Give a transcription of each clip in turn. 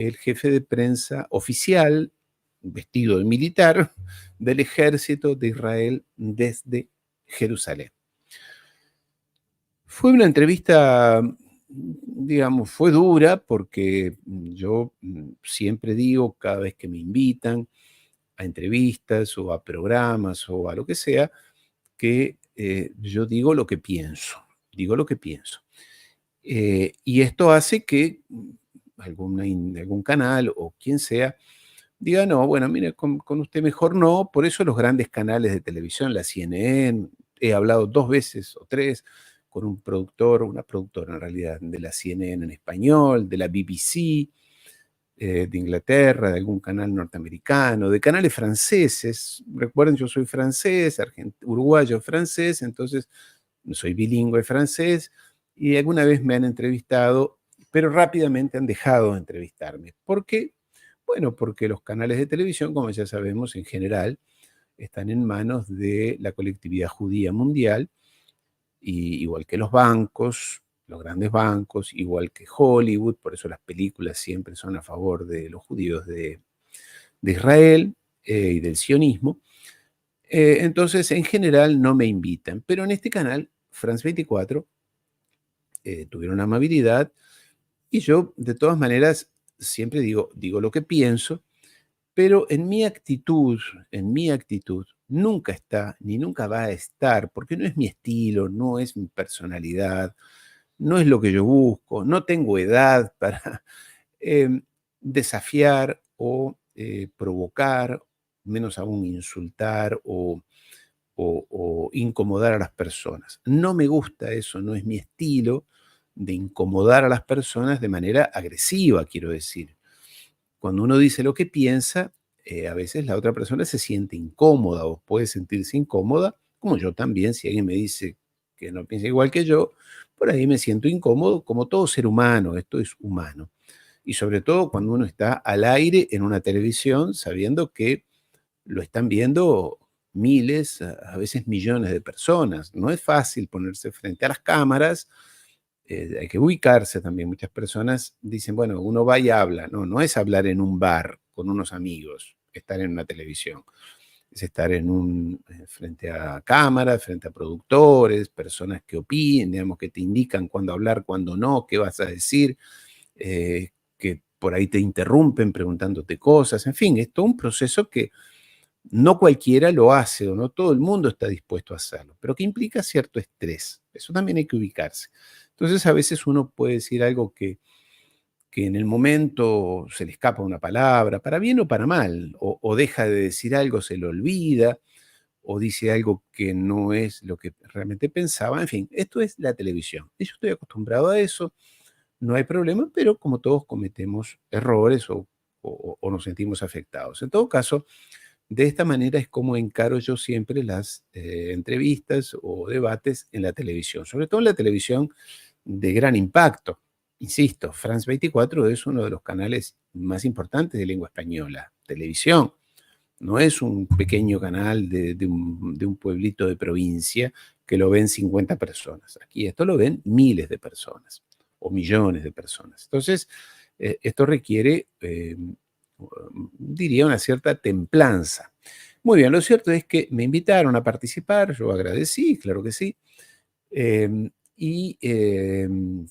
el jefe de prensa oficial, vestido de militar, del ejército de Israel desde Jerusalén. Fue una entrevista, digamos, fue dura porque yo siempre digo, cada vez que me invitan a entrevistas o a programas o a lo que sea, que yo digo lo que pienso, digo lo que pienso. Y esto hace que algún canal o quien sea diga, no, bueno, mire, con usted mejor no. Por eso los grandes canales de televisión, la CNN, he hablado 2 veces o 3 con un productor, una productora en realidad, de la CNN en español, de la BBC, de Inglaterra, de algún canal norteamericano, de canales franceses. Recuerden, yo soy francés, uruguayo francés, entonces soy bilingüe francés, y alguna vez me han entrevistado, pero rápidamente han dejado de entrevistarme. ¿Por qué? Bueno, porque los canales de televisión, como ya sabemos, en general, están en manos de la colectividad judía mundial, y igual que los bancos, los grandes bancos, igual que Hollywood, por eso las películas siempre son a favor de los judíos de Israel y del sionismo. Entonces, en general, no me invitan. Pero en este canal, France 24, tuvieron la amabilidad, y yo, de todas maneras, siempre digo lo que pienso, pero en mi actitud, nunca está, ni nunca va a estar, porque no es mi estilo, no es mi personalidad, no es lo que yo busco, no tengo edad para eh, desafiar o provocar, menos aún insultar o incomodar a las personas. No me gusta eso, no es mi estilo de incomodar a las personas de manera agresiva, quiero decir. Cuando uno dice lo que piensa, a veces la otra persona se siente incómoda o puede sentirse incómoda, como yo también. Si alguien me dice que no piensa igual que yo, por ahí me siento incómodo, como todo ser humano, esto es humano. Y sobre todo cuando uno está al aire en una televisión sabiendo que lo están viendo miles, a veces millones de personas. No es fácil ponerse frente a las cámaras, hay que ubicarse también. Muchas personas dicen, bueno, uno va y habla. No, no es hablar en un bar con unos amigos, estar en una televisión. Es estar frente a cámaras, frente a productores, personas que opinen, digamos, que te indican cuándo hablar, cuándo no, qué vas a decir, que por ahí te interrumpen preguntándote cosas. En fin, es todo un proceso que no cualquiera lo hace, o no todo el mundo está dispuesto a hacerlo, pero que implica cierto estrés. Eso también hay que ubicarse. Entonces, a veces uno puede decir algo que en el momento se le escapa una palabra, para bien o para mal, o deja de decir algo, se lo olvida, o dice algo que no es lo que realmente pensaba. En fin, esto es la televisión. Y yo estoy acostumbrado a eso, no hay problema, pero como todos cometemos errores o nos sentimos afectados. En todo caso, de esta manera es como encaro yo siempre las entrevistas o debates en la televisión, sobre todo en la televisión de gran impacto. Insisto, France 24 es uno de los canales más importantes de lengua española, televisión. No es un pequeño canal de un pueblito de provincia que lo ven 50 personas. Aquí esto lo ven miles de personas o millones de personas. Entonces, esto requiere, diría, una cierta templanza. Muy bien, lo cierto es que me invitaron a participar, yo agradecí, claro que sí,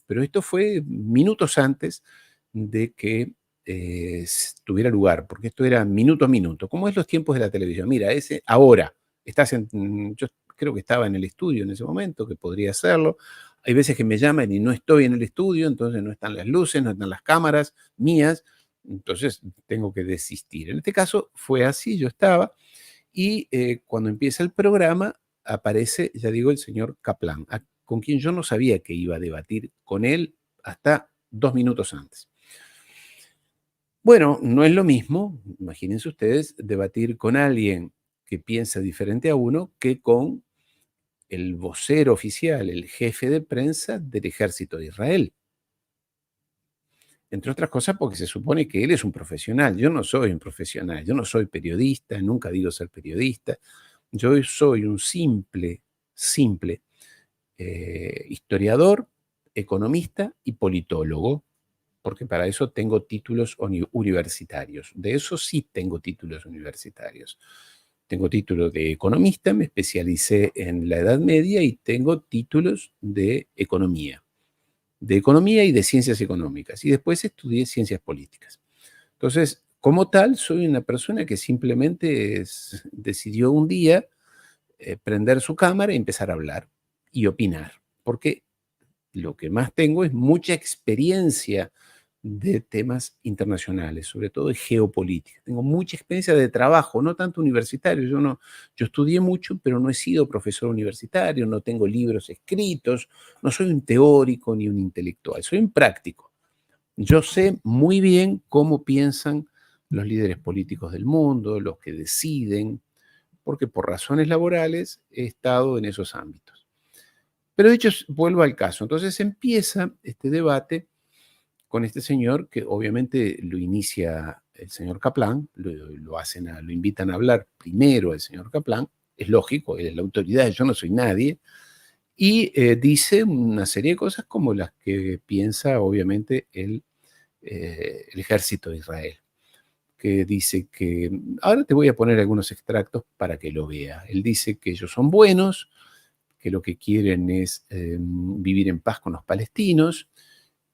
pero esto fue minutos antes de que tuviera lugar, porque esto era minuto a minuto. ¿Cómo es los tiempos de la televisión? Mira, ahora, yo creo que estaba en el estudio en ese momento, que podría hacerlo. Hay veces que me llaman y no estoy en el estudio, entonces no están las luces, no están las cámaras mías, entonces tengo que desistir. En este caso fue así, yo estaba, y cuando empieza el programa aparece, ya digo, el señor Kaplan, con quien yo no sabía que iba a debatir con él hasta 2 minutos antes. Bueno, no es lo mismo, imagínense ustedes, debatir con alguien que piensa diferente a uno que con el vocero oficial, el jefe de prensa del ejército de Israel. Entre otras cosas porque se supone que él es un profesional. Yo no soy un profesional, yo no soy periodista, nunca digo ser periodista. Yo soy un simple historiador, economista y politólogo. porque para eso tengo títulos universitarios. De eso sí tengo títulos universitarios. Tengo título de economista, me especialicé en la Edad Media y tengo títulos de economía y de ciencias económicas. Y después estudié ciencias políticas. Entonces, como tal, soy una persona que simplemente decidió un día prender su cámara y empezar a hablar y opinar, porque lo que más tengo es mucha experiencia de temas internacionales, sobre todo de geopolítica. Tengo mucha experiencia de trabajo, no tanto universitario. Yo estudié mucho, pero no he sido profesor universitario, no tengo libros escritos, no soy un teórico ni un intelectual, soy un práctico. Yo sé muy bien cómo piensan los líderes políticos del mundo, los que deciden, porque por razones laborales he estado en esos ámbitos. Pero de hecho, vuelvo al caso. Entonces empieza este debate con este señor que obviamente lo inicia el señor Kaplan, lo invitan a hablar primero el señor Kaplan, es lógico, él es la autoridad, yo no soy nadie, y dice una serie de cosas como las que piensa obviamente el ejército de Israel, que dice que, ahora te voy a poner algunos extractos para que lo vea, él dice que ellos son buenos, que lo que quieren es vivir en paz con los palestinos,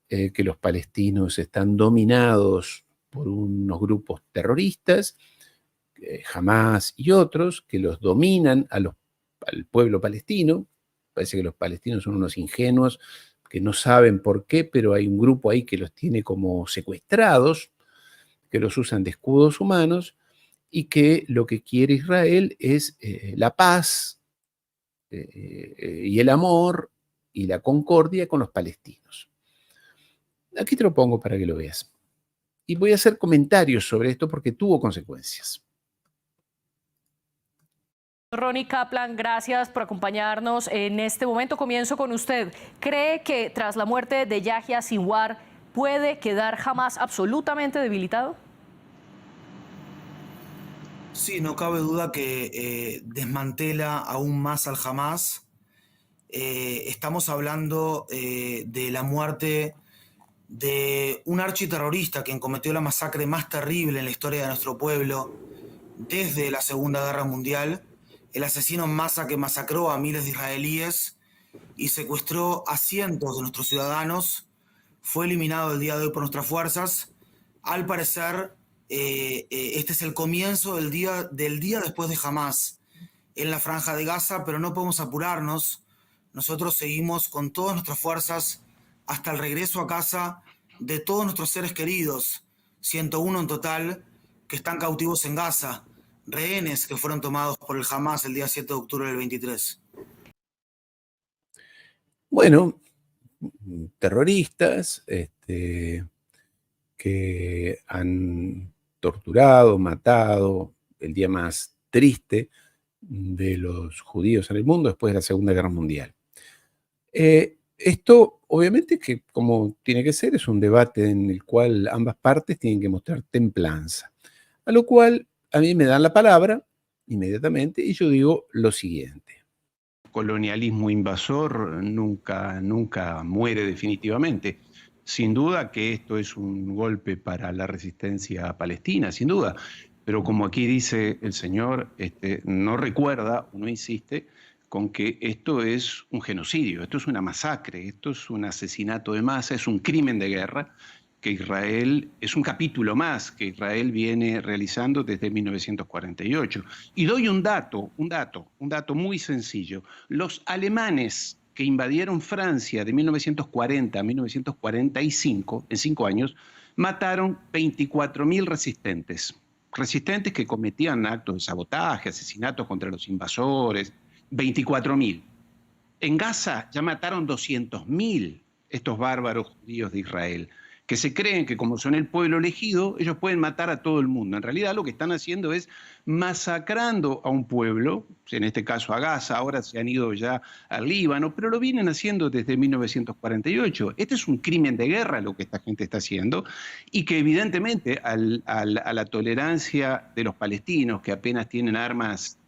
que los palestinos están dominados por unos grupos terroristas, Hamas y otros, que los dominan al pueblo palestino. Parece que los palestinos son unos ingenuos que no saben por qué, pero hay un grupo ahí que los tiene como secuestrados, que los usan de escudos humanos y que lo que quiere Israel es la paz y el amor y la concordia con los palestinos. Aquí te lo pongo para que lo veas. Y voy a hacer comentarios sobre esto porque tuvo consecuencias. Ronnie Kaplan, gracias por acompañarnos en este momento. Comienzo con usted. ¿Cree que tras la muerte de Yahya Sinwar puede quedar Hamas absolutamente debilitado? Sí, no cabe duda que desmantela aún más al Hamas. Estamos hablando de la muerte de un architerrorista quien cometió la masacre más terrible en la historia de nuestro pueblo desde la Segunda Guerra Mundial, el asesino en masa que masacró a miles de israelíes y secuestró a cientos de nuestros ciudadanos, fue eliminado el día de hoy por nuestras fuerzas. Al parecer, este es el comienzo del día después de Hamas en la Franja de Gaza, pero no podemos apurarnos. Nosotros seguimos con todas nuestras fuerzas hasta el regreso a casa de todos nuestros seres queridos, 101 en total, que están cautivos en Gaza, rehenes que fueron tomados por el Hamas el día 7 de octubre del 23. Bueno, terroristas que han torturado, matado, el día más triste de los judíos en el mundo después de la Segunda Guerra Mundial. Esto, obviamente, que como tiene que ser, es un debate en el cual ambas partes tienen que mostrar templanza. A lo cual a mí me dan la palabra inmediatamente y yo digo lo siguiente. Colonialismo invasor nunca muere definitivamente. Sin duda que esto es un golpe para la resistencia palestina, sin duda. Pero como aquí dice el señor, no recuerda o no insiste con que esto es un genocidio, esto es una masacre, esto es un asesinato de masa, es un crimen de guerra que Israel, es un capítulo más que Israel viene realizando desde 1948. Y doy un dato muy sencillo. Los alemanes que invadieron Francia de 1940 a 1945, en 5 años, mataron 24.000 resistentes. Resistentes que cometían actos de sabotaje, asesinatos contra los invasores, 24.000. En Gaza ya mataron 200.000 estos bárbaros judíos de Israel, que se creen que como son el pueblo elegido, ellos pueden matar a todo el mundo. En realidad lo que están haciendo es masacrando a un pueblo, en este caso a Gaza, ahora se han ido ya al Líbano, pero lo vienen haciendo desde 1948. Este es un crimen de guerra lo que esta gente está haciendo y que evidentemente a la tolerancia de los palestinos que apenas tienen armas,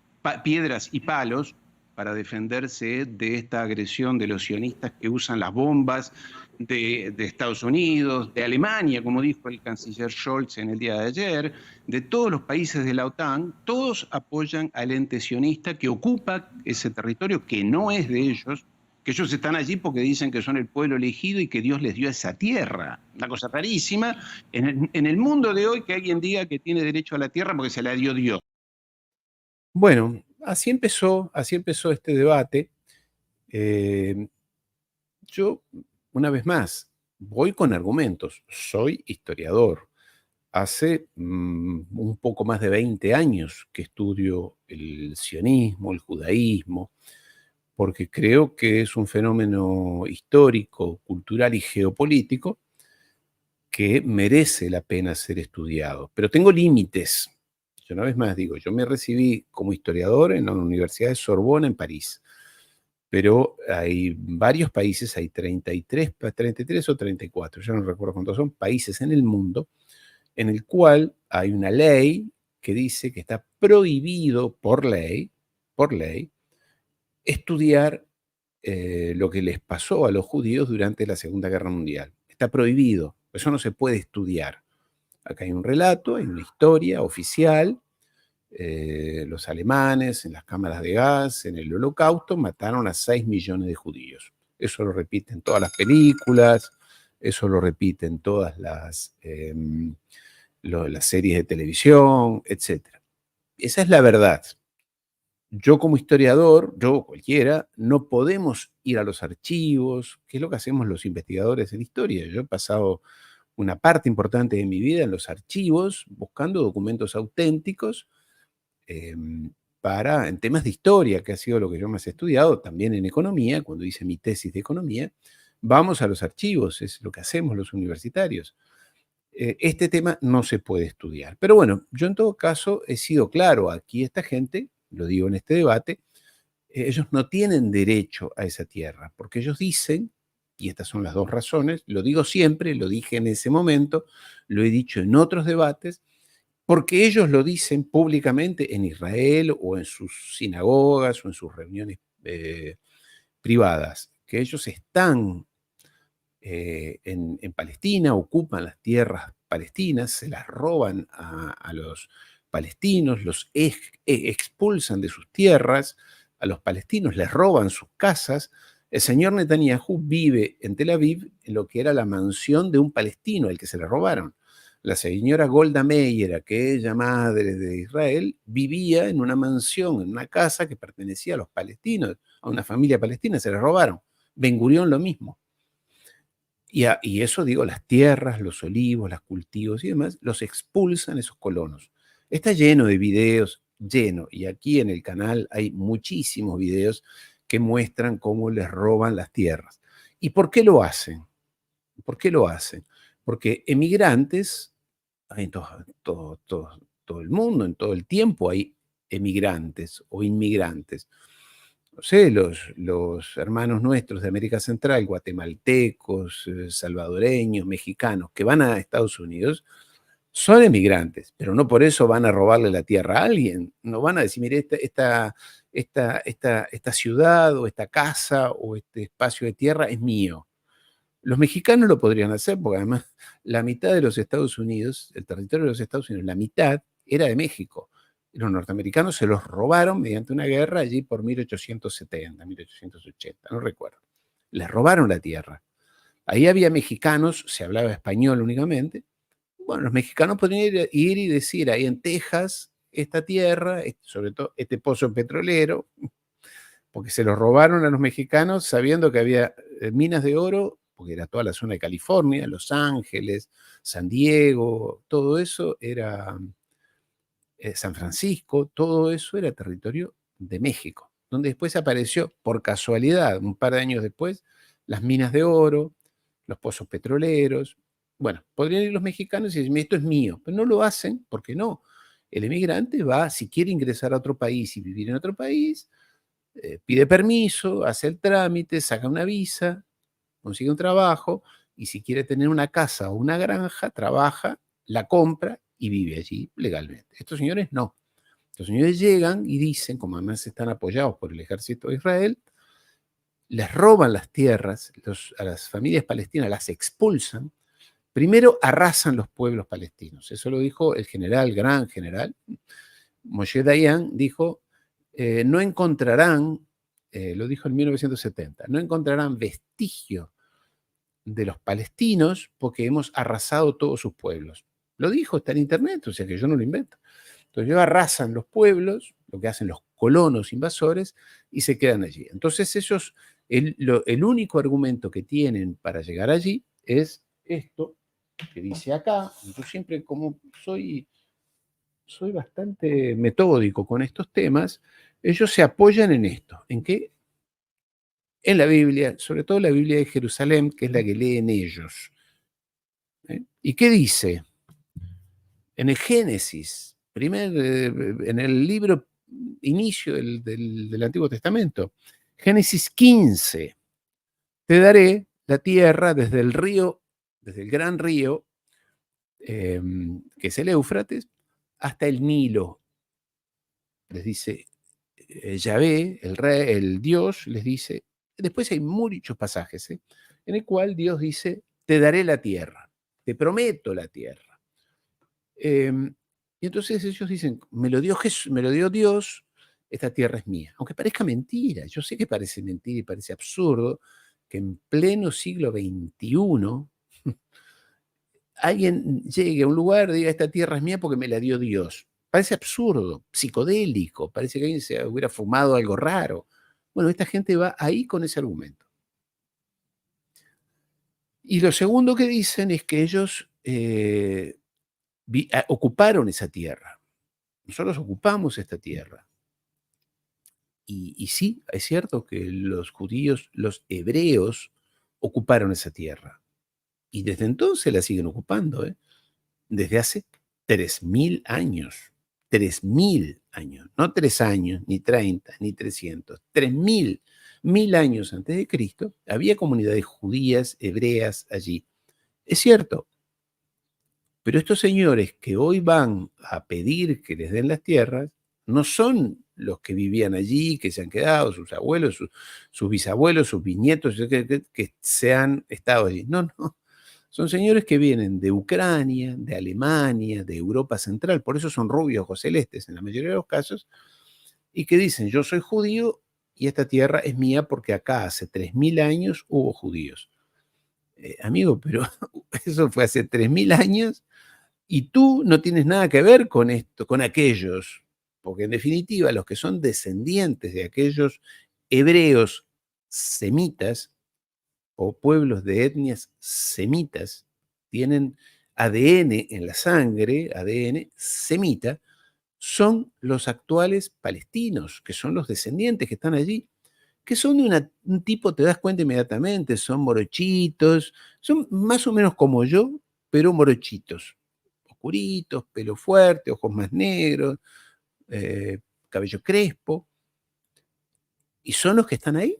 piedras y palos, para defenderse de esta agresión de los sionistas que usan las bombas, de Estados Unidos, de Alemania, como dijo el canciller Scholz en el día de ayer, de todos los países de la OTAN, todos apoyan al ente sionista que ocupa ese territorio que no es de ellos, que ellos están allí porque dicen que son el pueblo elegido y que Dios les dio esa tierra. Una cosa rarísima en el mundo de hoy, que alguien diga que tiene derecho a la tierra porque se la dio Dios. Bueno, así empezó este debate. Yo, una vez más, voy con argumentos. Soy historiador. Hace un poco más de 20 años que estudio el sionismo, el judaísmo, porque creo que es un fenómeno histórico, cultural y geopolítico que merece la pena ser estudiado. Pero tengo límites. Yo una vez más digo, yo me recibí como historiador en la Universidad de Sorbona en París, pero hay varios países, hay 33 o 34, ya no recuerdo cuántos son, países en el mundo en el cual hay una ley que dice que está prohibido por ley, estudiar lo que les pasó a los judíos durante la Segunda Guerra Mundial. Está prohibido, eso no se puede estudiar. Acá hay un relato, hay una historia oficial. Los alemanes en las cámaras de gas, en el Holocausto, mataron a 6 millones de judíos. Eso lo repiten todas las películas, eso lo repiten todas las series de televisión, etc. Esa es la verdad. Yo como historiador, yo cualquiera, no podemos ir a los archivos, que es lo que hacemos los investigadores en historia. Yo he pasado una parte importante de mi vida en los archivos, buscando documentos auténticos en temas de historia, que ha sido lo que yo más he estudiado, también en economía, cuando hice mi tesis de economía, vamos a los archivos, es lo que hacemos los universitarios. Este tema no se puede estudiar. Pero bueno, yo en todo caso he sido claro, aquí esta gente, lo digo en este debate, ellos no tienen derecho a esa tierra, porque ellos dicen, y estas son las dos razones, lo digo siempre, lo dije en ese momento, lo he dicho en otros debates, porque ellos lo dicen públicamente en Israel o en sus sinagogas o en sus reuniones privadas, que ellos están en Palestina, ocupan las tierras palestinas, se las roban a los palestinos, los expulsan de sus tierras, a los palestinos les roban sus casas. El señor Netanyahu vive en Tel Aviv en lo que era la mansión de un palestino, al que se le robaron. La señora Golda Meir, aquella madre de Israel, vivía en una mansión, en una casa que pertenecía a los palestinos, a una familia palestina, se le robaron. Ben Gurión lo mismo. Y eso, digo, las tierras, los olivos, los cultivos y demás, los expulsan esos colonos. Está lleno de videos, lleno, y aquí en el canal hay muchísimos videos que muestran cómo les roban las tierras. ¿Y por qué lo hacen? ¿Por qué lo hacen? Porque emigrantes, hay en todo el mundo, en todo el tiempo hay emigrantes o inmigrantes. No sé, los hermanos nuestros de América Central, guatemaltecos, salvadoreños, mexicanos, que van a Estados Unidos, son emigrantes, pero no por eso van a robarle la tierra a alguien. No van a decir, mire, esta ciudad o esta casa o este espacio de tierra es mío. Los mexicanos lo podrían hacer porque además la mitad de los Estados Unidos, el territorio de los Estados Unidos, la mitad era de México. Los norteamericanos se los robaron mediante una guerra allí por 1870, 1880, no recuerdo. Les robaron la tierra. Ahí había mexicanos, se hablaba español únicamente. Bueno, los mexicanos podrían ir y decir, ahí en Texas, esta tierra, sobre todo este pozo petrolero, porque se los robaron a los mexicanos sabiendo que había minas de oro, porque era toda la zona de California, Los Ángeles, San Diego, todo eso era San Francisco, todo eso era territorio de México, donde después apareció por casualidad, un par de años después, las minas de oro, los pozos petroleros. Bueno, podrían ir los mexicanos y decir, esto es mío, pero no lo hacen, porque no. El emigrante va, si quiere ingresar a otro país y vivir en otro país, pide permiso, hace el trámite, saca una visa, consigue un trabajo, y si quiere tener una casa o una granja, trabaja, la compra y vive allí legalmente. Estos señores no. Estos señores llegan y dicen, como además están apoyados por el ejército de Israel, les roban las tierras, a las familias palestinas las expulsan, primero arrasan los pueblos palestinos. Eso lo dijo el general, gran general, Moshe Dayan, dijo, no encontrarán, lo dijo en 1970, no encontrarán vestigio de los palestinos porque hemos arrasado todos sus pueblos. Lo dijo, está en internet, o sea que yo no lo invento. Entonces ellos arrasan los pueblos, lo que hacen los colonos invasores, y se quedan allí. Entonces ellos, el único argumento que tienen para llegar allí es esto que dice acá. Yo siempre, como soy bastante metódico con estos temas, ellos se apoyan en esto, en que en la Biblia, sobre todo la Biblia de Jerusalén, que es la que leen ellos. ¿Y qué dice? En el Génesis, en el libro inicio del Antiguo Testamento, Génesis 15, te daré la tierra desde el río, desde el gran río, que es el Éufrates, hasta el Nilo. Les dice Yahvé, el rey, el Dios, les dice. Después hay muchos pasajes en el cual Dios dice, te daré la tierra, te prometo la tierra. Y entonces ellos dicen, me lo dio Dios, esta tierra es mía. Aunque parezca mentira, yo sé que parece mentira y parece absurdo que en pleno siglo XXI alguien llegue a un lugar y diga, esta tierra es mía porque me la dio Dios. Parece absurdo, psicodélico, parece que alguien se hubiera fumado algo raro. Bueno, esta gente va ahí con ese argumento. Y lo segundo que dicen es que ellos ocuparon esa tierra. Nosotros ocupamos esta tierra. Y sí, es cierto que los judíos, los hebreos, ocuparon esa tierra. Y desde entonces la siguen ocupando, desde hace 3.000 años. 3.000 años, no 3 años, ni 30, ni 300. 3.000, 1.000 años antes de Cristo, había comunidades judías, hebreas allí. Es cierto. Pero estos señores que hoy van a pedir que les den las tierras, no son los que vivían allí, que se han quedado, sus abuelos, sus bisabuelos, sus bisnietos, que se han estado allí. No, no. Son señores que vienen de Ucrania, de Alemania, de Europa Central, por eso son rubios o celestes en la mayoría de los casos, y que dicen, yo soy judío y esta tierra es mía porque acá hace 3.000 años hubo judíos. Amigo, pero eso fue hace 3.000 años y tú no tienes nada que ver con esto, con aquellos, porque en definitiva los que son descendientes de aquellos hebreos semitas o pueblos de etnias semitas, tienen ADN en la sangre, ADN semita, son los actuales palestinos, que son los descendientes que están allí, que son de un tipo, te das cuenta inmediatamente, son morochitos, son más o menos como yo, pero morochitos, oscuritos, pelo fuerte, ojos más negros, cabello crespo, y son los que están ahí.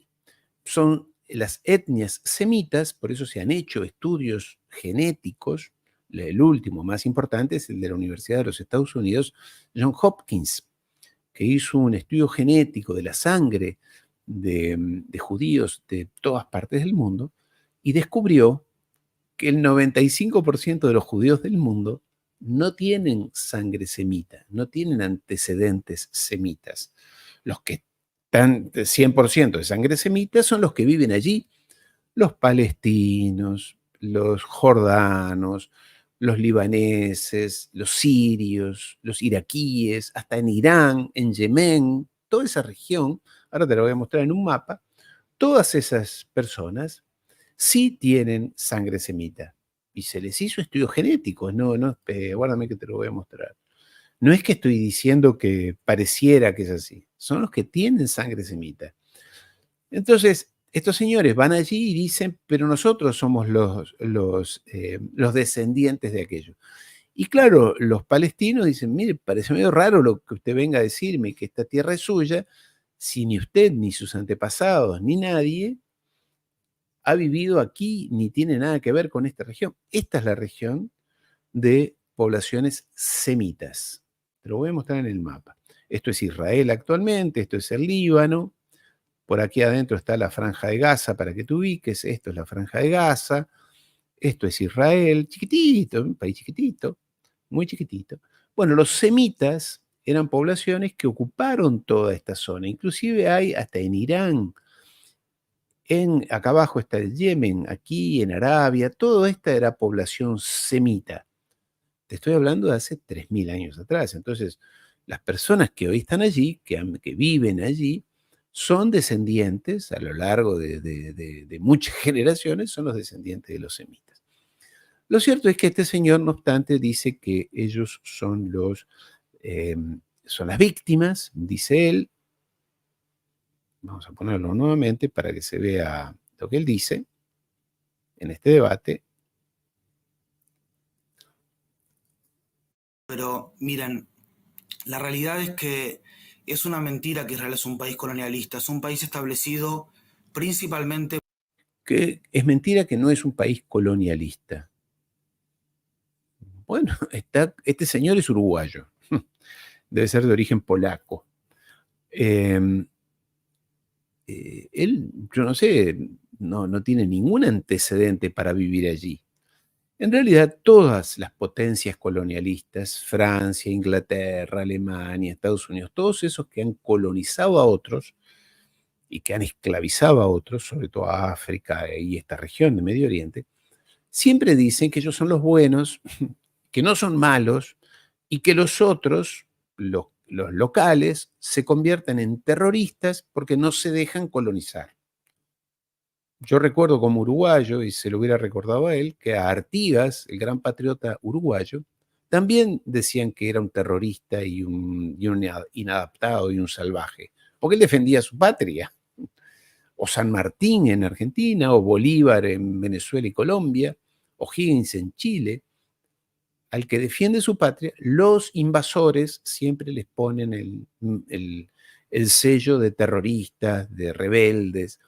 Son las etnias semitas, por eso se han hecho estudios genéticos. El último, más importante, es el de la Universidad de los Estados Unidos, John Hopkins, que hizo un estudio genético de la sangre de judíos de todas partes del mundo y descubrió que el 95% de los judíos del mundo no tienen sangre semita, no tienen antecedentes semitas. Los que están 100% de sangre semita son los que viven allí, los palestinos, los jordanos, los libaneses, los sirios, los iraquíes, hasta en Irán, en Yemen, toda esa región, ahora te lo voy a mostrar en un mapa, todas esas personas sí tienen sangre semita. Y se les hizo estudios genéticos, guárdame que te lo voy a mostrar. No es que estoy diciendo que pareciera que es así, son los que tienen sangre semita. Entonces, estos señores van allí y dicen, pero nosotros somos los descendientes de aquello. Y claro, los palestinos dicen, mire, parece medio raro lo que usted venga a decirme, que esta tierra es suya, si ni usted, ni sus antepasados, ni nadie ha vivido aquí, ni tiene nada que ver con esta región. Esta es la región de poblaciones semitas. Te lo voy a mostrar en el mapa. Esto es Israel actualmente, esto es el Líbano, Por aquí adentro está la Franja de Gaza, para que te ubiques. Esto es la Franja de Gaza. Esto es Israel, chiquitito, un país chiquitito, muy chiquitito. Bueno, los semitas eran poblaciones que ocuparon toda esta zona. Inclusive hay hasta en Irán, acá abajo está el Yemen, aquí en Arabia, toda esta era población semita. Te estoy hablando de hace 3.000 años atrás. Entonces, las personas que hoy están allí, que viven allí, son descendientes, a lo largo de muchas generaciones, son los descendientes de los semitas. Lo cierto es que este señor, no obstante, dice que ellos son son las víctimas, dice él. Vamos a ponerlo nuevamente para que se vea lo que él dice en este debate. Pero miren, la realidad es que es una mentira que Israel es un país colonialista, es un país establecido principalmente... Que es mentira que no es un país colonialista. Bueno, este señor es uruguayo, debe ser de origen polaco. Él, yo no sé, no tiene ningún antecedente para vivir allí. En realidad, todas las potencias colonialistas, Francia, Inglaterra, Alemania, Estados Unidos, todos esos que han colonizado a otros y que han esclavizado a otros, sobre todo a África y esta región de Medio Oriente, siempre dicen que ellos son los buenos, que no son malos y que los otros, los locales, se convierten en terroristas porque no se dejan colonizar. Yo recuerdo como uruguayo, y se lo hubiera recordado a él, que a Artigas, el gran patriota uruguayo, también decían que era un terrorista y un inadaptado y un salvaje, porque él defendía su patria. O San Martín en Argentina, o Bolívar en Venezuela y Colombia, o Higgins en Chile. Al que defiende su patria, los invasores siempre les ponen el sello de terroristas, de rebeldes.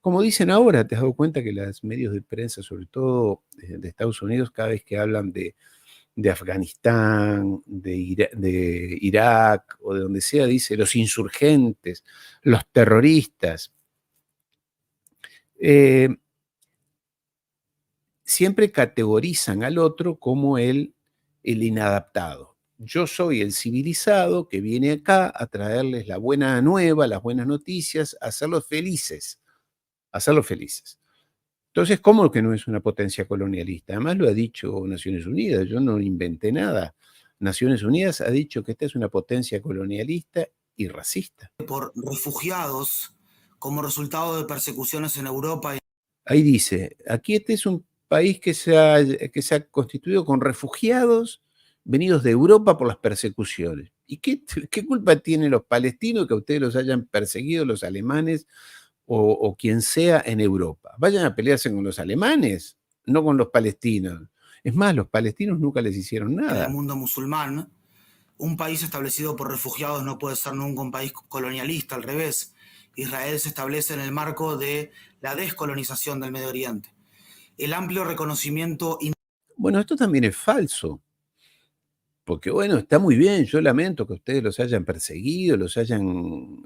Como dicen ahora, ¿te has dado cuenta que los medios de prensa, sobre todo de Estados Unidos, cada vez que hablan de Afganistán, de Irak o de donde sea, dice los insurgentes, los terroristas? Siempre categorizan al otro como el inadaptado. Yo soy el civilizado que viene acá a traerles la buena nueva, las buenas noticias, a hacerlos felices. Hacerlos felices. Entonces, ¿cómo que no es una potencia colonialista? Además lo ha dicho Naciones Unidas, yo no inventé nada. Naciones Unidas ha dicho que esta es una potencia colonialista y racista. Por refugiados como resultado de persecuciones en Europa. Ahí dice, aquí este es un país que se ha constituido con refugiados venidos de Europa por las persecuciones. ¿Y qué culpa tienen los palestinos que a ustedes los hayan perseguido los alemanes o quien sea en Europa? Vayan a pelearse con los alemanes, no con los palestinos. Es más, los palestinos nunca les hicieron nada. En el mundo musulmán, un país establecido por refugiados no puede ser nunca un país colonialista, al revés. Israel se establece en el marco de la descolonización del Medio Oriente. El amplio reconocimiento... Bueno, esto también es falso. Porque bueno, está muy bien, yo lamento que ustedes los hayan perseguido, los hayan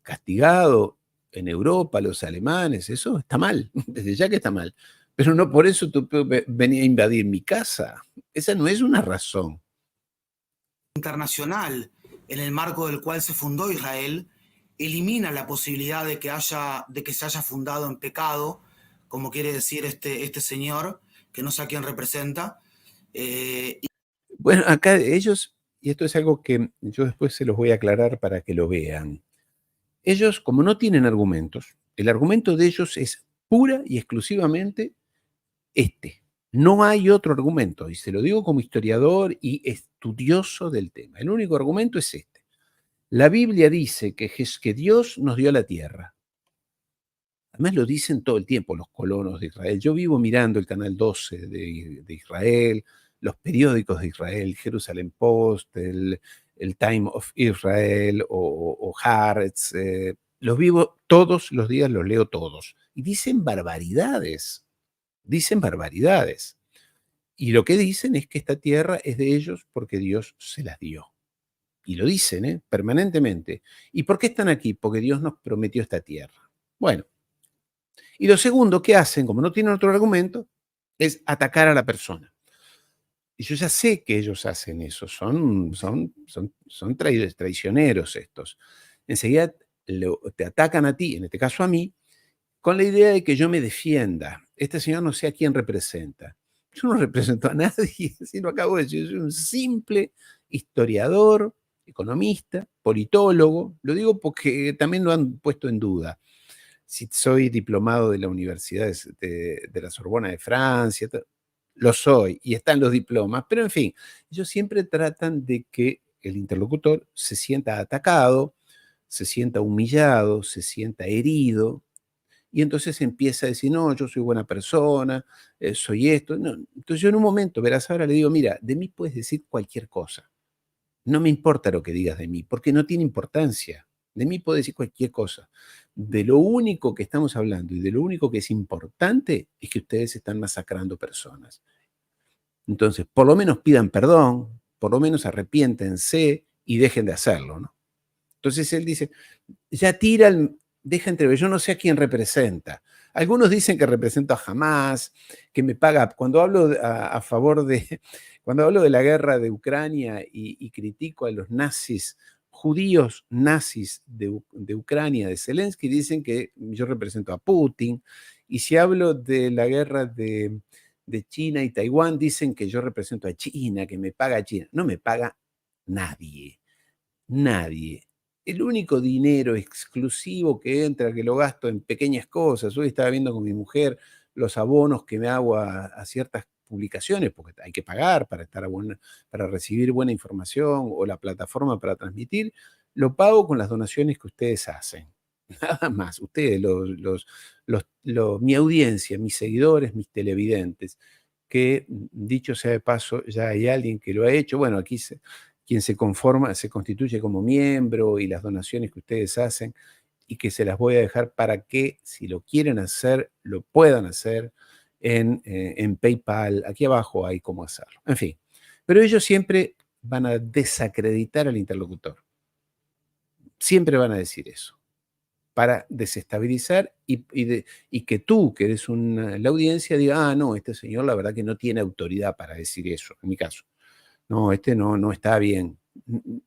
castigado en Europa, los alemanes, eso está mal, desde ya que está mal. Pero no por eso tú venía a invadir mi casa. Esa no es una razón. Internacional, en el marco del cual se fundó Israel, elimina la posibilidad de que se haya fundado en pecado, como quiere decir este señor, que no sé a quién representa. Bueno, acá ellos, y esto es algo que yo después se los voy a aclarar para que lo vean. Ellos, como no tienen argumentos, el argumento de ellos es pura y exclusivamente este. No hay otro argumento, y se lo digo como historiador y estudioso del tema. El único argumento es este. La Biblia dice que Dios nos dio la tierra. Además lo dicen todo el tiempo los colonos de Israel. Yo vivo mirando el canal 12 de Israel, los periódicos de Israel, Jerusalem Post, el Time of Israel o Haaretz. Los vivo todos los días, los leo todos. Y dicen barbaridades. Dicen barbaridades. Y lo que dicen es que esta tierra es de ellos porque Dios se las dio. y lo dicen, permanentemente. ¿Y por qué están aquí? Porque Dios nos prometió esta tierra. Bueno, y lo segundo que hacen, como no tienen otro argumento, es atacar a la persona. Y yo ya sé que ellos hacen eso, son traicioneros estos. Enseguida te atacan a ti, en este caso a mí, con la idea de que yo me defienda. Este señor no sé a quién representa. Yo no represento a nadie, si lo acabo de decir, yo soy un simple historiador, economista, politólogo. Lo digo porque también lo han puesto en duda. Si soy diplomado de la Universidad de la Sorbona de Francia, lo soy, y están los diplomas, pero en fin, ellos siempre tratan de que el interlocutor se sienta atacado, se sienta humillado, se sienta herido, y entonces empieza a decir, no, yo soy buena persona, soy esto. No. Entonces yo en un momento, verás ahora, le digo, mira, de mí puedes decir cualquier cosa. No me importa lo que digas de mí, porque no tiene importancia. De mí puedes decir cualquier cosa. De lo único que estamos hablando y de lo único que es importante es que ustedes están masacrando personas. Entonces, por lo menos pidan perdón, por lo menos arrepiéntense y dejen de hacerlo, ¿no? Entonces él dice, ya tira, deja entrever, yo no sé a quién representa. Algunos dicen que represento a Hamás, que me paga, cuando hablo a favor de, cuando hablo de la guerra de Ucrania y critico a los nazis, judíos nazis de Ucrania, de Zelensky, dicen que yo represento a Putin. Y si hablo de la guerra de China y Taiwán, dicen que yo represento a China, que me paga China. No me paga nadie, nadie. El único dinero exclusivo que entra, que lo gasto en pequeñas cosas. Hoy estaba viendo con mi mujer los abonos que me hago a ciertas publicaciones, porque hay que pagar para para recibir buena información, o la plataforma para transmitir. Lo pago con las donaciones que ustedes hacen. Nada más. Ustedes, mi audiencia, mis seguidores, mis televidentes, que dicho sea de paso, ya hay alguien que lo ha hecho. Bueno, aquí quien se constituye como miembro, y las donaciones que ustedes hacen, y que se las voy a dejar para que, si lo quieren hacer, lo puedan hacer en PayPal. Aquí abajo hay cómo hacerlo. En fin, pero ellos siempre van a desacreditar al interlocutor. Siempre van a decir eso, para desestabilizar y que tú, que eres la audiencia, diga, no, este señor la verdad que no tiene autoridad para decir eso, en mi caso. No, este no está bien.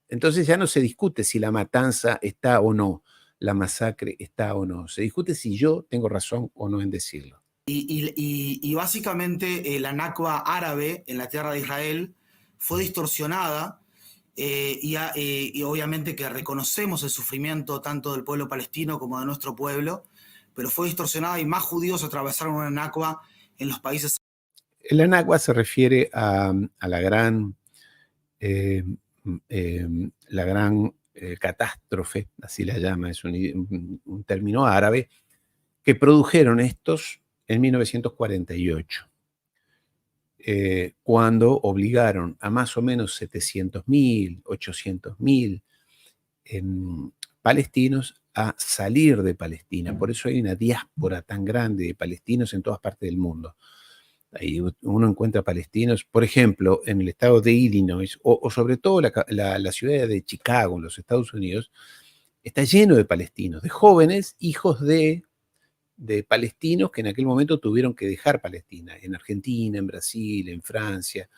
Entonces ya no se discute si la matanza está o no, la masacre está o no. Se discute si yo tengo razón o no en decirlo. Y básicamente la Nakba árabe en la tierra de Israel fue distorsionada, y obviamente que reconocemos el sufrimiento tanto del pueblo palestino como de nuestro pueblo, pero fue distorsionada y más judíos atravesaron una Nakba en los países. La Nakba se refiere a la gran catástrofe, así la llama, es un término árabe, que produjeron estos en 1948, cuando obligaron a más o menos 700.000, 800.000 palestinos a salir de Palestina. Por eso hay una diáspora tan grande de palestinos en todas partes del mundo. Ahí uno encuentra palestinos, por ejemplo, en el estado de Illinois, o sobre todo la ciudad de Chicago, en los Estados Unidos, está lleno de palestinos, de jóvenes, hijos de palestinos que en aquel momento tuvieron que dejar Palestina, en Argentina, en Brasil, en Francia,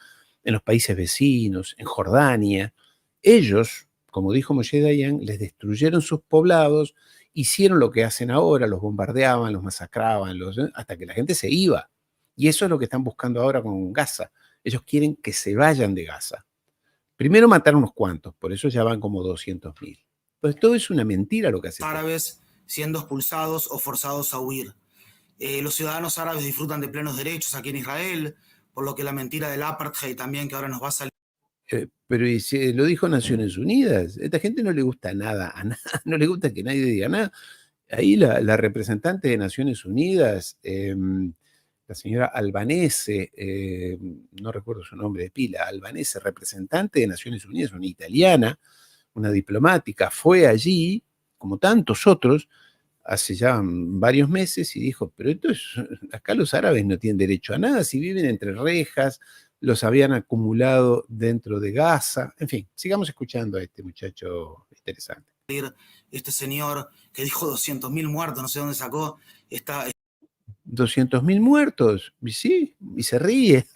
en los países vecinos, en Jordania. Ellos, como dijo Moshe Dayan, les destruyeron sus poblados, hicieron lo que hacen ahora, los bombardeaban, los masacraban, hasta que la gente se iba. Y eso es lo que están buscando ahora con Gaza. Ellos quieren que se vayan de Gaza. Primero mataron unos cuantos, por eso ya van como 200.000. Pues todo es una mentira lo que hace. Árabes siendo expulsados o forzados a huir. Los ciudadanos árabes disfrutan de plenos derechos aquí en Israel, por lo que la mentira del apartheid también, que ahora nos va a salir. Pero lo dijo Naciones Unidas. A esta gente no le gusta nada, no le gusta que nadie diga nada. Ahí la representante de Naciones Unidas, la señora Albanese, no recuerdo su nombre de pila, Albanese, representante de Naciones Unidas, una italiana, una diplomática, fue allí, como tantos otros, hace ya varios meses, y dijo, pero entonces acá los árabes no tienen derecho a nada, si viven entre rejas, los habían acumulado dentro de Gaza. En fin, sigamos escuchando a este muchacho interesante. Este señor que dijo 200.000 muertos, no sé dónde sacó esta... 200.000 muertos, y sí, y se ríe.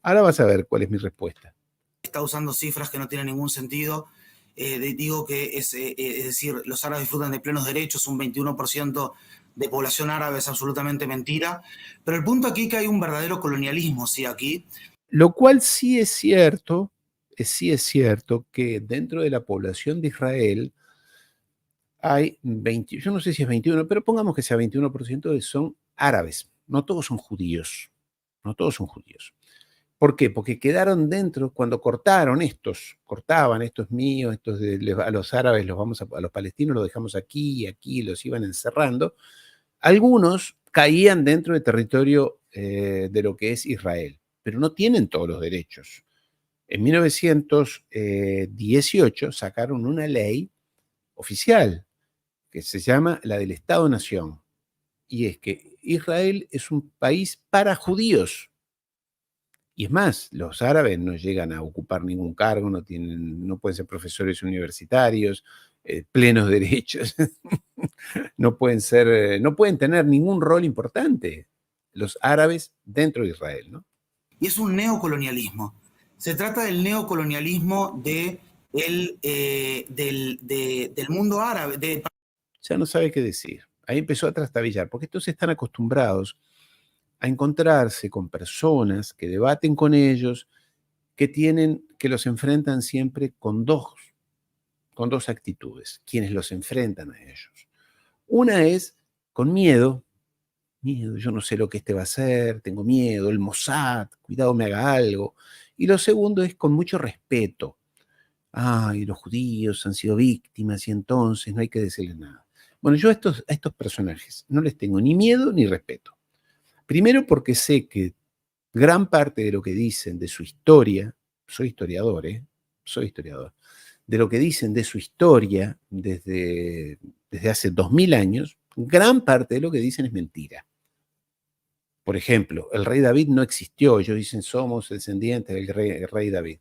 Ahora vas a ver cuál es mi respuesta. Está usando cifras que no tienen ningún sentido. Digo que es decir, los árabes disfrutan de plenos derechos, un 21% de población árabe es absolutamente mentira. Pero el punto aquí es que hay un verdadero colonialismo, sí, aquí. Lo cual sí es cierto que dentro de la población de Israel hay 20, yo no sé si es 21, pero pongamos que sea 21% son árabes. No todos son judíos. No todos son judíos. ¿Por qué? Porque quedaron dentro, cuando cortaban, estos es mío, a los árabes a los palestinos los dejamos aquí y aquí, los iban encerrando. Algunos caían dentro del territorio de lo que es Israel, pero no tienen todos los derechos. En 1918 sacaron una ley oficial que se llama la del Estado-Nación, y es que Israel es un país para judíos. Y es más, los árabes no llegan a ocupar ningún cargo, no pueden ser profesores universitarios, plenos derechos, no pueden tener ningún rol importante los árabes dentro de Israel, ¿no? Y es un neocolonialismo. Se trata del neocolonialismo del mundo árabe. Ya no sabe qué decir. Ahí empezó a trastabillar, porque estos están acostumbrados a encontrarse con personas que debaten con ellos, que los enfrentan siempre con dos actitudes, quienes los enfrentan a ellos. Una es con miedo, yo no sé lo que este va a hacer, tengo miedo, el Mossad, cuidado me haga algo. Y lo segundo es con mucho respeto. Ay, los judíos han sido víctimas y entonces no hay que decirles nada. Bueno, yo a estos personajes no les tengo ni miedo ni respeto. Primero porque sé que gran parte de lo que dicen de su historia, soy historiador, de lo que dicen de su historia desde hace 2000 años, gran parte de lo que dicen es mentira. Por ejemplo, el rey David no existió, ellos dicen somos descendientes del rey David.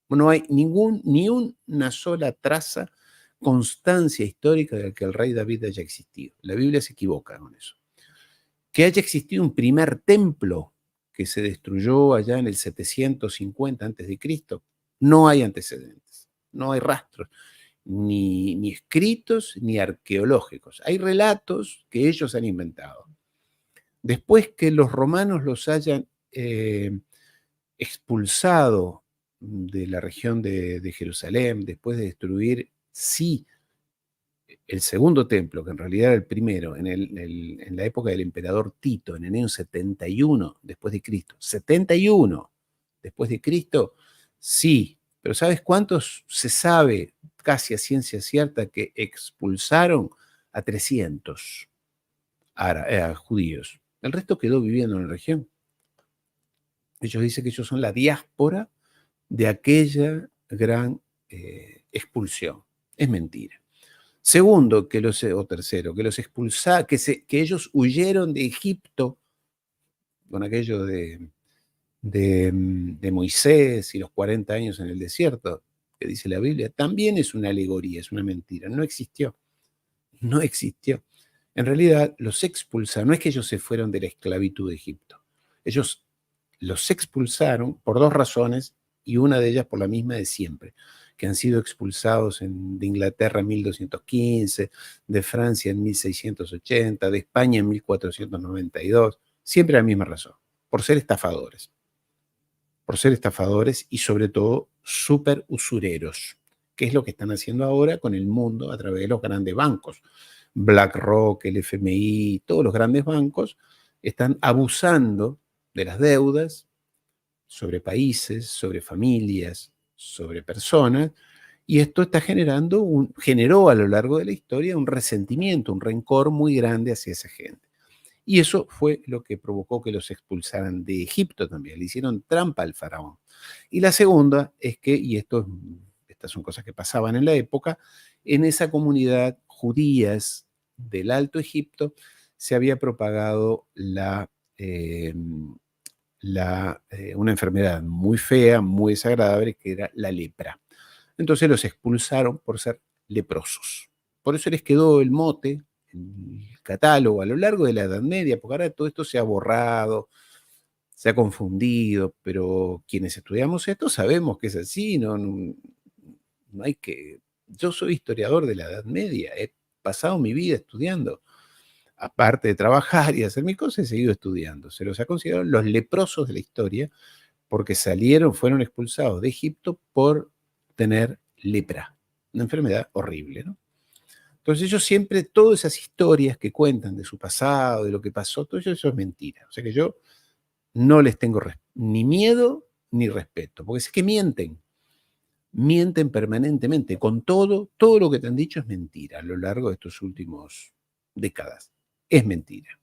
No hay ni una sola traza, constancia histórica de que el rey David haya existido. La Biblia se equivoca con eso. Que haya existido un primer templo que se destruyó allá en el 750 a.C., no hay antecedentes, no hay rastros, ni escritos ni arqueológicos. Hay relatos que ellos han inventado. Después que los romanos los hayan expulsado de la región de Jerusalén, después de destruir, sí, el segundo templo, que en realidad era el primero, en la época del emperador Tito, en el año 71 después de Cristo. 71 después de Cristo, sí, pero ¿sabes cuántos se sabe casi a ciencia cierta que expulsaron? A 300 judíos. El resto quedó viviendo en la región. Ellos dicen que ellos son la diáspora de aquella gran expulsión. Es mentira. Segundo, tercero, que los expulsaron, que ellos huyeron de Egipto con aquello de Moisés y los 40 años en el desierto, que dice la Biblia, también es una alegoría, es una mentira. No existió. No existió. En realidad, los expulsaron. No es que ellos se fueron de la esclavitud de Egipto. Ellos los expulsaron por dos razones, y una de ellas por la misma de siempre, que han sido expulsados de Inglaterra en 1215, de Francia en 1680, de España en 1492, siempre la misma razón, por ser estafadores y sobre todo súper usureros, que es lo que están haciendo ahora con el mundo a través de los grandes bancos. BlackRock, el FMI, todos los grandes bancos están abusando de las deudas sobre países, sobre familias, sobre personas, y esto generó a lo largo de la historia un resentimiento, un rencor muy grande hacia esa gente. Y eso fue lo que provocó que los expulsaran de Egipto también, le hicieron trampa al faraón. Y la segunda es que, estas son cosas que pasaban en la época, en esa comunidad judías del Alto Egipto se había propagado la una enfermedad muy fea, muy desagradable, que era la lepra. Entonces los expulsaron por ser leprosos. Por eso les quedó el mote, el catálogo a lo largo de la Edad Media, porque ahora todo esto se ha borrado, se ha confundido, pero quienes estudiamos esto sabemos que es así, no hay que... Yo soy historiador de la Edad Media, he pasado mi vida estudiando. Aparte de trabajar y hacer mis cosas, he seguido estudiando. Se los ha considerado los leprosos de la historia porque fueron expulsados de Egipto por tener lepra, una enfermedad horrible, ¿no? Entonces ellos siempre, todas esas historias que cuentan de su pasado, de lo que pasó, todo eso es mentira. O sea que yo no les tengo ni miedo ni respeto, porque es que mienten permanentemente, con todo lo que te han dicho es mentira a lo largo de estos últimos décadas, es mentira.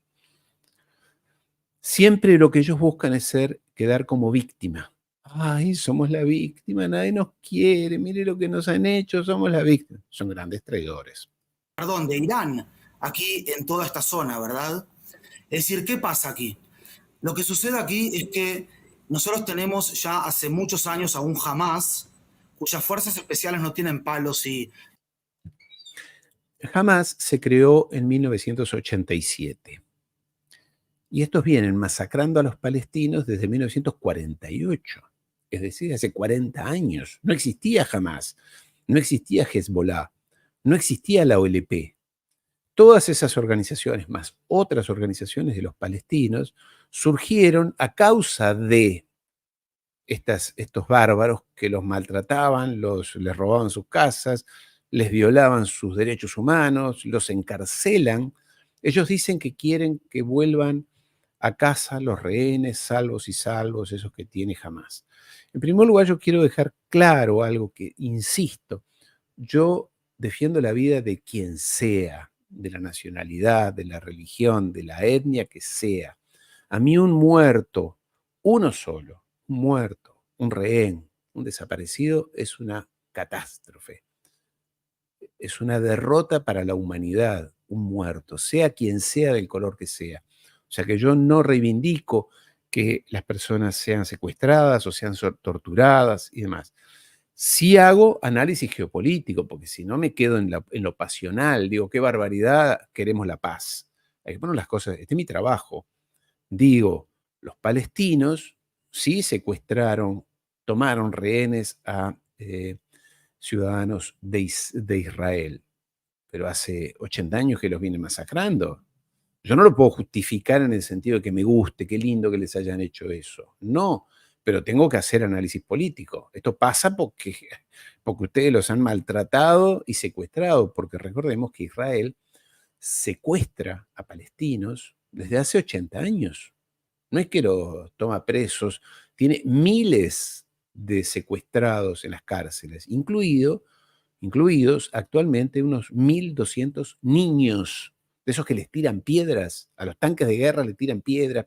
Siempre lo que ellos buscan es quedar como víctima. Ay, somos la víctima, nadie nos quiere, mire lo que nos han hecho, somos la víctima. Son grandes traidores. Perdón, de Irán, aquí en toda esta zona, ¿verdad? Es decir, ¿qué pasa aquí? Lo que sucede aquí es que nosotros tenemos ya hace muchos años a un Hamas, cuyas fuerzas especiales no tienen palos y... Hamas se creó en 1987. Y estos vienen masacrando a los palestinos desde 1948. Es decir, hace 40 años. No existía Hamas, no existía Hezbollah, no existía la OLP. Todas esas organizaciones, más otras organizaciones de los palestinos, surgieron a causa de estos bárbaros que los maltrataban, les robaban sus casas, les violaban sus derechos humanos, los encarcelan. Ellos dicen que quieren que vuelvan a casa los rehenes salvos y salvos, esos que tiene Hamas. En primer lugar, yo quiero dejar claro algo que, insisto, yo defiendo la vida de quien sea, de la nacionalidad, de la religión, de la etnia que sea. A mí un muerto, uno solo, un muerto, un rehén, un desaparecido, es una catástrofe. Es una derrota para la humanidad, un muerto, sea quien sea del color que sea. O sea que yo no reivindico que las personas sean secuestradas o sean torturadas y demás. Sí hago análisis geopolítico, porque si no me quedo en lo pasional, digo, qué barbaridad, queremos la paz. Hay que poner las cosas, este es mi trabajo. Digo, los palestinos sí secuestraron, tomaron rehenes a ciudadanos de Israel, pero hace 80 años que los vienen masacrando. Yo no lo puedo justificar en el sentido de que me guste, qué lindo que les hayan hecho eso. No, pero tengo que hacer análisis político. Esto pasa porque ustedes los han maltratado y secuestrado, porque recordemos que Israel secuestra a palestinos desde hace 80 años. No es que los toma presos, tiene miles de secuestrados en las cárceles, incluidos actualmente unos 1.200 niños, de esos que les tiran piedras, a los tanques de guerra le tiran piedras,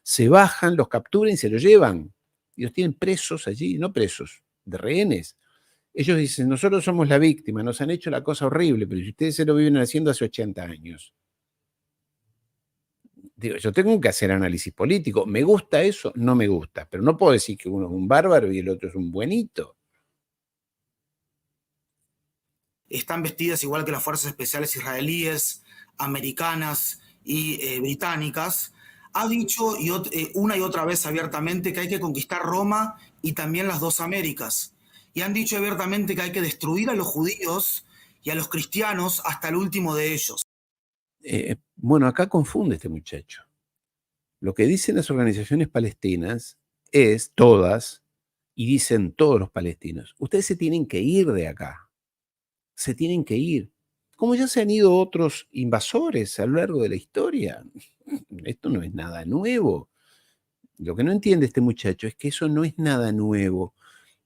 se bajan, los capturan y se los llevan. Y los tienen presos allí, no presos, de rehenes. Ellos dicen, nosotros somos la víctima, nos han hecho la cosa horrible, pero si ustedes se lo viven haciendo hace 80 años. Digo, yo tengo que hacer análisis político. ¿Me gusta eso? No me gusta, pero no puedo decir que uno es un bárbaro y el otro es un buenito. Están vestidas igual que las fuerzas especiales israelíes, americanas y británicas. Ha dicho una y otra vez abiertamente que hay que conquistar Roma y también las dos Américas. Y han dicho abiertamente que hay que destruir a los judíos y a los cristianos hasta el último de ellos. Bueno, acá confunde este muchacho. Lo que dicen las organizaciones palestinas es, todas, y dicen todos los palestinos, ustedes se tienen que ir de acá. Se tienen que ir. Como ya se han ido otros invasores a lo largo de la historia. Esto no es nada nuevo. Lo que no entiende este muchacho es que eso no es nada nuevo.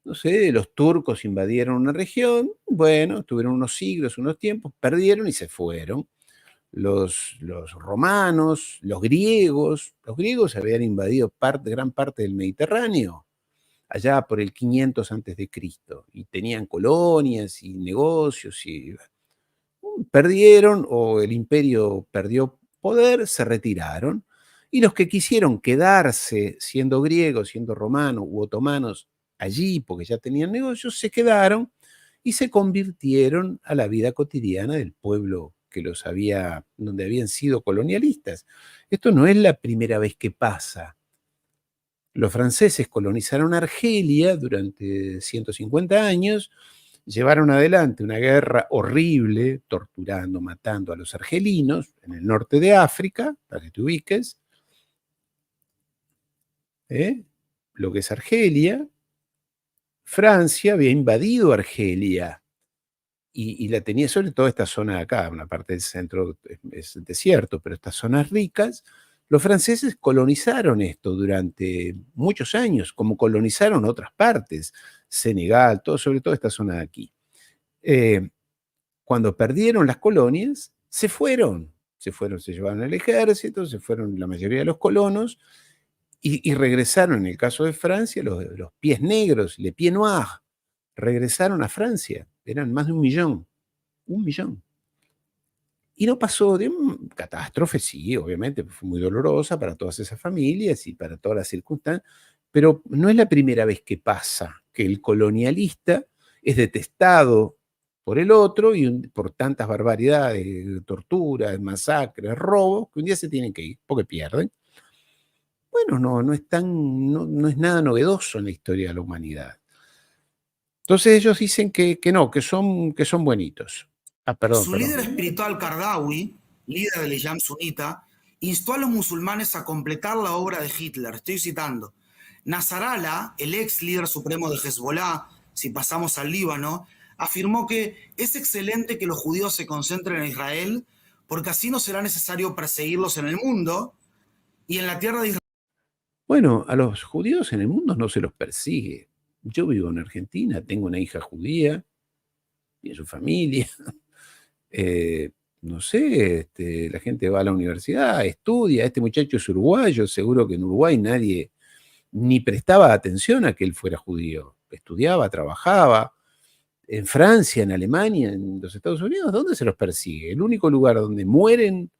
No sé, los turcos invadieron una región, bueno, tuvieron unos siglos, unos tiempos, perdieron y se fueron. Los romanos, los griegos habían invadido gran parte del Mediterráneo, allá por el 500 antes de Cristo, y tenían colonias y negocios, y perdieron, o el imperio perdió poder, se retiraron, Y los que quisieron quedarse siendo griegos, siendo romanos u otomanos allí, porque ya tenían negocios, se quedaron y se convirtieron a la vida cotidiana del pueblo que los había, donde habían sido colonialistas. Esto no es la primera vez que pasa. Los franceses colonizaron Argelia durante 150 años, llevaron adelante una guerra horrible, torturando, matando a los argelinos en el norte de África, para que te ubiques, lo que es Argelia. Francia había invadido Argelia y la tenía sobre todo esta zona de acá, una parte del centro es desierto, pero estas zonas ricas, los franceses colonizaron esto durante muchos años, como colonizaron otras partes, Senegal, todo, sobre todo esta zona de aquí. Cuando perdieron las colonias, se llevaron el ejército, se fueron la mayoría de los colonos y regresaron, en el caso de Francia, los pies negros, les pieds noirs, regresaron a Francia, eran más de 1 millón. Y no pasó de catástrofe, sí, obviamente, fue muy dolorosa para todas esas familias y para todas las circunstancias, pero no es la primera vez que pasa que el colonialista es detestado por el otro y por tantas barbaridades, torturas, masacres, robos, que un día se tienen que ir porque pierden. Bueno, no es nada novedoso en la historia de la humanidad. Entonces ellos dicen que no, que son buenitos. Su líder espiritual, Qaradawi, líder del Islam sunita, instó a los musulmanes a completar la obra de Hitler. Estoy citando. Nasrallah, el ex líder supremo de Hezbollah, si pasamos al Líbano, afirmó que es excelente que los judíos se concentren en Israel porque así no será necesario perseguirlos en el mundo y en la tierra de Israel. Bueno, a los judíos en el mundo no se los persigue. Yo vivo en Argentina, tengo una hija judía y en su familia. No sé, la gente va a la universidad, estudia. Este muchacho es uruguayo, seguro que en Uruguay nadie ni prestaba atención a que él fuera judío. Estudiaba, trabajaba. En Francia, en Alemania, en los Estados Unidos, ¿dónde se los persigue? El único lugar donde mueren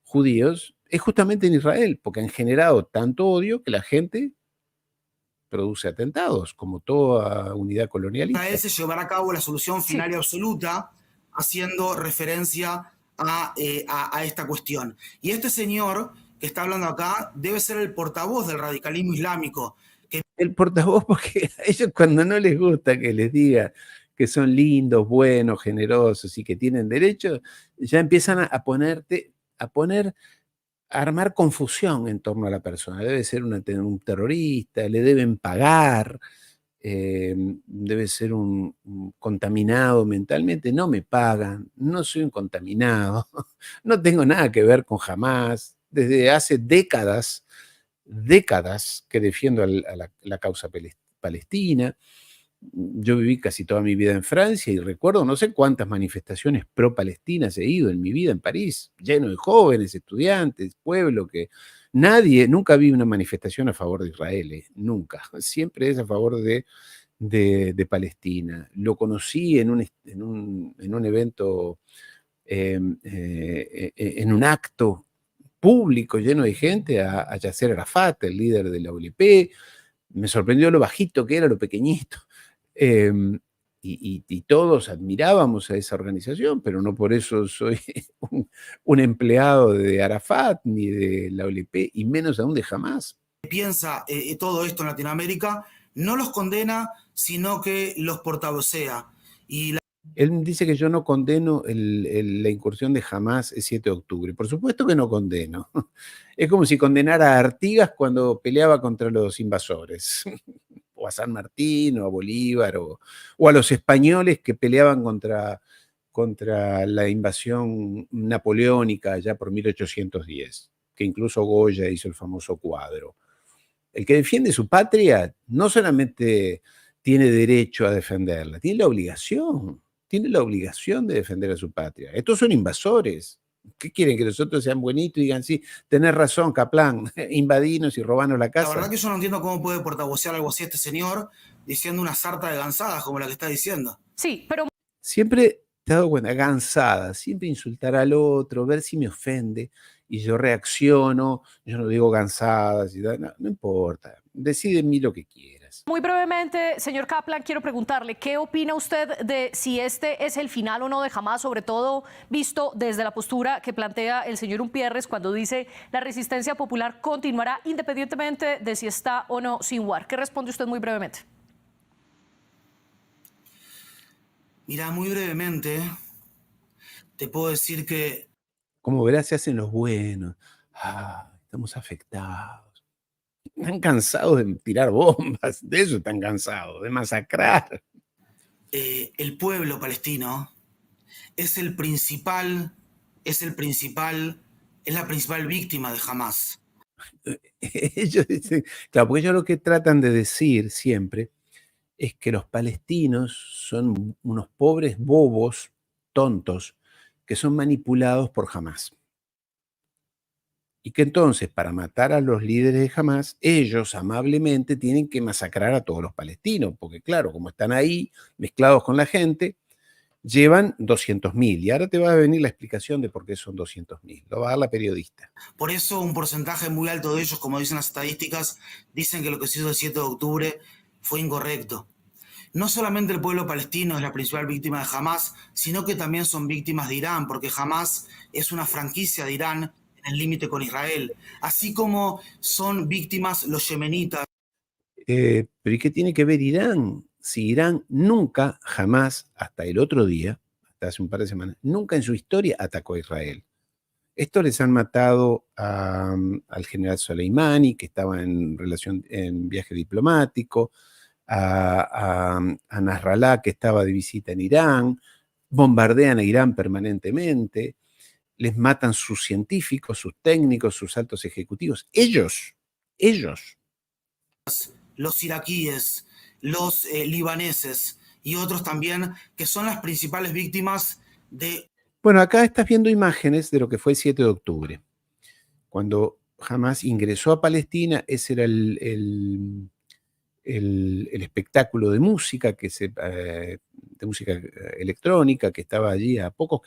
judíos es justamente en Israel, porque han generado tanto odio que la gente produce atentados, como toda unidad colonialista. Israel se llevará a cabo la solución final y absoluta, haciendo referencia a esta cuestión. Y este señor que está hablando acá debe ser el portavoz del radicalismo islámico. El portavoz, porque a ellos cuando no les gusta que les diga que son lindos, buenos, generosos y que tienen derechos, ya empiezan a armar confusión en torno a la persona. Debe ser un terrorista, le deben pagar, debe ser un contaminado mentalmente. No me pagan, no soy un contaminado, no tengo nada que ver con Hamás. Desde hace décadas que defiendo a la causa palestina. Yo viví casi toda mi vida en Francia y recuerdo no sé cuántas manifestaciones pro-palestinas he ido en mi vida en París, lleno de jóvenes, estudiantes, pueblo, que nunca vi una manifestación a favor de Israel, nunca, siempre es a favor de Palestina. Lo conocí en un evento, en un acto público lleno de gente, a Yasser Arafat, el líder de la OLP. Me sorprendió lo bajito que era, lo pequeñito. Y todos admirábamos a esa organización, pero no por eso soy un empleado de Arafat ni de la OLP, y menos aún de Hamás. Piensa todo esto en Latinoamérica, no los condena, sino que los portavocea. Él dice que yo no condeno la incursión de Hamás el 7 de octubre. Por supuesto que no condeno. Es como si condenara a Artigas cuando peleaba contra los invasores, o a San Martín, o a Bolívar, o a los españoles que peleaban contra la invasión napoleónica allá por 1810, que incluso Goya hizo el famoso cuadro. El que defiende su patria no solamente tiene derecho a defenderla, tiene la obligación de defender a su patria. Estos son invasores. ¿Qué quieren? Que nosotros sean buenitos y digan, sí, tenés razón, Kaplan, invadinos y robanos la casa. La verdad que yo no entiendo cómo puede portavocear algo así este señor diciendo una sarta de gansadas como la que está diciendo. Sí, pero... Siempre te has dado cuenta, gansada, siempre insultar al otro, ver si me ofende. y yo reacciono, yo no digo cansadas, no importa, decide en mí lo que quieras. Muy brevemente, señor Kaplan, quiero preguntarle, ¿qué opina usted de si este es el final o no de Hamás, sobre todo visto desde la postura que plantea el señor Umpierres cuando dice la resistencia popular continuará independientemente de si está o no Sinwar? ¿Qué responde usted muy brevemente? Mira, muy brevemente, te puedo decir que Como verás, se hacen los buenos. Estamos afectados. Están cansados de tirar bombas, de eso están cansados, de masacrar. el pueblo palestino es la principal víctima de Hamás. Ellos dicen, claro, porque ellos lo que tratan de decir siempre es que los palestinos son unos pobres bobos, tontos, que son manipulados por Hamás. Y que entonces, para matar a los líderes de Hamás, ellos amablemente tienen que masacrar a todos los palestinos, porque claro, como están ahí mezclados con la gente, llevan 200.000. Y ahora te va a venir la explicación de por qué son 200.000. Lo va a dar la periodista. Por eso un porcentaje muy alto de ellos, como dicen las estadísticas, dicen que lo que se hizo el 7 de octubre fue incorrecto. No solamente el pueblo palestino es la principal víctima de Hamás, sino que también son víctimas de Irán, porque Hamás es una franquicia de Irán en el límite con Israel, así como son víctimas los yemenitas. Pero ¿y qué tiene que ver Irán? Si Irán nunca, jamás, hasta el otro día, hasta hace un par de semanas, nunca en su historia atacó a Israel. Estos les han matado al general Soleimani, que estaba en viaje diplomático, a Nasrallah, que estaba de visita en Irán, bombardean a Irán permanentemente, les matan sus científicos, sus técnicos, sus altos ejecutivos. Ellos. Los iraquíes, los libaneses y otros también, que son las principales víctimas de... Bueno, acá estás viendo imágenes de lo que fue el 7 de octubre. Cuando Hamás ingresó a Palestina, ese era el espectáculo de música, de música electrónica, que estaba allí a pocos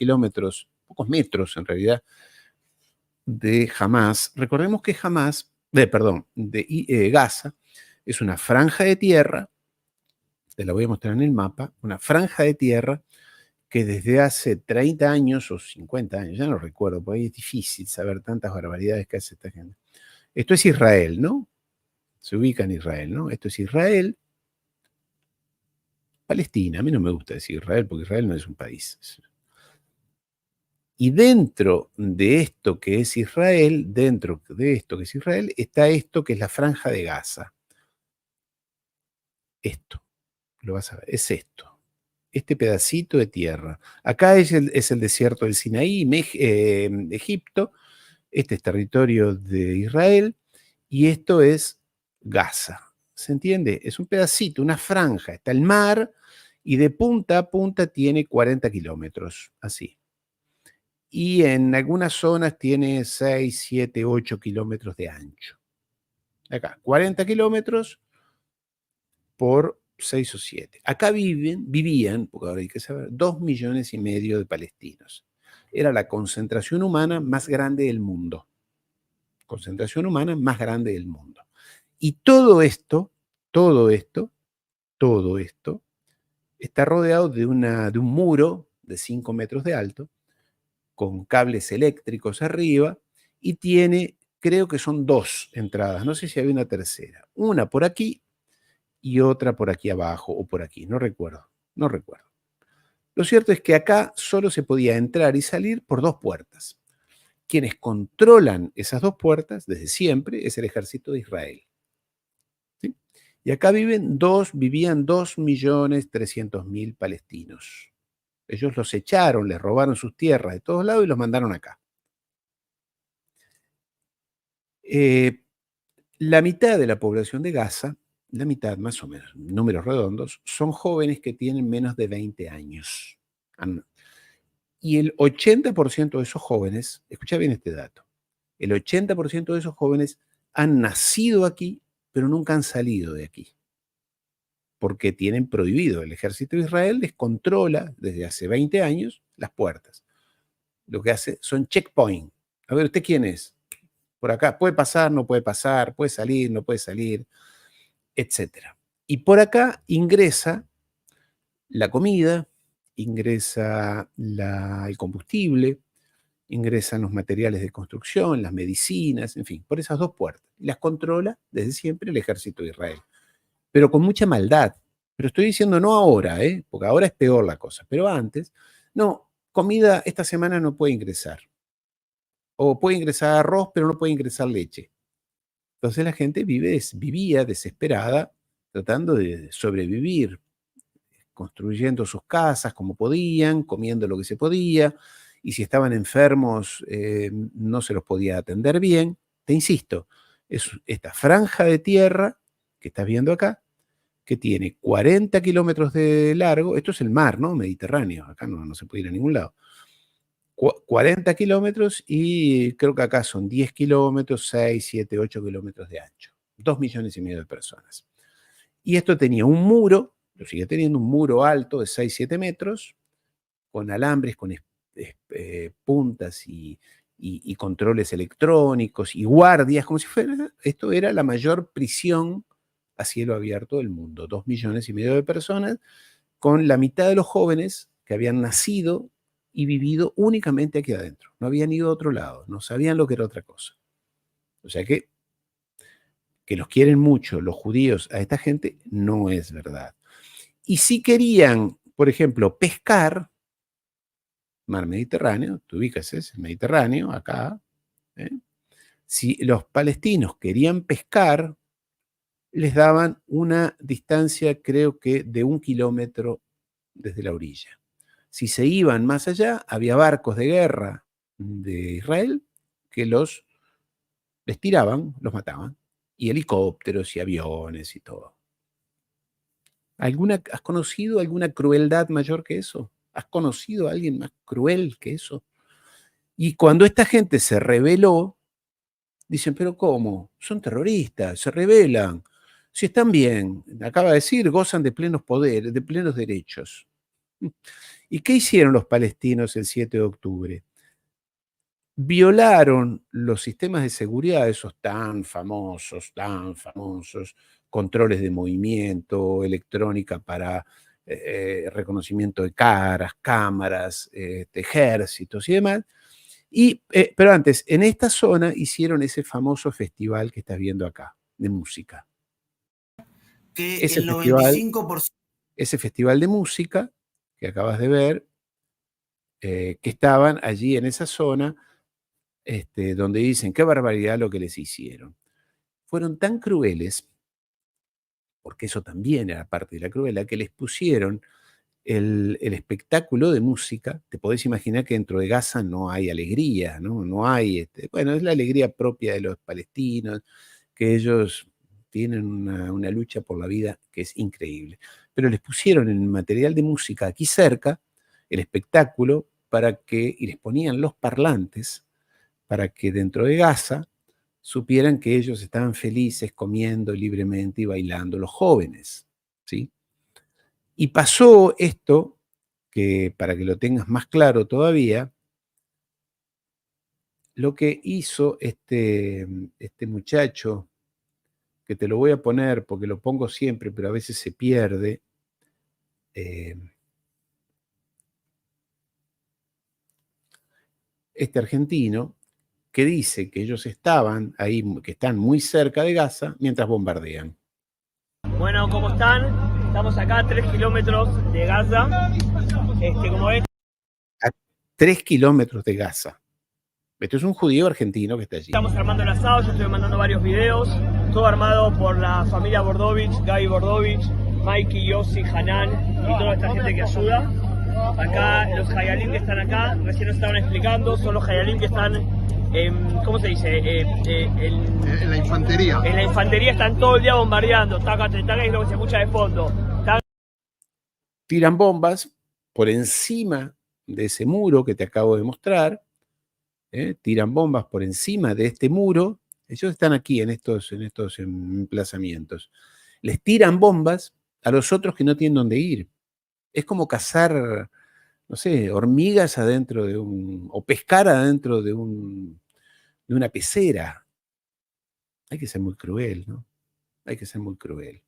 metros en realidad, de Hamás. Recordemos que Gaza, es una franja de tierra, te la voy a mostrar en el mapa, una franja de tierra que desde hace 30 años o 50 años, ya no recuerdo, porque ahí es difícil saber tantas barbaridades que hace esta gente. Esto es Israel, ¿no? Se ubica en Israel, ¿no? Esto es Israel. Palestina, a mí no me gusta decir Israel porque Israel no es un país. Y dentro de esto que es Israel, está esto que es la franja de Gaza. Esto, lo vas a ver, es esto. Este pedacito de tierra. Acá es el desierto del Sinaí, Egipto. Este es territorio de Israel. Y esto es Gaza. ¿Se entiende? Es un pedacito, una franja. Está el mar y de punta a punta tiene 40 kilómetros, así. Y en algunas zonas tiene 6, 7, 8 kilómetros de ancho. Acá, 40 kilómetros por 6 o 7. Acá vivían, porque ahora hay que saber, 2,5 millones de palestinos. Era la concentración humana más grande del mundo. Concentración humana más grande del mundo. Y todo esto está rodeado de un muro de 5 metros de alto, con cables eléctricos arriba, y tiene, creo que son 2 entradas, no sé si hay una tercera, una por aquí y otra por aquí abajo o por aquí, no recuerdo. Lo cierto es que acá solo se podía entrar y salir por 2 puertas. Quienes controlan esas 2 puertas desde siempre es el ejército de Israel. ¿Sí? Y acá vivían 2,3 millones palestinos. Ellos los echaron, les robaron sus tierras de todos lados y los mandaron acá. La mitad de la población de Gaza, la mitad más o menos, números redondos, son jóvenes que tienen menos de 20 años. Y el 80% de esos jóvenes, escucha bien este dato, el 80% de esos jóvenes han nacido aquí, pero nunca han salido de aquí. Porque tienen prohibido, el ejército de Israel les controla desde hace 20 años las puertas. Lo que hace son checkpoints. A ver, ¿usted quién es? Por acá, puede pasar, no puede pasar, puede salir, no puede salir, etcétera. Y por acá ingresa la comida, ingresa el combustible, ingresan los materiales de construcción, las medicinas, en fin, por esas dos puertas. Las controla desde siempre el ejército de Israel, pero con mucha maldad. Pero estoy diciendo no ahora, porque ahora es peor la cosa, pero antes, no, comida esta semana no puede ingresar. O puede ingresar arroz, pero no puede ingresar leche. Entonces la gente vivía desesperada, tratando de sobrevivir, construyendo sus casas como podían, comiendo lo que se podía, y si estaban enfermos no se los podía atender bien. Te insisto, es esta franja de tierra que estás viendo acá, que tiene 40 kilómetros de largo, esto es el mar, ¿no? Mediterráneo, acá no se puede ir a ningún lado. 40 kilómetros y creo que acá son 10 kilómetros, 6, 7, 8 kilómetros de ancho. 2,5 millones de personas. Y esto tenía un muro, lo sigue teniendo, un muro alto de 6, 7 metros, con alambres, con puntas y controles electrónicos y guardias, como si fuera, esto era la mayor prisión a cielo abierto del mundo. 2,5 millones de personas, con la mitad de los jóvenes que habían nacido y vivido únicamente aquí adentro. No habían ido a otro lado, no sabían lo que era otra cosa. O sea que los quieren mucho los judíos a esta gente no es verdad. Y si querían, por ejemplo, pescar, mar Mediterráneo, tú ubicas, es el Mediterráneo, acá, si los palestinos querían pescar, les daban una distancia, creo que de 1 kilómetro desde la orilla. Si se iban más allá, había barcos de guerra de Israel que les tiraban, los mataban, y helicópteros y aviones y todo. ¿Has conocido alguna crueldad mayor que eso? ¿Has conocido a alguien más cruel que eso? Y cuando esta gente se rebeló, dicen, pero ¿cómo? Son terroristas, se rebelan. Si están bien, acaba de decir, gozan de plenos poderes, de plenos derechos. ¿Y qué hicieron los palestinos el 7 de octubre? Violaron los sistemas de seguridad, esos tan famosos, controles de movimiento, electrónica para reconocimiento de caras, cámaras, ejércitos y demás. Pero antes, en esta zona hicieron ese famoso festival que estás viendo acá, de música. Que el 95%... Ese festival de música que acabas de ver, que estaban allí en esa zona, donde dicen, qué barbaridad lo que les hicieron. Fueron tan crueles, porque eso también era parte de la crueldad, que les pusieron el espectáculo de música. Te podés imaginar que dentro de Gaza no hay alegría, ¿no? No hay, bueno, es la alegría propia de los palestinos, que ellos tienen una lucha por la vida que es increíble. Pero les pusieron en el material de música aquí cerca el espectáculo y les ponían los parlantes para que dentro de Gaza supieran que ellos estaban felices comiendo libremente y bailando, los jóvenes, ¿sí? Y pasó esto, que para que lo tengas más claro todavía, lo que hizo este muchacho, que te lo voy a poner porque lo pongo siempre, pero a veces se pierde, este argentino, que dice que ellos estaban ahí, que están muy cerca de Gaza, mientras bombardean. Bueno, ¿cómo están? Estamos acá a 3 kilómetros de Gaza. Como ves, A 3 kilómetros de Gaza. Esto es un judío argentino que está allí. estamos armando el asado, yo estoy mandando varios videos, todo armado por la familia Bordovich, Gaby Bordovich, Mikey, Yossi, Hanan y toda esta gente que ayuda. Acá los Hayalim que están acá, recién nos estaban explicando, son los Hayalim que están ¿cómo se dice? En la infantería. En la infantería están todo el día bombardeando, taca, taca, es lo que se escucha de fondo. Tiran bombas por encima de ese muro que te acabo de mostrar, tiran bombas por encima de este muro. Ellos están aquí en estos emplazamientos. Les tiran bombas a los otros que no tienen dónde ir. Es como cazar, no sé, hormigas adentro o pescar adentro de un de una pecera. Hay que ser muy cruel, ¿no? Hay que ser muy cruel.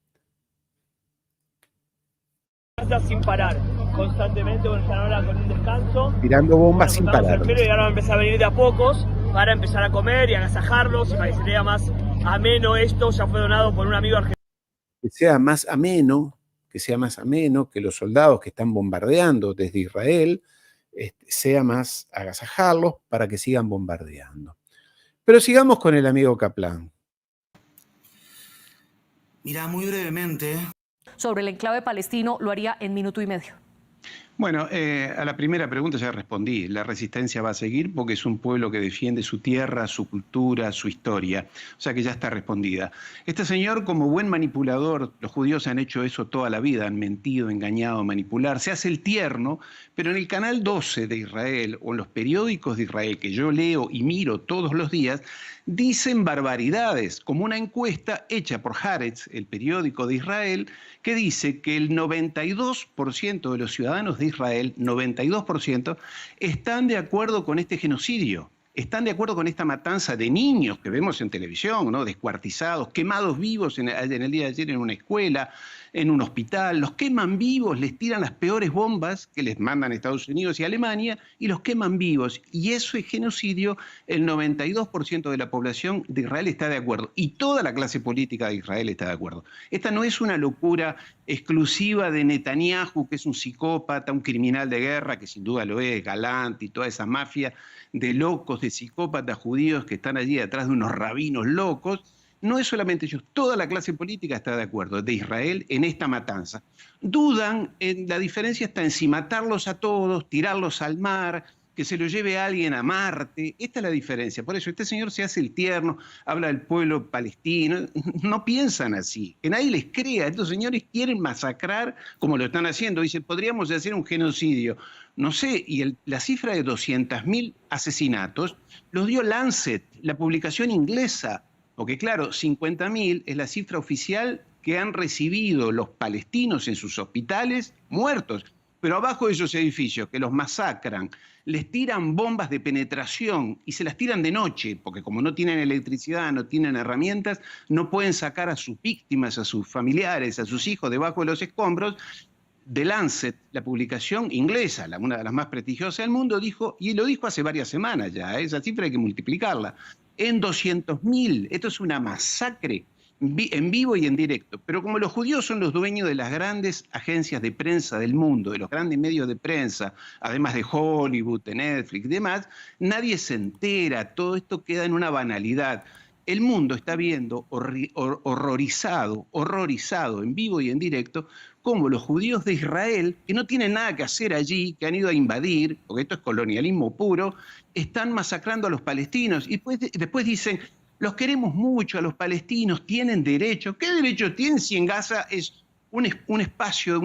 Sin parar, constantemente, bueno, están ahora con un descanso. Tirando bombas sin parar. Y ahora van a empezar a venir de a pocos para empezar a comer y agasajarlos y para que se vea más ameno esto. Ya fue donado por un amigo argentino. Que sea más ameno, que los soldados que están bombardeando desde Israel, sea más agasajarlos para que sigan bombardeando. Pero sigamos con el amigo Kaplan. Mira, muy brevemente. Sobre el enclave palestino lo haría en minuto y medio. Bueno, a la primera pregunta ya respondí. La resistencia va a seguir porque es un pueblo que defiende su tierra, su cultura, su historia. O sea que ya está respondida. Este señor, como buen manipulador, los judíos han hecho eso toda la vida, han mentido, engañado, manipular. Se hace el tierno, pero en el canal 12 de Israel o en los periódicos de Israel que yo leo y miro todos los días, dicen barbaridades, como una encuesta hecha por Haaretz, el periódico de Israel, que dice que el 92% de los ciudadanos de Israel, 92%, están de acuerdo con este genocidio. Están de acuerdo con esta matanza de niños que vemos en televisión, ¿no? Descuartizados, quemados vivos en el día de ayer en una escuela, en un hospital. Los queman vivos, les tiran las peores bombas que les mandan Estados Unidos y Alemania y los queman vivos. Y eso es genocidio. El 92% de la población de Israel está de acuerdo. Y toda la clase política de Israel está de acuerdo. Esta no es una locura exclusiva de Netanyahu, que es un psicópata, un criminal de guerra, que sin duda lo es, Galant y toda esa mafia de locos, de psicópatas judíos que están allí detrás de unos rabinos locos. No es solamente ellos, toda la clase política está de acuerdo, de Israel, en esta matanza. Dudan, la diferencia está en si matarlos a todos, tirarlos al mar, que se lo lleve a alguien a Marte. Esta es la diferencia. Por eso este señor se hace el tierno, habla del pueblo palestino. No piensan así, que nadie les crea. Estos señores quieren masacrar como lo están haciendo. Dicen, podríamos hacer un genocidio. No sé, y la cifra de 200.000 asesinatos los dio Lancet, la publicación inglesa. Porque claro, 50.000 es la cifra oficial que han recibido los palestinos en sus hospitales muertos. Pero abajo de esos edificios que los masacran, les tiran bombas de penetración y se las tiran de noche, porque como no tienen electricidad, no tienen herramientas, no pueden sacar a sus víctimas, a sus familiares, a sus hijos debajo de los escombros. The Lancet, la publicación inglesa, una de las más prestigiosas del mundo, dijo, y lo dijo hace varias semanas ya, esa cifra hay que multiplicarla, en 200.000. Esto es una masacre en vivo y en directo. Pero como los judíos son los dueños de las grandes agencias de prensa del mundo, de los grandes medios de prensa, además de Hollywood, de Netflix y demás, nadie se entera, todo esto queda en una banalidad. El mundo está viendo horrorizado en vivo y en directo, cómo los judíos de Israel, que no tienen nada que hacer allí, que han ido a invadir, porque esto es colonialismo puro, están masacrando a los palestinos. Y después dicen, los queremos mucho a los palestinos, tienen derecho. ¿Qué derecho tienen si en Gaza es un espacio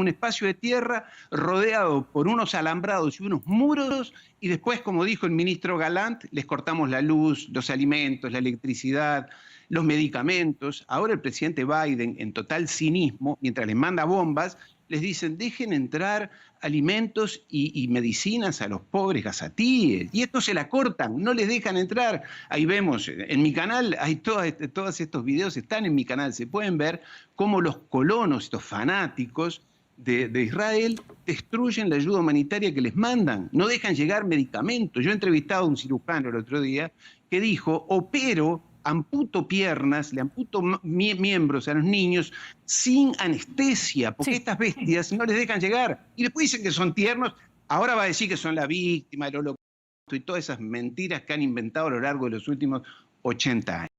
de tierra rodeado por unos alambrados y unos muros, y después, como dijo el ministro Galant, les cortamos la luz, los alimentos, la electricidad, los medicamentos? Ahora el presidente Biden, en total cinismo, mientras les manda bombas, les dicen, dejen entrar alimentos y medicinas a los pobres gazatíes. Y esto se la cortan, no les dejan entrar. Ahí vemos, en mi canal, hay todos estos videos, están en mi canal, se pueden ver cómo los colonos, estos fanáticos de Israel, destruyen la ayuda humanitaria que les mandan. No dejan llegar medicamentos. Yo he entrevistado a un cirujano el otro día que dijo, opero, amputo piernas, le amputo miembros a los niños sin anestesia, porque estas bestias no les dejan llegar. Y después dicen que son tiernos, ahora va a decir que son la víctima, el holocausto y todas esas mentiras que han inventado a lo largo de los últimos 80 años.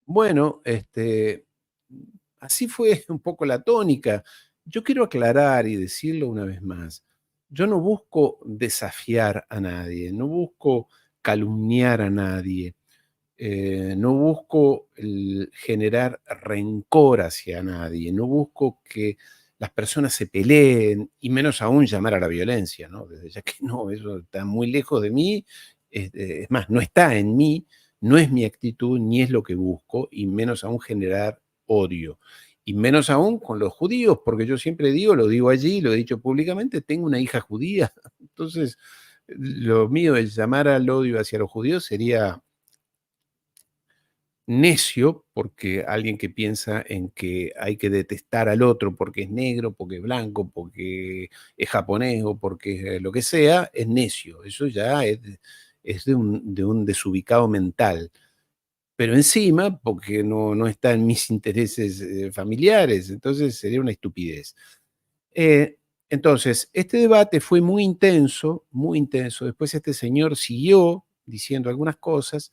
Bueno, así fue un poco la tónica. Yo quiero aclarar y decirlo una vez más. Yo no busco desafiar a nadie, no busco calumniar a nadie. No busco generar rencor hacia nadie, no busco que las personas se peleen y menos aún llamar a la violencia, ¿no? Desde ya que no, eso está muy lejos de mí, es más, no está en mí, no es mi actitud ni es lo que busco, y menos aún generar odio. Y menos aún con los judíos, porque yo siempre digo, lo digo allí, lo he dicho públicamente, tengo una hija judía, entonces Lo mío, el llamar al odio hacia los judíos sería necio, porque alguien que piensa en que hay que detestar al otro porque es negro, porque es blanco, porque es japonés o porque es lo que sea, es necio. Eso ya es de un desubicado mental. Pero encima, porque no está en mis intereses familiares, entonces sería una estupidez. Entonces, este debate fue muy intenso, muy intenso. Después este señor siguió diciendo algunas cosas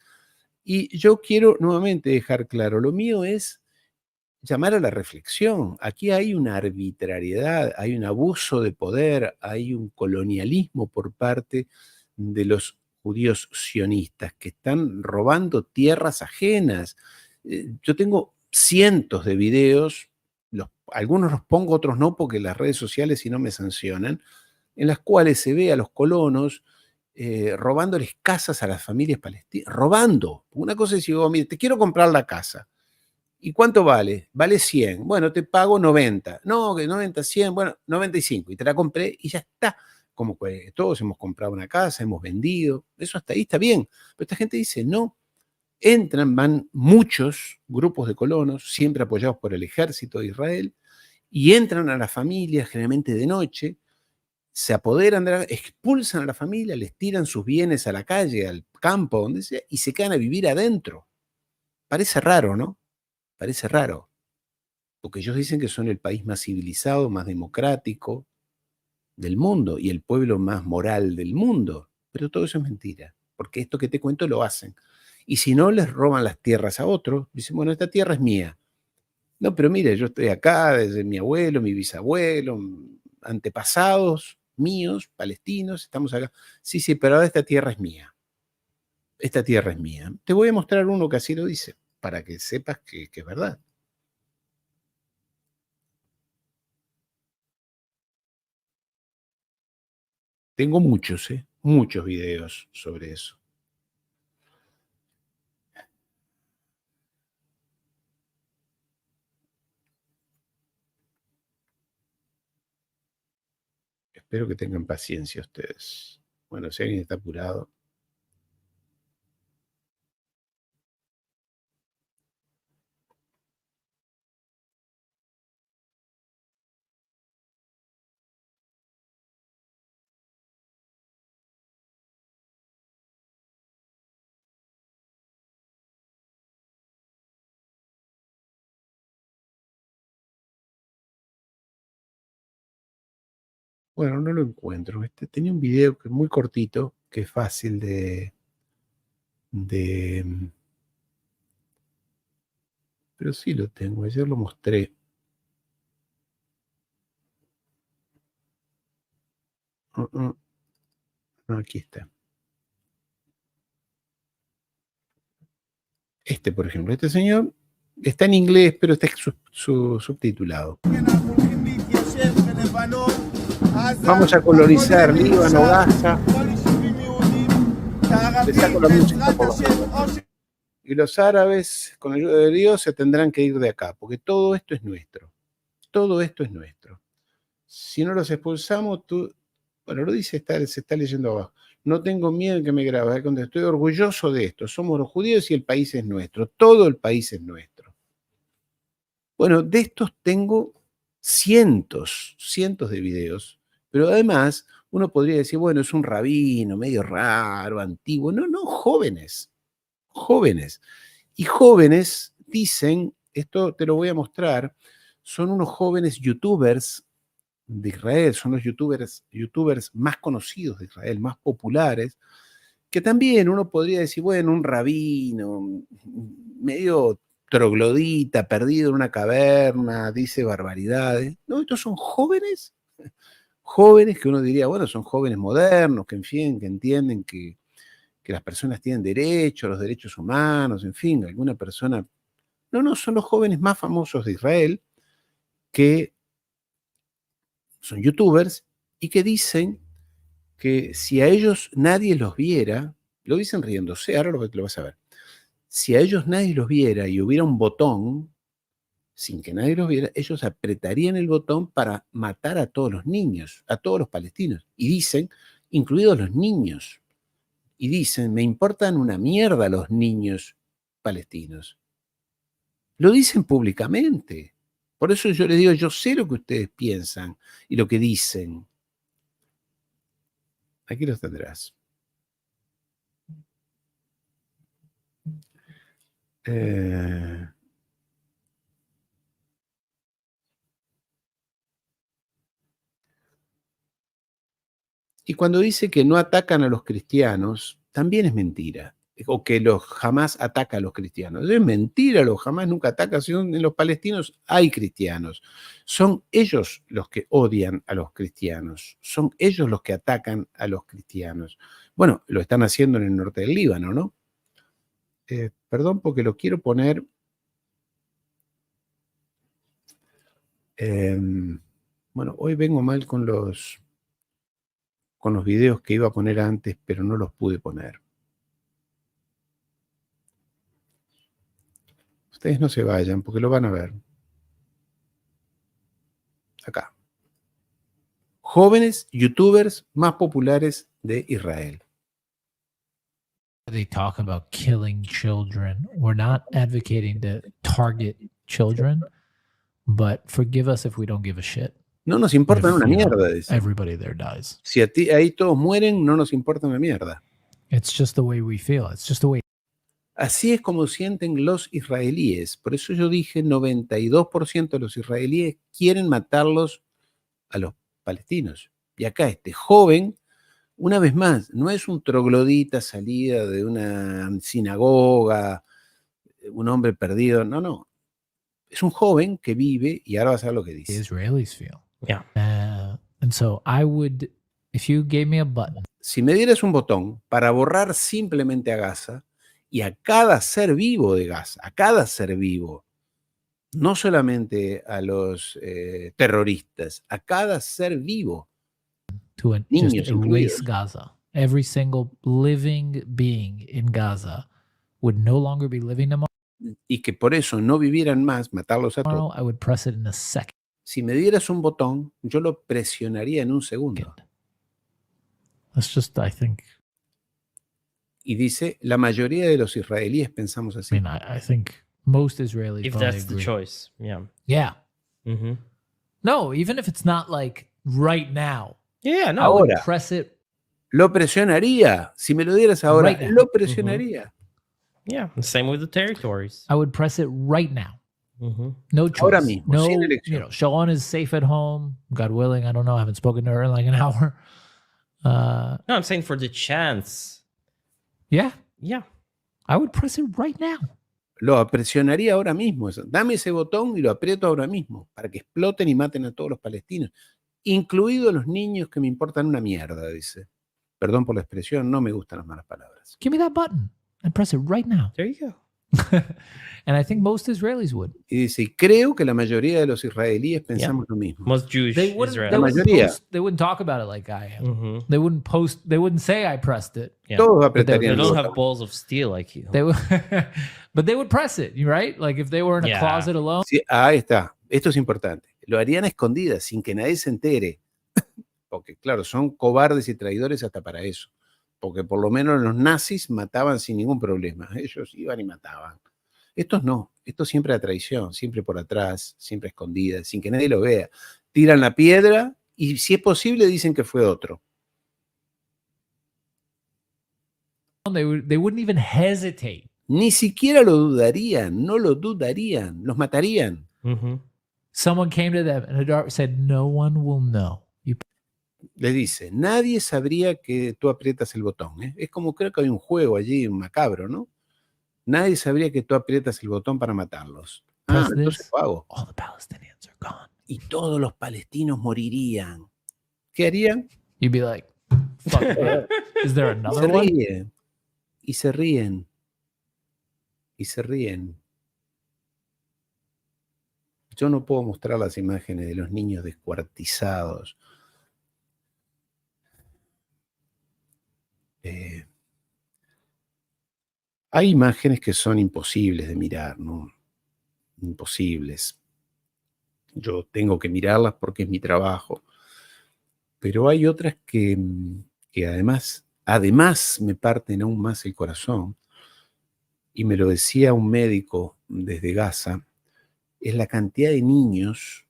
y yo quiero nuevamente dejar claro, lo mío es llamar a la reflexión. Aquí hay una arbitrariedad, hay un abuso de poder, hay un colonialismo por parte de los judíos sionistas que están robando tierras ajenas. Yo tengo cientos de videos, algunos los pongo, otros no, porque las redes sociales si no me sancionan, en las cuales se ve a los colonos robándoles casas a las familias palestinas, robando. Una cosa es decir, oh, mire, te quiero comprar la casa. ¿Y cuánto vale? Vale 100. Bueno, te pago 90. No, que 90, 100, bueno, 95. Y te la compré y ya está. Como que todos hemos comprado una casa, hemos vendido. Eso hasta ahí está bien. Pero esta gente dice, no. Entran, van muchos grupos de colonos, siempre apoyados por el ejército de Israel, y entran a las familias, generalmente de noche, se apoderan expulsan a la familia, les tiran sus bienes a la calle, al campo, donde sea, y se quedan a vivir adentro. Parece raro, ¿no? Parece raro, porque ellos dicen que son el país más civilizado, más democrático del mundo y el pueblo más moral del mundo, pero todo eso es mentira, porque esto que te cuento lo hacen. Y si no, les roban las tierras a otros, dicen, bueno, esta tierra es mía. No, pero mire, yo estoy acá desde mi abuelo, mi bisabuelo, antepasados míos, palestinos, estamos acá. Sí, sí, pero ahora esta tierra es mía. Esta tierra es mía. Te voy a mostrar uno que así lo dice, para que sepas que es verdad. Tengo muchos, muchos videos sobre eso. Espero que tengan paciencia ustedes. Bueno, si alguien está apurado. Bueno, no lo encuentro. Tenía un video que es muy cortito, que es fácil de... Pero sí lo tengo, ayer lo mostré. No, aquí está. Este, por ejemplo, este señor está en inglés, pero está subtitulado. Vamos a colorizar Líbano, Gaza. Le saco la música por favor. Y los árabes, con ayuda de Dios, se tendrán que ir de acá, porque todo esto es nuestro. Todo esto es nuestro. Si no los expulsamos, bueno, lo dice, se está leyendo abajo. No tengo miedo en que me grabes, estoy orgulloso de esto. Somos los judíos y el país es nuestro. Todo el país es nuestro. Bueno, de estos tengo cientos de videos, pero además uno podría decir, bueno, es un rabino, medio raro, antiguo. No, jóvenes. Y jóvenes dicen, esto te lo voy a mostrar, son unos jóvenes youtubers de Israel, son los youtubers más conocidos de Israel, más populares, que también uno podría decir, bueno, un rabino, medio troglodita, perdido en una caverna, dice barbaridades. No, estos son jóvenes que uno diría, bueno, son jóvenes modernos, que en fin, que entienden que las personas tienen derechos, los derechos humanos, en fin, alguna persona... No, son los jóvenes más famosos de Israel que son youtubers y que dicen que si a ellos nadie los viera, lo dicen riéndose, ahora lo vas a ver, si a ellos nadie los viera y hubiera un botón, sin que nadie los viera, ellos apretarían el botón para matar a todos los niños, a todos los palestinos. Y dicen incluidos los niños. Y dicen, me importan una mierda los niños palestinos. Lo dicen públicamente. Por eso yo les digo, yo sé lo que ustedes piensan y lo que dicen. Aquí los tendrás. Y cuando dice que no atacan a los cristianos, también es mentira. O que los Hamás ataca a los cristianos. Es mentira, los Hamás nunca atacan. En los palestinos hay cristianos. Son ellos los que odian a los cristianos. Son ellos los que atacan a los cristianos. Bueno, lo están haciendo en el norte del Líbano, ¿no? Perdón, porque lo quiero poner. Bueno, hoy vengo mal con los videos que iba a poner antes, pero no los pude poner. Ustedes no se vayan, porque lo van a ver. Acá. Jóvenes youtubers más populares de Israel. They talk about killing children. We're not advocating to target children, but forgive us if we don't give a shit. No nos importa una mierda, dice. Everybody there dies. Si ahí todos mueren, no nos importa una mierda. It's just the way we feel. It's just the way. Así es como sienten los israelíes. Por eso yo dije 92% de los israelíes quieren matarlos a los palestinos. Y acá este joven, una vez más, no es un troglodita salida de una sinagoga, un hombre perdido, no. Es un joven que vive, y ahora vas a ver lo que dice. The Israelis feel. Yeah. And so I would, if you gave me a button. Si me dieras un botón para borrar simplemente a Gaza y a cada ser vivo de Gaza, a cada ser vivo, no solamente a los terroristas, a cada ser vivo, To niños just incluidos. erase Gaza. Every single living being in Gaza would no longer be living tomorrow. Y que por eso no vivieran más, matarlos a todos. I would press it in a second. Si me dieras un botón, yo lo presionaría en un segundo. That's just, I think. Y dice, la mayoría de los israelíes pensamos así. I mean, I think most Israelis If probably that's the agree. choice, yeah. Yeah. Mm-hmm. No, even if it's not like right now. Yeah, no. I would Ahora. press it. Lo presionaría. Si me lo dieras ahora, Right now. lo presionaría. Yeah, same with the territories. I would press it right now. Mm-hmm. No choice. Ahora mismo, no, sin elección. Sharon is safe at home. God willing, I don't know. I haven't spoken to her in like an hour. No, I'm saying for the chance. Yeah, Yeah. I would press it right now. Lo presionaría ahora mismo. Dame ese botón y lo aprieto ahora mismo para que exploten y maten a todos los palestinos, incluidos los niños que me importan una mierda, dice. Perdón por la expresión, no me gustan las malas palabras. Give me that button and press it right now. There you go. And I think most Israelis would. Y dice, y creo que la mayoría de los israelíes pensamos lo mismo. Most Jewish They wouldn't, Israel. they, wouldn't mayoría. post, they wouldn't talk about it like I am. Mm-hmm. They wouldn't post. They wouldn't say I pressed it. Yeah. Todos they They apretarían el don't botón. have balls of steel like you. They would, but they would press it, right? Like if they were in a Yeah. closet alone. Sí, ahí está. Esto es importante. Lo harían a escondidas, sin que nadie se entere. Porque, claro, son cobardes y traidores hasta para eso. Porque por lo menos los nazis mataban sin ningún problema. Ellos iban y mataban. Estos no. Estos siempre a traición, siempre por atrás, siempre escondidas, sin que nadie lo vea. Tiran la piedra y, si es posible, dicen que fue otro. They wouldn't even hesitate. Ni siquiera lo dudarían, no lo dudarían, los matarían. Mm-hmm. Someone came to them and said, "No one will know." Les dice, nadie sabría que tú aprietas el botón. ¿Eh? Es como, creo que hay un juego allí, un macabro, ¿no? Nadie sabría que tú aprietas el botón para matarlos. Press Entonces this. lo hago. All the Palestinians are gone. Y todos los palestinos morirían. ¿Qué harían? You'd be like, "Fuck that. Is there Se another one?" ríen. Y se ríen. Y se ríen. Yo no puedo mostrar las imágenes de los niños descuartizados. Hay imágenes que son imposibles de mirar, ¿no? Imposibles. Yo tengo que mirarlas porque es mi trabajo. Pero hay otras que que además me parten aún más el corazón, y me lo decía un médico desde Gaza, es la cantidad de niños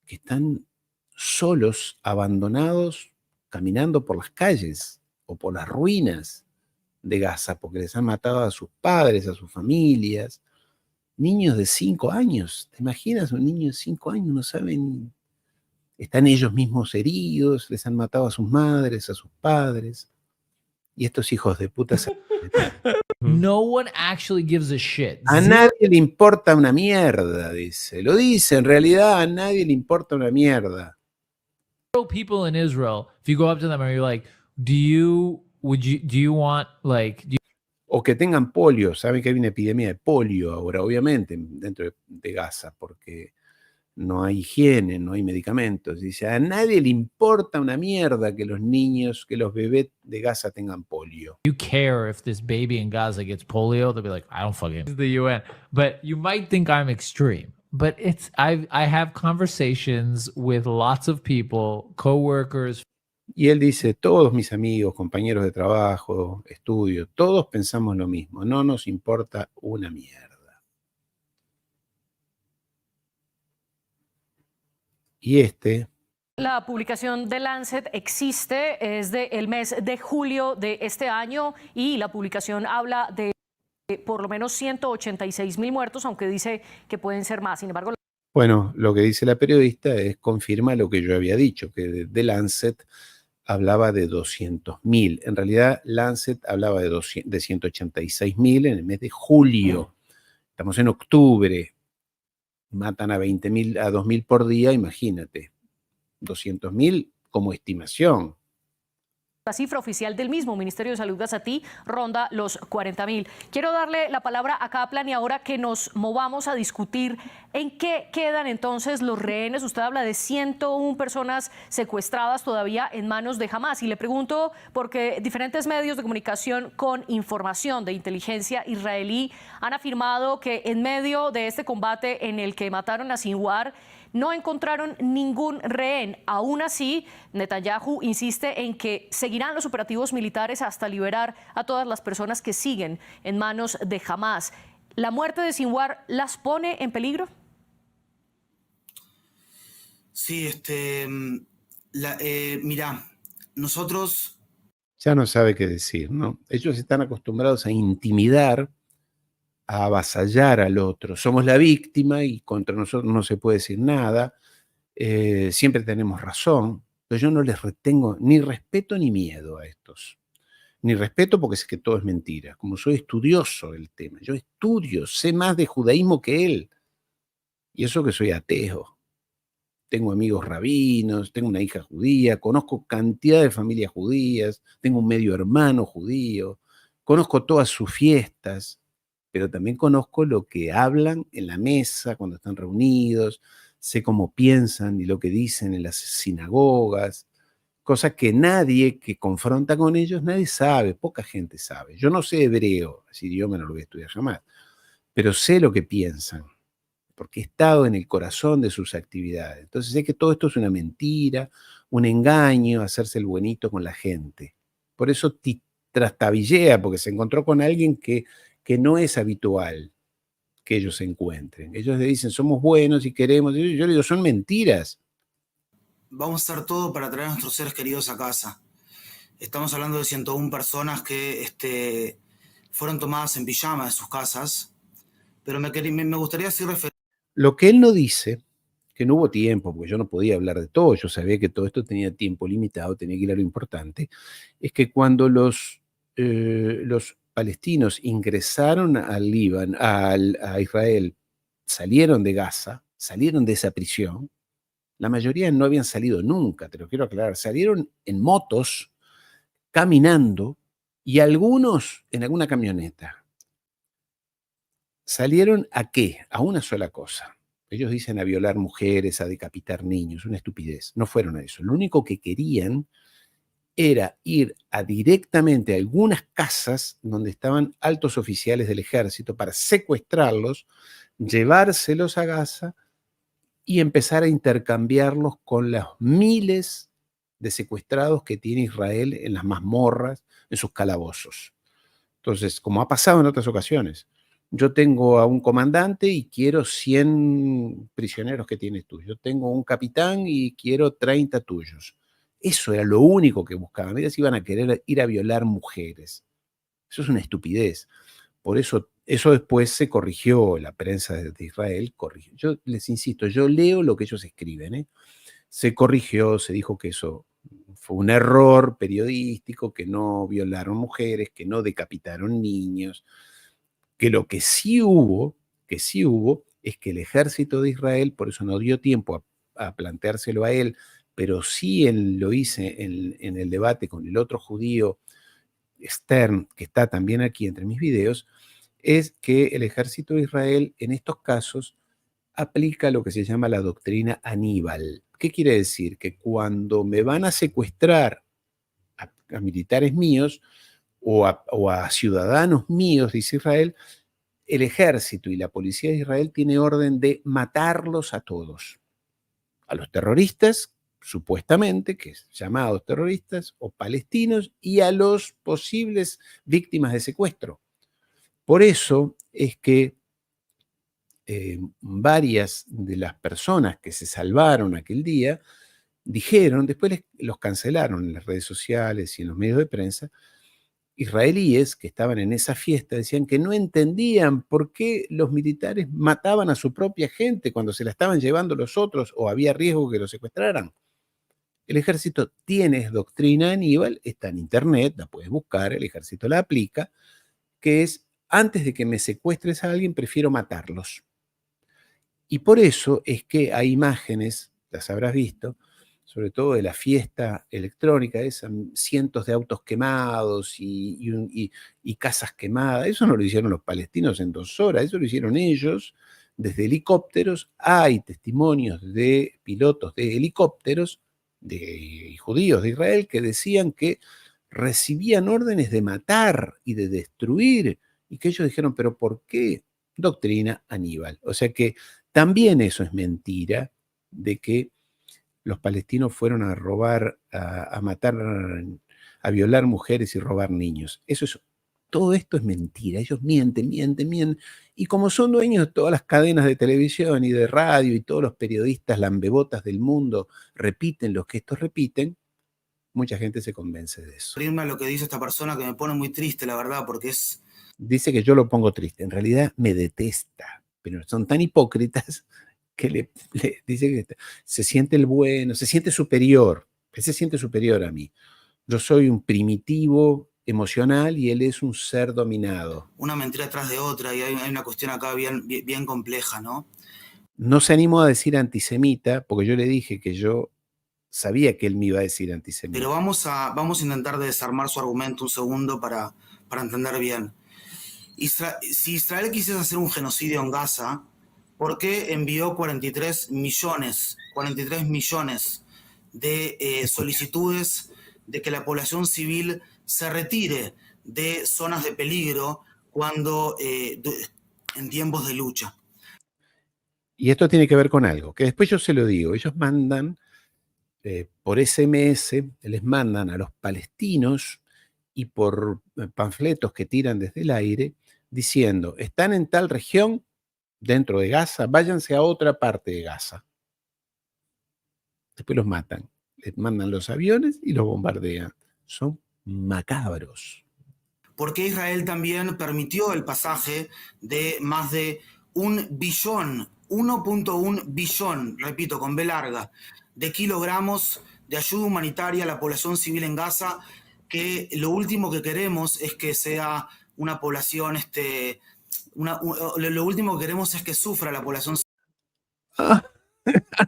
que están solos, abandonados, caminando por las calles o por las ruinas de Gaza, porque les han matado a sus padres, a sus familias. Niños de 5 años, ¿te imaginas? Un niño de 5 años, no saben, están ellos mismos heridos, les han matado a sus madres, a sus padres, y estos hijos de puta se... No one actually gives a shit. A nadie le importa una mierda, dice. Lo dice, en realidad a nadie le importa una mierda. People in Israel, if you go up to them and you're like, do you want, like, o que tengan polio. Saben que hay una epidemia de polio ahora, obviamente, dentro de Gaza, porque no hay higiene, no hay medicamentos. Dice, a nadie le importa una mierda que los niños, que los bebés de Gaza tengan polio. You care if this baby in Gaza gets polio? They'll be like, I don't fucking. It's the UN. But you might think I'm extreme. But I have conversations with lots of people, coworkers. Y él dice, todos mis amigos, compañeros de trabajo, estudio, todos pensamos lo mismo. No nos importa una mierda. Y la publicación de Lancet existe, es del mes de julio de este año, y la publicación habla de por lo menos 186,000 muertos, aunque dice que pueden ser más. Sin embargo, bueno, lo que dice la periodista confirma lo que yo había dicho, que de Lancet hablaba de 200,000. En realidad, Lancet hablaba de 186,000 en el mes de julio. Estamos en octubre. Matan a 20,000, a 2,000 por día, imagínate. 200,000 como estimación. la cifra oficial del mismo Ministerio de Salud gazatí ronda los 40,000. Quiero darle la palabra a Kaplan y ahora que nos movamos a discutir en qué quedan entonces los rehenes. Usted habla de 101 personas secuestradas todavía en manos de Hamás, y le pregunto porque diferentes medios de comunicación con información de inteligencia israelí han afirmado que en medio de este combate en el que mataron a Sinwar no encontraron ningún rehén. Aún así, Netanyahu insiste en que seguirán los operativos militares hasta liberar a todas las personas que siguen en manos de Hamás. ¿La muerte de Sinwar las pone en peligro? Sí, mirá, nosotros... Ya no sabe qué decir, ¿no? Ellos están acostumbrados a intimidar, a avasallar al otro. Somos la víctima y contra nosotros no se puede decir nada. Siempre tenemos razón, pero yo no les retengo ni respeto ni miedo a estos. Ni respeto porque sé que todo es mentira. Como soy estudioso del tema, yo estudio, sé más de judaísmo que él. Y eso que soy ateo. Tengo amigos rabinos, tengo una hija judía, conozco cantidad de familias judías, tengo un medio hermano judío, conozco todas sus fiestas, pero también conozco lo que hablan en la mesa cuando están reunidos, sé cómo piensan y lo que dicen en las sinagogas, cosas que nadie que confronta con ellos, nadie sabe, poca gente sabe. Yo no sé hebreo, ese idioma no lo voy a estudiar jamás, pero sé lo que piensan, porque he estado en el corazón de sus actividades. Entonces sé que todo esto es una mentira, un engaño, hacerse el buenito con la gente. Por eso trastabillea, porque se encontró con alguien que no es habitual que ellos se encuentren. Ellos le dicen, somos buenos y queremos. Yo le digo, son mentiras. Vamos a hacer todo para traer a nuestros seres queridos a casa. Estamos hablando de 101 personas que fueron tomadas en pijama de sus casas, pero me gustaría decir referencia. Lo que él no dice, que no hubo tiempo, porque yo no podía hablar de todo, yo sabía que todo esto tenía tiempo limitado, tenía que ir a lo importante, es que cuando los palestinos ingresaron al Líbano, a Israel, salieron de Gaza, salieron de esa prisión, la mayoría no habían salido nunca, te lo quiero aclarar, salieron en motos, caminando, y algunos en alguna camioneta. ¿Salieron a qué? A una sola cosa. Ellos dicen a violar mujeres, a decapitar niños, una estupidez. No fueron a eso. Lo único que querían era ir directamente a algunas casas donde estaban altos oficiales del ejército para secuestrarlos, llevárselos a Gaza y empezar a intercambiarlos con los miles de secuestrados que tiene Israel en las mazmorras, en sus calabozos. Entonces, como ha pasado en otras ocasiones, yo tengo a un comandante y quiero 100 prisioneros que tienes tú. Yo tengo un capitán y quiero 30 tuyos. Eso era lo único que buscaban. Mira si iban a querer ir a violar mujeres. Eso es una estupidez. Por eso después se corrigió, la prensa de Israel corrigió. Yo les insisto, yo leo lo que ellos escriben, ¿eh? Se corrigió, se dijo que eso fue un error periodístico, que no violaron mujeres, que no decapitaron niños, que lo que sí hubo, es que el ejército de Israel, por eso no dio tiempo a planteárselo a él, pero sí lo hice en el debate con el otro judío, Stern, que está también aquí entre mis videos, es que el ejército de Israel en estos casos aplica lo que se llama la doctrina Aníbal. ¿Qué quiere decir? Que cuando me van a secuestrar a militares míos o a ciudadanos míos, dice Israel, el ejército y la policía de Israel tiene orden de matarlos a todos. A los terroristas, supuestamente, que es llamados terroristas, o palestinos, y a los posibles víctimas de secuestro. Por eso es que varias de las personas que se salvaron aquel día dijeron, después los cancelaron en las redes sociales y en los medios de prensa, israelíes que estaban en esa fiesta decían que no entendían por qué los militares mataban a su propia gente cuando se la estaban llevando los otros o había riesgo que los secuestraran. El ejército tiene doctrina Aníbal, está en internet, la puedes buscar, el ejército la aplica, que es, antes de que me secuestres a alguien, prefiero matarlos. Y por eso es que hay imágenes, las habrás visto, sobre todo de la fiesta electrónica, cientos de autos quemados y casas quemadas. Eso no lo hicieron los palestinos en 2 horas, eso lo hicieron ellos desde helicópteros. Hay testimonios de pilotos de helicópteros de judíos de Israel que decían que recibían órdenes de matar y de destruir, y que ellos dijeron, ¿pero por qué? Doctrina Aníbal. O sea que también eso es mentira, de que los palestinos fueron a robar, a matar, a violar mujeres y robar niños. Todo esto es mentira. Ellos mienten. Y como son dueños de todas las cadenas de televisión y de radio y todos los periodistas lambebotas del mundo repiten lo que estos repiten, mucha gente se convence de eso. Lo que dice esta persona que me pone muy triste, la verdad, porque es... Dice que yo lo pongo triste. En realidad me detesta, pero son tan hipócritas que le dice que se siente el bueno, se siente superior. Él se siente superior a mí. Yo soy un primitivo emocional y él es un ser dominado. Una mentira tras de otra y hay una cuestión acá bien compleja, ¿no? No se animó a decir antisemita porque yo le dije que yo sabía que él me iba a decir antisemita. Pero vamos a intentar desarmar su argumento un segundo para entender bien. Si Israel quisiese hacer un genocidio en Gaza, ¿por qué envió 43 millones de solicitudes de que la población civil se retire de zonas de peligro cuando en tiempos de lucha? Y esto tiene que ver con algo, que después yo se lo digo. Ellos mandan por SMS, les mandan a los palestinos y por panfletos que tiran desde el aire, diciendo, están en tal región, dentro de Gaza, váyanse a otra parte de Gaza. Después los matan, les mandan los aviones y los bombardean. Son macabros. ¿Por qué Israel también permitió el pasaje de más de 1 billón, 1.1 billón, repito, con B larga, de kilogramos de ayuda humanitaria a la población civil en Gaza, que lo último que queremos es que sea una población, lo último que queremos es que sufra la población. Han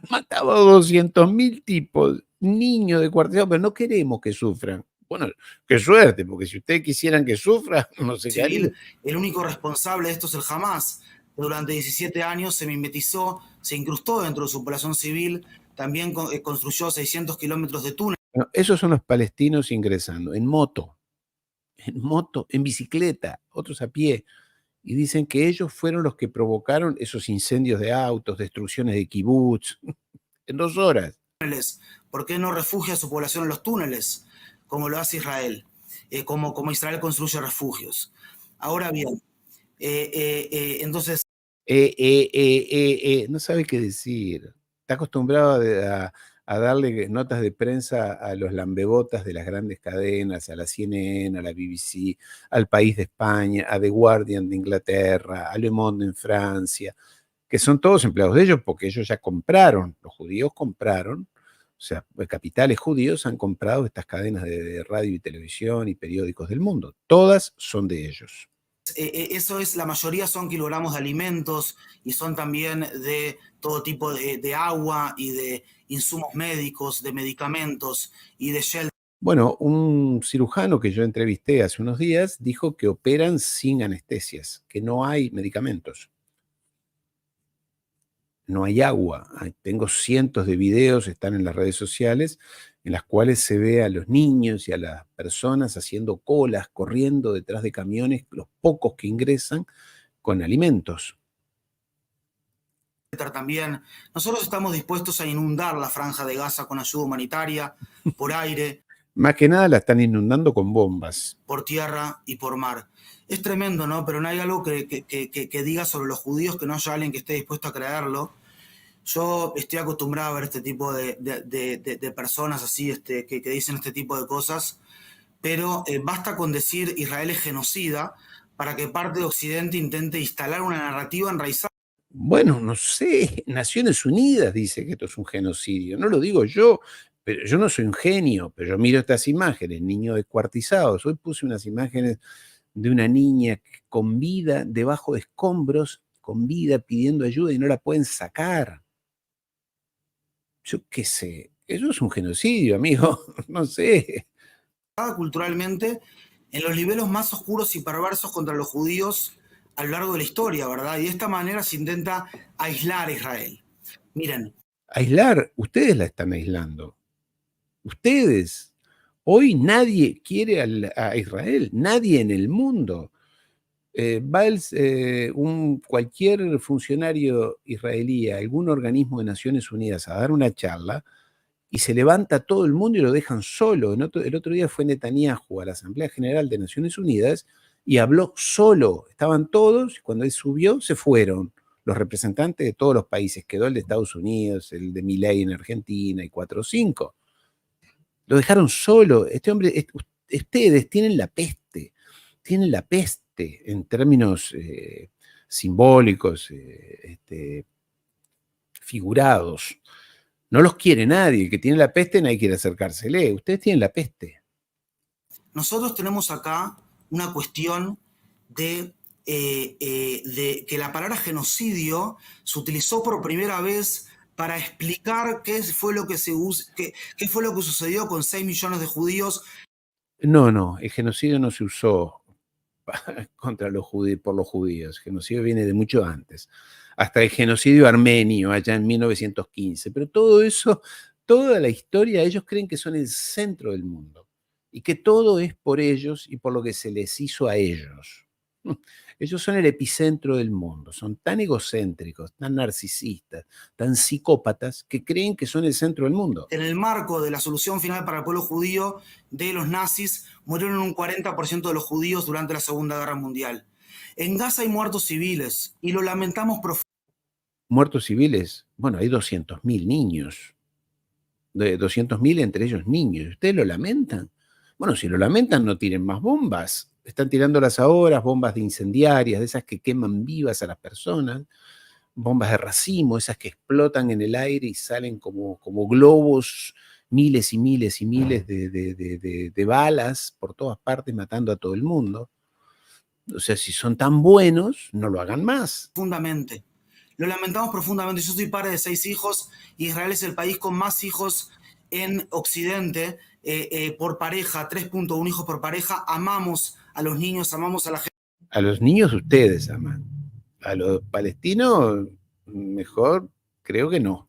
matado a 200.000 tipos, niños de cuartel, pero no queremos que sufran. Bueno, qué suerte, porque si ustedes quisieran que sufra, no sé qué haría. El único responsable de esto es el Hamas. Durante 17 años se mimetizó, se incrustó dentro de su población civil, también construyó 600 kilómetros de túnel. Bueno, esos son los palestinos ingresando en moto, en bicicleta, otros a pie, y dicen que ellos fueron los que provocaron esos incendios de autos, destrucciones de kibutz, en 2 horas. túneles? ¿Por qué no refugia a su población en los túneles, como lo hace Israel? Como Israel construye refugios. Ahora bien, entonces... No sabe qué decir. Está acostumbrado a darle notas de prensa a los lambebotas de las grandes cadenas, a la CNN, a la BBC, al País de España, a The Guardian de Inglaterra, a Le Monde en Francia, que son todos empleados de ellos porque ellos ya compraron, los judíos compraron, o sea, capitales judíos han comprado estas cadenas de radio y televisión y periódicos del mundo. Todas son de ellos. Eso es, la mayoría son kilogramos de alimentos y son también de todo tipo de agua y de insumos médicos, de medicamentos y de shelter. Bueno, un cirujano que yo entrevisté hace unos días dijo que operan sin anestesias, que no hay medicamentos. No hay agua. Tengo cientos de videos, están en las redes sociales, en las cuales se ve a los niños y a las personas haciendo colas, corriendo detrás de camiones, los pocos que ingresan, con alimentos. También, nosotros estamos dispuestos a inundar la Franja de Gaza con ayuda humanitaria, por aire. Más que nada la están inundando con bombas. Por tierra y por mar. Es tremendo, ¿no? Pero no hay algo que diga sobre los judíos que no haya alguien que esté dispuesto a creerlo. Yo estoy acostumbrado a ver este tipo de personas así, que dicen este tipo de cosas, pero basta con decir Israel es genocida para que parte de Occidente intente instalar una narrativa enraizada. Bueno, no sé, Naciones Unidas dice que esto es un genocidio. No lo digo yo, pero yo no soy un genio, pero yo miro estas imágenes, niños descuartizados. Hoy puse unas imágenes de una niña con vida debajo de escombros, con vida pidiendo ayuda y no la pueden sacar. Yo qué sé, eso es un genocidio, amigo, no sé. Culturalmente, en los niveles más oscuros y perversos contra los judíos a lo largo de la historia, ¿verdad? Y de esta manera se intenta aislar a Israel. Miren. Aislar, ustedes la están aislando. Ustedes. Hoy nadie quiere a Israel, nadie en el mundo. Cualquier funcionario israelí a algún organismo de Naciones Unidas a dar una charla y se levanta todo el mundo y lo dejan solo. El otro día fue Netanyahu a la Asamblea General de Naciones Unidas y habló solo. Estaban todos y cuando él subió se fueron los representantes de todos los países. Quedó el de Estados Unidos, el de Milei en Argentina y 4 o 5. Lo dejaron solo. Este hombre, ustedes tienen la peste. Tienen la peste en términos simbólicos, figurados. No los quiere nadie. El que tiene la peste nadie quiere acercársele. Ustedes tienen la peste. Nosotros tenemos acá una cuestión de que la palabra genocidio se utilizó por primera vez para explicar qué fue lo que sucedió con 6 millones de judíos. No, el genocidio no se usó contra los judíos, por los judíos. El genocidio viene de mucho antes, hasta el genocidio armenio allá en 1915. Pero todo eso, toda la historia, ellos creen que son el centro del mundo y que todo es por ellos y por lo que se les hizo a ellos. Ellos son el epicentro del mundo, son tan egocéntricos, tan narcisistas, tan psicópatas, que creen que son el centro del mundo. En el marco de la solución final para el pueblo judío de los nazis, murieron un 40% de los judíos durante la Segunda Guerra Mundial. En Gaza hay muertos civiles y lo lamentamos profundamente. ¿Muertos civiles? Bueno, hay 200.000 niños. 200.000 entre ellos niños. ¿Ustedes lo lamentan? Bueno, si lo lamentan, no tiren más bombas. Están tirándolas ahora, bombas de incendiarias, de esas que queman vivas a las personas, bombas de racimo, esas que explotan en el aire y salen como globos, miles y miles y miles de balas por todas partes, matando a todo el mundo. O sea, si son tan buenos, no lo hagan más. Profundamente. Lo lamentamos profundamente. Yo soy padre de 6 hijos. Israel es el país con más hijos en Occidente por pareja, 3.1 hijos por pareja. Amamos a los niños, amamos a la gente. A los niños ustedes aman. A los palestinos, mejor, creo que no.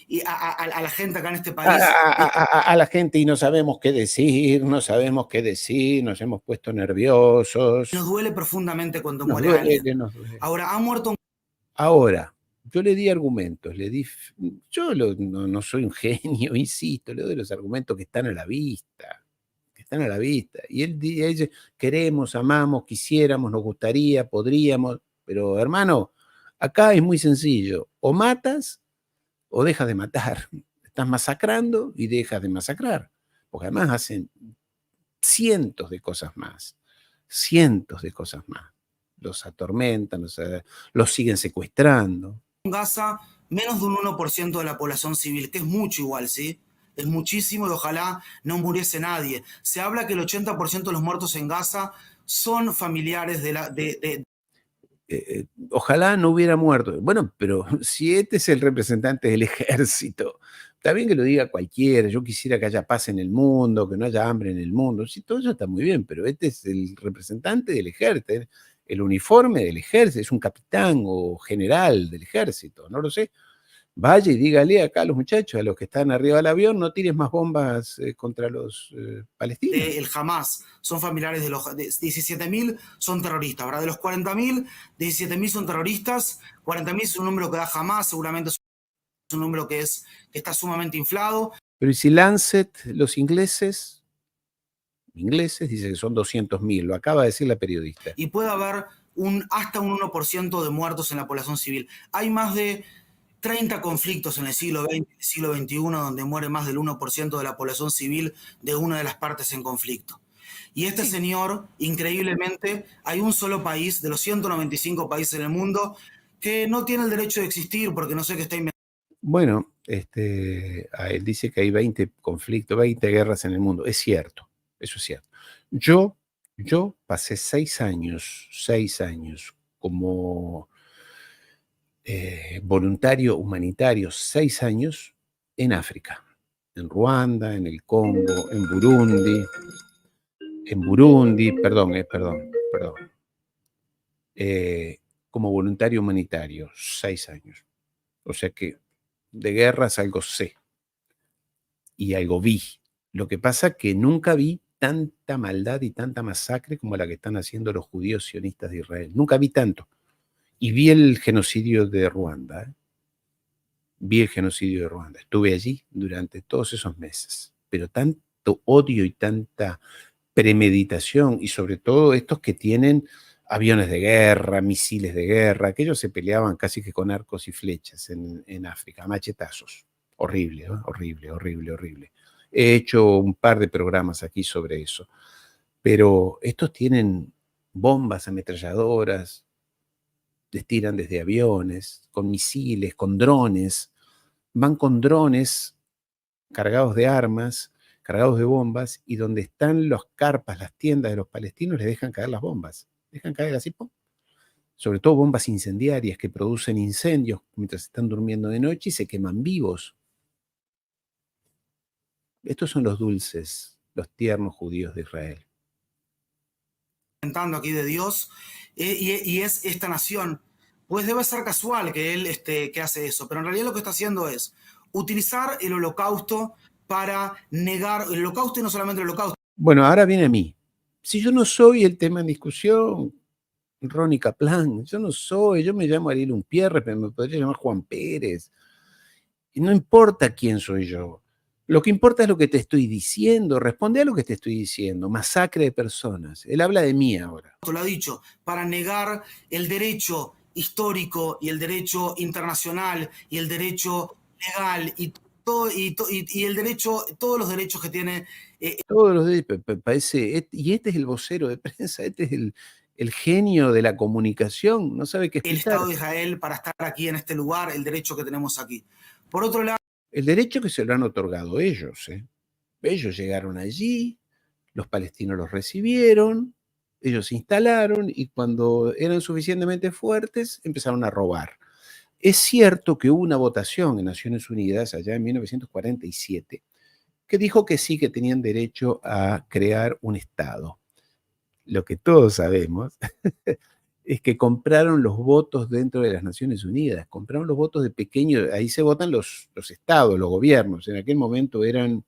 Y a la gente acá en este país. A la gente y no sabemos qué decir, nos hemos puesto nerviosos. Nos duele profundamente cuando muere alguien. Nos duele. Ahora, ha muerto. Ahora, Yo le di argumentos, no soy un genio, insisto, le doy los argumentos que están a la vista, que están a la vista. Y él dice, queremos, amamos, quisiéramos, nos gustaría, podríamos, pero hermano, acá es muy sencillo, o matas o dejas de matar. Estás masacrando y dejas de masacrar, porque además hacen cientos de cosas más, cientos de cosas más. Los atormentan, los siguen secuestrando. En Gaza, menos de un 1% de la población civil, que es mucho igual, ¿sí? Es muchísimo y ojalá no muriese nadie. Se habla que el 80% de los muertos en Gaza son familiares ojalá no hubiera muerto. Bueno, pero si este es el representante del ejército, está bien que lo diga cualquiera, yo quisiera que haya paz en el mundo, que no haya hambre en el mundo, sí, todo eso está muy bien, pero este es el representante del ejército, el uniforme del ejército, es un capitán o general del ejército, no lo sé. Vaya y dígale acá a los muchachos, a los que están arriba del avión, no tires más bombas contra los palestinos. El Hamas son familiares de los 17.000 son terroristas, ¿verdad? De los 40.000, 17.000 son terroristas, 40.000 es un número que da Hamas, seguramente es un número que está sumamente inflado. Pero ¿y si Lancet, los ingleses dice que son 200.000, lo acaba de decir la periodista? Y puede haber hasta un 1% de muertos en la población civil. Hay más de 30 conflictos en el siglo XX y el siglo XXI donde muere más del 1% de la población civil de una de las partes en conflicto. Y este señor, increíblemente, hay un solo país de los 195 países en el mundo que no tiene el derecho de existir porque no sé qué está inventando. Bueno, él dice que hay 20 conflictos, 20 guerras en el mundo. Es cierto, eso es cierto. Yo pasé 6 años como voluntario humanitario, 6 años en África, en Ruanda, en el Congo, en Burundi, como voluntario humanitario, 6 años. O sea que de guerras algo sé y algo vi. Lo que pasa es que nunca vi tanta maldad y tanta masacre como la que están haciendo los judíos sionistas de Israel. Nunca vi tanto. Y vi el genocidio de Ruanda. Vi el genocidio de Ruanda. Estuve allí durante todos esos meses. Pero tanto odio y tanta premeditación, y sobre todo estos que tienen aviones de guerra, misiles de guerra, que ellos se peleaban casi que con arcos y flechas en África, machetazos. Horrible, ¿no? Horrible, horrible, horrible. He hecho un par de programas aquí sobre eso. Pero estos tienen bombas ametralladoras, les tiran desde aviones, con misiles, con drones. Van con drones cargados de armas, cargados de bombas, y donde están los carpas, las tiendas de los palestinos, les dejan caer las bombas. Dejan caer así, ¡pum! Sobre todo bombas incendiarias que producen incendios mientras están durmiendo de noche y se queman vivos. Estos son los dulces, los tiernos judíos de Israel. Aquí de Dios, y es esta nación, pues debe ser casual que él que hace eso, pero en realidad lo que está haciendo es utilizar el holocausto para negar el holocausto, y no solamente el holocausto. Bueno, ahora viene a mí. Si yo no soy el tema en discusión, Ronnie Kaplan, yo me llamo Ariel Umpierre, pero me podría llamar Juan Pérez. Y no importa quién soy yo. Lo que importa es lo que te estoy diciendo. Responde a lo que te estoy diciendo. Masacre de personas. Él habla de mí ahora. Lo ha dicho, para negar el derecho histórico y el derecho internacional y el derecho legal y el derecho, todos los derechos que tiene. Todos los derechos, parece, y este es el vocero de prensa, este es el genio de la comunicación, no sabe qué explicar. El Estado de Israel para estar aquí en este lugar, el derecho que tenemos aquí. Por otro lado, el derecho que se lo han otorgado ellos. Ellos llegaron allí, los palestinos los recibieron, ellos se instalaron y cuando eran suficientemente fuertes empezaron a robar. Es cierto que hubo una votación en Naciones Unidas allá en 1947 que dijo que sí, que tenían derecho a crear un Estado. Lo que todos sabemos es que compraron los votos dentro de las Naciones Unidas, compraron los votos de pequeños, ahí se votan los estados, los gobiernos, en aquel momento eran,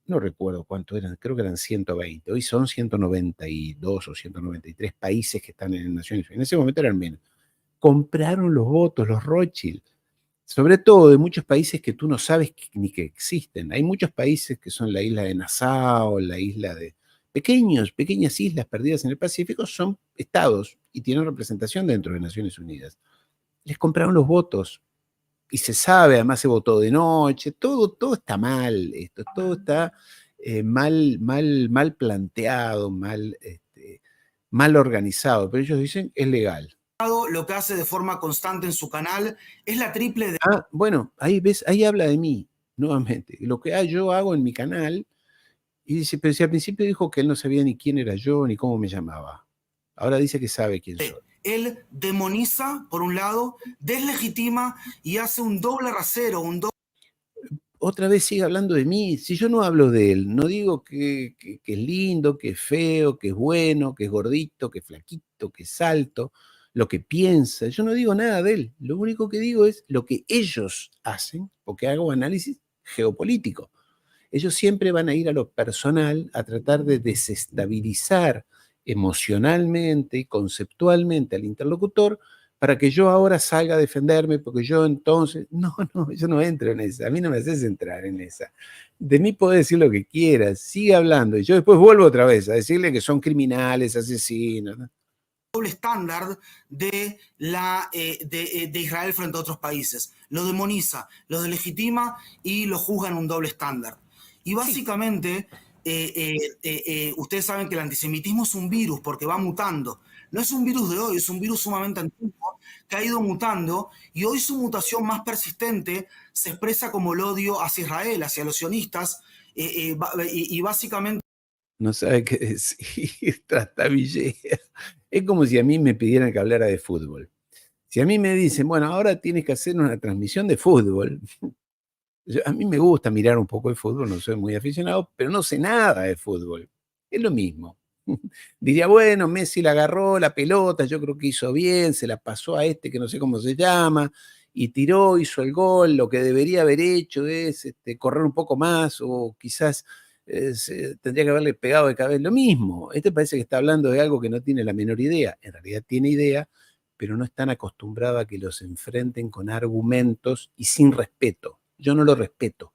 no recuerdo cuánto eran, creo que eran 120, hoy son 192 o 193 países que están en Naciones Unidas, en ese momento eran menos. compraron los votos, los Rothschild, sobre todo de muchos países que tú no sabes ni que existen. Hay muchos países que son la isla de Nassau, la isla de pequeñas islas perdidas en el Pacífico, son estados y tienen representación dentro de Naciones Unidas. Les compraron los votos y se sabe, además se votó de noche, todo está mal, todo está mal planteado, mal organizado, pero ellos dicen es legal. Lo que hace de forma constante en su canal es la triple... Ah, bueno, ahí ves, ahí habla de mí, nuevamente. Lo que yo hago en mi canal, y dice, pero si al principio dijo que él no sabía ni quién era yo, ni cómo me llamaba. Ahora dice que sabe quién soy. Él demoniza, por un lado, deslegitima y hace un doble rasero, Otra vez sigue hablando de mí. Si yo no hablo de él, no digo que es lindo, que es feo, que es bueno, que es gordito, que es flaquito, que es alto, lo que piensa. Yo no digo nada de él. Lo único que digo es lo que ellos hacen, porque hago análisis geopolítico. Ellos siempre van a ir a lo personal, a tratar de desestabilizar emocionalmente y conceptualmente al interlocutor para que yo ahora salga a defenderme, porque yo entonces... No, yo no entro en esa. A mí no me haces entrar en esa. De mí podés decir lo que quieras, sigue hablando. Y yo después vuelvo otra vez a decirle que son criminales, asesinos, ¿no? Doble estándar de Israel frente a otros países. Lo demoniza, lo deslegitima y lo juzga en un doble estándar. Y básicamente, ustedes saben que el antisemitismo es un virus porque va mutando. No es un virus de hoy, es un virus sumamente antiguo que ha ido mutando y hoy su mutación más persistente se expresa como el odio hacia Israel, hacia los sionistas y básicamente... No sabe qué decir, trastabillea. Es como si a mí me pidieran que hablara de fútbol. Si a mí me dicen, bueno, ahora tienes que hacer una transmisión de fútbol. A mí me gusta mirar un poco de fútbol, no soy muy aficionado, pero no sé nada de fútbol. Es lo mismo. Diría, bueno, Messi la agarró la pelota, yo creo que hizo bien, se la pasó a este que no sé cómo se llama, y tiró, hizo el gol, lo que debería haber hecho es correr un poco más, o quizás tendría que haberle pegado de cabeza. Lo mismo, parece que está hablando de algo que no tiene la menor idea. En realidad tiene idea, pero no están acostumbrados a que los enfrenten con argumentos y sin respeto. Yo no lo respeto,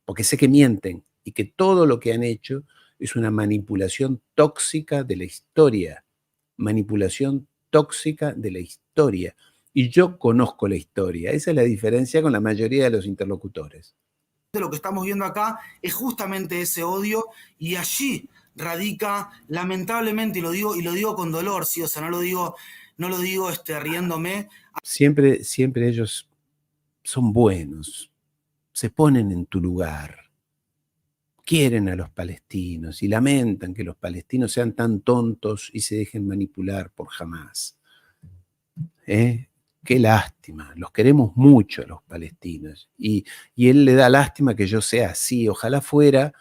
porque sé que mienten y que todo lo que han hecho es una manipulación tóxica de la historia. Manipulación tóxica de la historia. Y yo conozco la historia. Esa es la diferencia con la mayoría de los interlocutores. Lo que estamos viendo acá es justamente ese odio y allí radica, lamentablemente, y lo digo con dolor, sí, o sea, no lo digo riéndome. Siempre ellos son buenos, se ponen en tu lugar, quieren a los palestinos y lamentan que los palestinos sean tan tontos y se dejen manipular por Hamás. Qué lástima, los queremos mucho a los palestinos y él le da lástima que yo sea así, ojalá fuera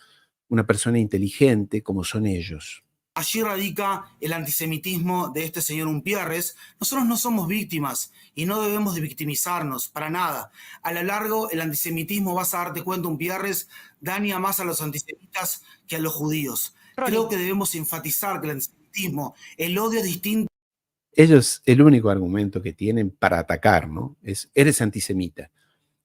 una persona inteligente como son ellos. Allí radica el antisemitismo de este señor Umpierres. Nosotros no somos víctimas y no debemos de victimizarnos para nada. A lo largo, el antisemitismo, vas a darte cuenta, Umpierres, daña más a los antisemitas que a los judíos. Creo que debemos enfatizar que el antisemitismo, el odio es distinto. Ellos, el único argumento que tienen para atacar, ¿no? Es, eres antisemita.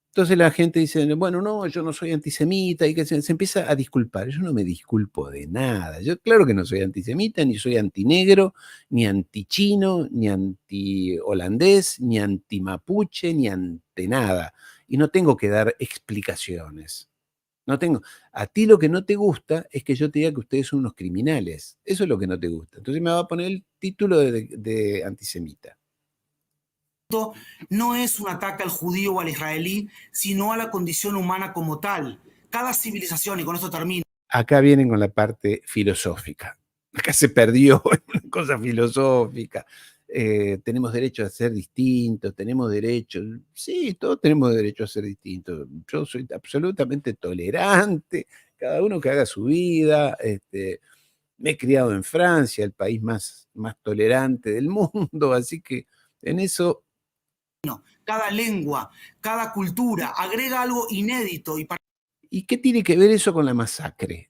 Entonces la gente dice, bueno, no, yo no soy antisemita, y que se empieza a disculpar. Yo no me disculpo de nada. Yo claro que no soy antisemita, ni soy antinegro, ni antichino, ni anti-holandés, ni anti-mapuche, ni ante nada. Y no tengo que dar explicaciones. No tengo. A ti lo que no te gusta es que yo te diga que ustedes son unos criminales. Eso es lo que no te gusta. Entonces me va a poner el título de antisemita. No es un ataque al judío o al israelí, sino a la condición humana como tal. Cada civilización, y con esto termino. Acá vienen con la parte filosófica. Acá se perdió una cosa filosófica. Tenemos derecho a ser distintos, tenemos derecho, sí, todos tenemos derecho a ser distintos. Yo soy absolutamente tolerante, cada uno que haga su vida. Me he criado en Francia, el país más tolerante del mundo, así que en eso... Cada lengua, cada cultura agrega algo inédito. ¿Y qué tiene que ver eso con la masacre?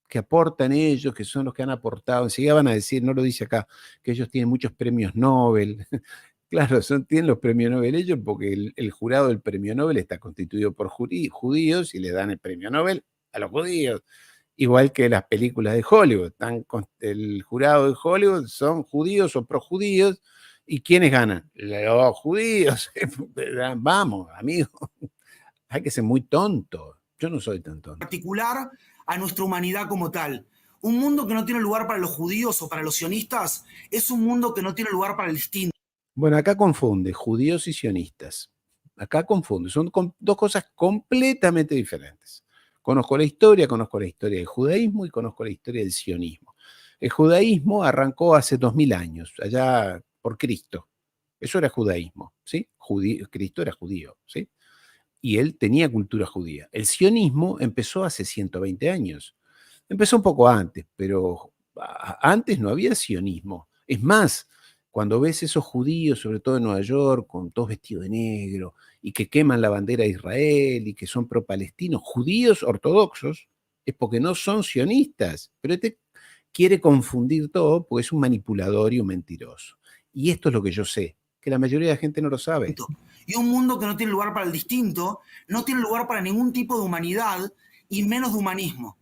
Que aportan ellos, que son los que han aportado. Enseguida van a decir, no lo dice acá, que ellos tienen muchos premios Nobel. Claro, tienen los premios Nobel ellos porque el jurado del premio Nobel está constituido por judíos y le dan el premio Nobel a los judíos. Igual que las películas de Hollywood. El jurado de Hollywood son judíos o projudíos. ¿Y quiénes ganan? Los judíos. Vamos, amigo. Hay que ser muy tonto. Yo no soy tan tonto. Particular a nuestra humanidad como tal. Un mundo que no tiene lugar para los judíos o para los sionistas es un mundo que no tiene lugar para el distinto. Bueno, acá confunde judíos y sionistas. Acá confunde. Son dos cosas completamente diferentes. Conozco la historia del judaísmo y conozco la historia del sionismo. El judaísmo arrancó hace 2000 años, allá por Cristo. Eso era judaísmo, ¿sí? Cristo era judío, ¿sí? Y él tenía cultura judía. El sionismo empezó hace 120 años. Empezó un poco antes, pero antes no había sionismo. Es más, cuando ves esos judíos, sobre todo en Nueva York, con todos vestidos de negro, y que queman la bandera de Israel, y que son pro-palestinos, judíos ortodoxos, es porque no son sionistas. Pero este quiere confundir todo porque es un manipulador y un mentiroso. Y esto es lo que yo sé, que la mayoría de la gente no lo sabe. Y un mundo que no tiene lugar para el distinto, no tiene lugar para ningún tipo de humanidad, y menos de humanismo.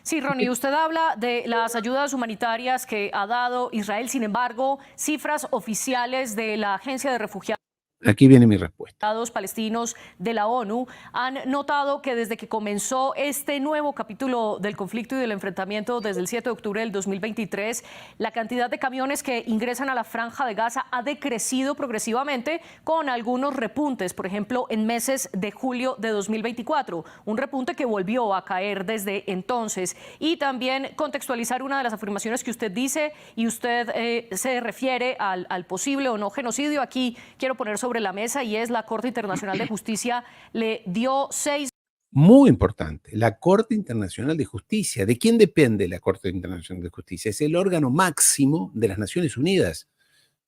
Sí, Ronnie, usted habla de las ayudas humanitarias que ha dado Israel. Sin embargo, cifras oficiales de la Agencia de Refugiados Aquí viene mi respuesta. palestinos de la ONU han notado que desde que comenzó este nuevo capítulo del conflicto y del enfrentamiento desde el 7 de octubre del 2023, la cantidad de camiones que ingresan a la Franja de Gaza ha decrecido progresivamente con algunos repuntes, por ejemplo, en meses de julio de 2024, un repunte que volvió a caer desde entonces. Y también contextualizar una de las afirmaciones que usted dice y usted se refiere al posible o no genocidio. Aquí quiero poner sobre la mesa y es la Corte Internacional de Justicia le dio 6. Muy importante, la Corte Internacional de Justicia. ¿De quién depende la Corte Internacional de Justicia? Es el órgano máximo de las Naciones Unidas.